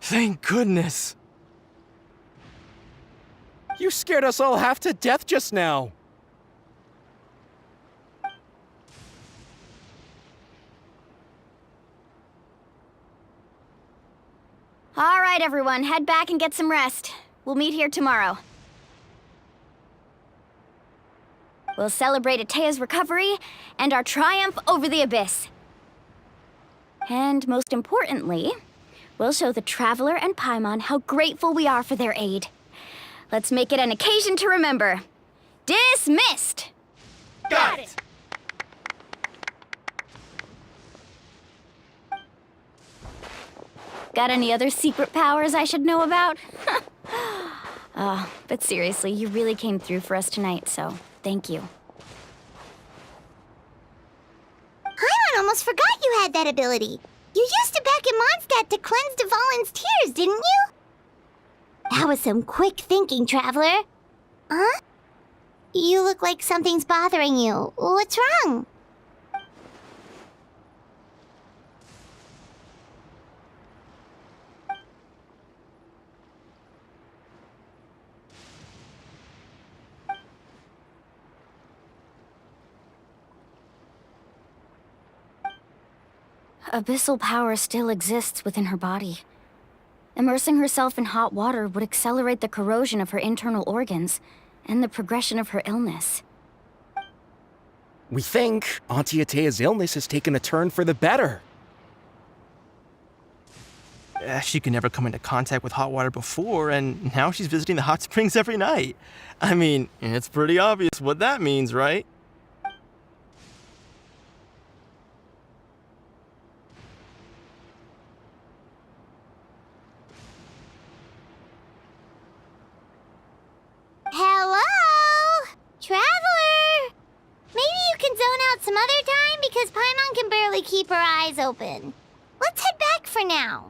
Speaker 9: Thank goodness.
Speaker 16: You scared us all half to death just now.
Speaker 7: All right, everyone, head back and get some rest. We'll meet here tomorrow. We'll celebrate Atea's recovery and our triumph over the Abyss. And most importantly, we'll show the Traveler and Paimon how grateful we are for their aid. Let's make it an occasion to remember. Dismissed!
Speaker 9: Got it!
Speaker 7: Got any other secret powers I should know about? Oh, but seriously, you really came through for us tonight, so thank you.
Speaker 1: Paimon almost forgot you had that ability. You used it back in Mondstadt to cleanse Dvalin's tears, didn't you? That was some quick thinking, Traveler. Huh? You look like something's bothering you. What's wrong?
Speaker 7: Abyssal power still exists within her body. Immersing herself in hot water would accelerate the corrosion of her internal organs and the progression of her illness.
Speaker 16: We think Auntie Atea's illness has taken a turn for the better.
Speaker 9: She could never come into contact with hot water before, and now she's visiting the hot springs every night. I mean, it's pretty obvious what that means, right?
Speaker 1: Hello? Traveler? Maybe you can zone out some other time because Paimon can barely keep her eyes open. Let's head back for now.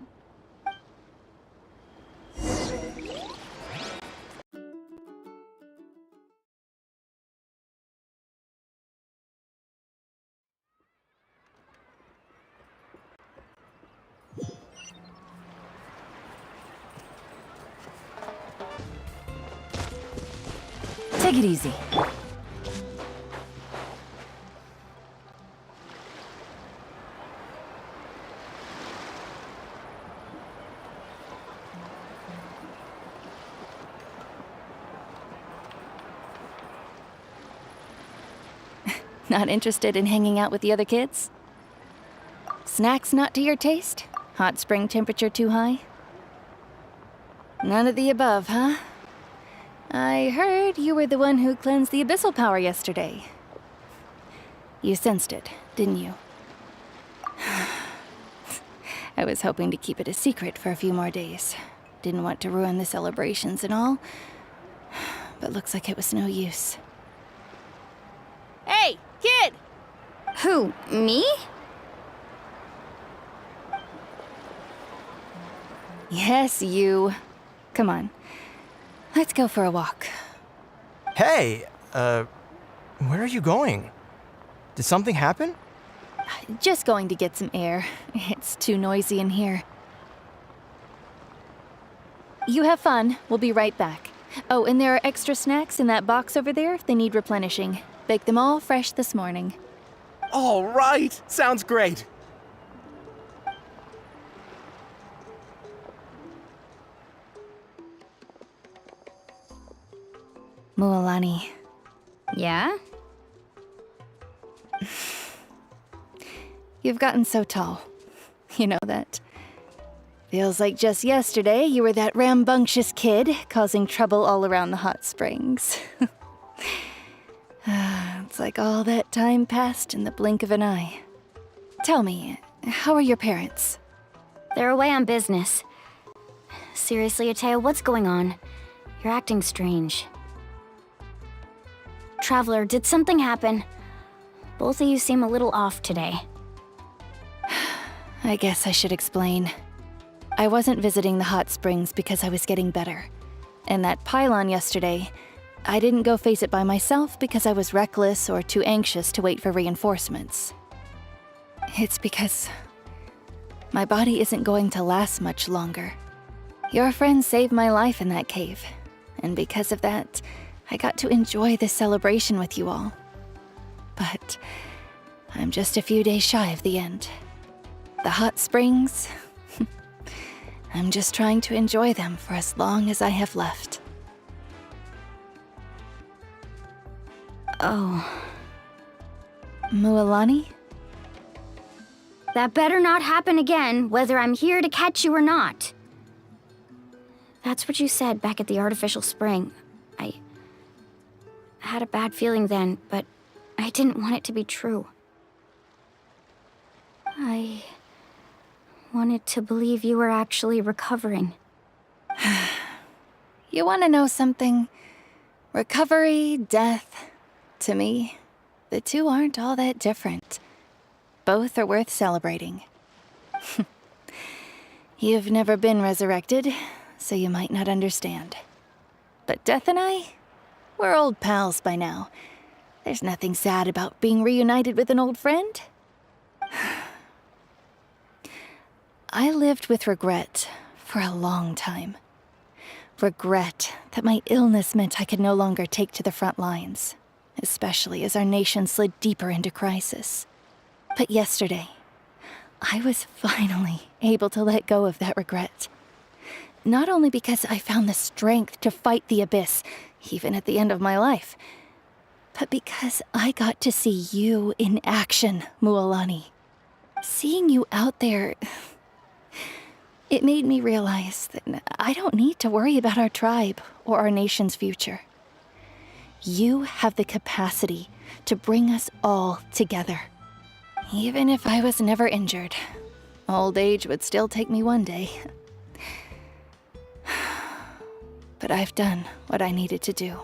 Speaker 13: Take it easy.
Speaker 11: Not interested in hanging out with the other kids? Snacks not to your taste? Hot spring temperature too high? None of the above, huh? I heard you were the one who cleansed the abyssal power yesterday. You sensed it, didn't you? I was hoping to keep it a secret for a few more days. Didn't want to ruin the celebrations and all, but looks like it was no use.
Speaker 17: Hey, kid!
Speaker 7: Who, me?
Speaker 11: Yes, you. Come on. Let's go for a walk.
Speaker 9: Hey, where are you going? Did something happen?
Speaker 11: Just going to get some air. It's too noisy in here. You have fun. We'll be right back. Oh, and there are extra snacks in that box over there if they need replenishing. Baked them all fresh this morning.
Speaker 16: All right, sounds great.
Speaker 11: Mualani.
Speaker 7: Yeah?
Speaker 11: You've gotten so tall. You know that. Feels like just yesterday you were that rambunctious kid causing trouble all around the hot springs. It's like all that time passed in the blink of an eye. Tell me, how are your parents?
Speaker 7: They're away on business. Seriously, Atea, what's going on? You're acting strange. Traveler, did something happen? Both of you seem a little off today.
Speaker 11: I guess I should explain. I wasn't visiting the hot springs because I was getting better. And that pylon yesterday, I didn't go face it by myself because I was reckless or too anxious to wait for reinforcements. It's because my body isn't going to last much longer. Your friend saved my life in that cave, and because of that, I got to enjoy this celebration with you all. But I'm just a few days shy of the end. The hot springs, I'm just trying to enjoy them for as long as I have left.
Speaker 7: Oh.
Speaker 11: Mualani?
Speaker 7: That better not happen again, whether I'm here to catch you or not. That's what you said back at the artificial spring. I had a bad feeling then, but I didn't want it to be true. I wanted to believe you were actually recovering.
Speaker 11: You want to know something? Recovery, death, to me, the two aren't all that different. Both are worth celebrating. You've never been resurrected, so you might not understand. But Death and I, we're old pals by now. There's nothing sad about being reunited with an old friend. I lived with regret for a long time. Regret that my illness meant I could no longer take to the front lines, especially as our nation slid deeper into crisis. But yesterday, I was finally able to let go of that regret. Not only because I found the strength to fight the abyss, even at the end of my life, but because I got to see you in action, Mualani. Seeing you out there, it made me realize that I don't need to worry about our tribe or our nation's future. You have the capacity to bring us all together. Even if I was never injured, old age would still take me one day. But I've done what I needed to do.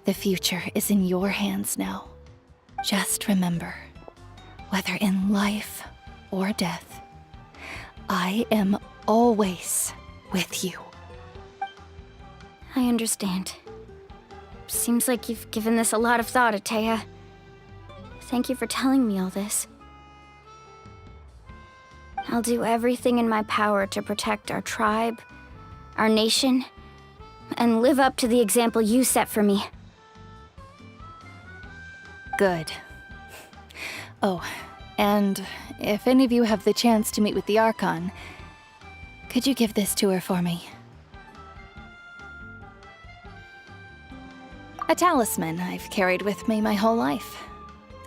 Speaker 11: The future is in your hands now. Just remember, whether in life or death, I am always with you.
Speaker 7: I understand. Seems like you've given this a lot of thought, Atea. Thank you for telling me all this. I'll do everything in my power to protect our tribe, our nation, and live up to the example you set for me.
Speaker 11: Good. Oh, and if any of you have the chance to meet with the Archon, could you give this to her for me? A talisman I've carried with me my whole life.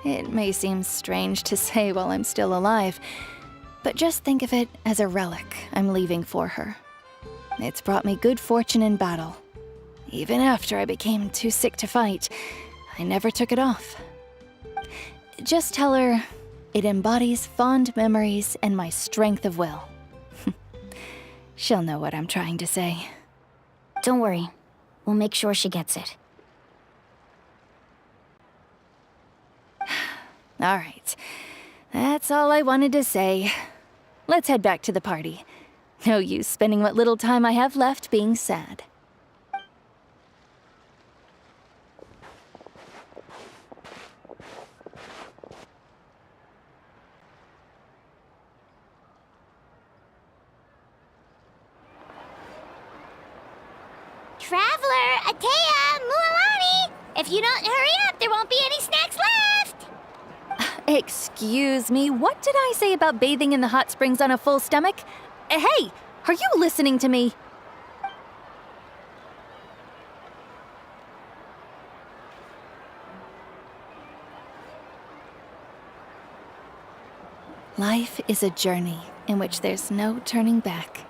Speaker 11: It may seem strange to say while I'm still alive, but just think of it as a relic I'm leaving for her. It's brought me good fortune in battle. Even after I became too sick to fight, I never took it off. Just tell her it embodies fond memories and my strength of will. She'll know what I'm trying to say.
Speaker 7: Don't worry. We'll make sure she gets it.
Speaker 11: All right. That's all I wanted to say. Let's head back to the party. No use spending what little time I have left being sad.
Speaker 1: Traveler, Atea, Mualani! If you don't hurry up, there won't be any snacks left!
Speaker 11: Excuse me, what did I say about bathing in the hot springs on a full stomach? Hey, are you listening to me? Life is a journey in which there's no turning back.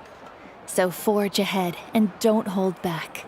Speaker 11: So forge ahead and don't hold back.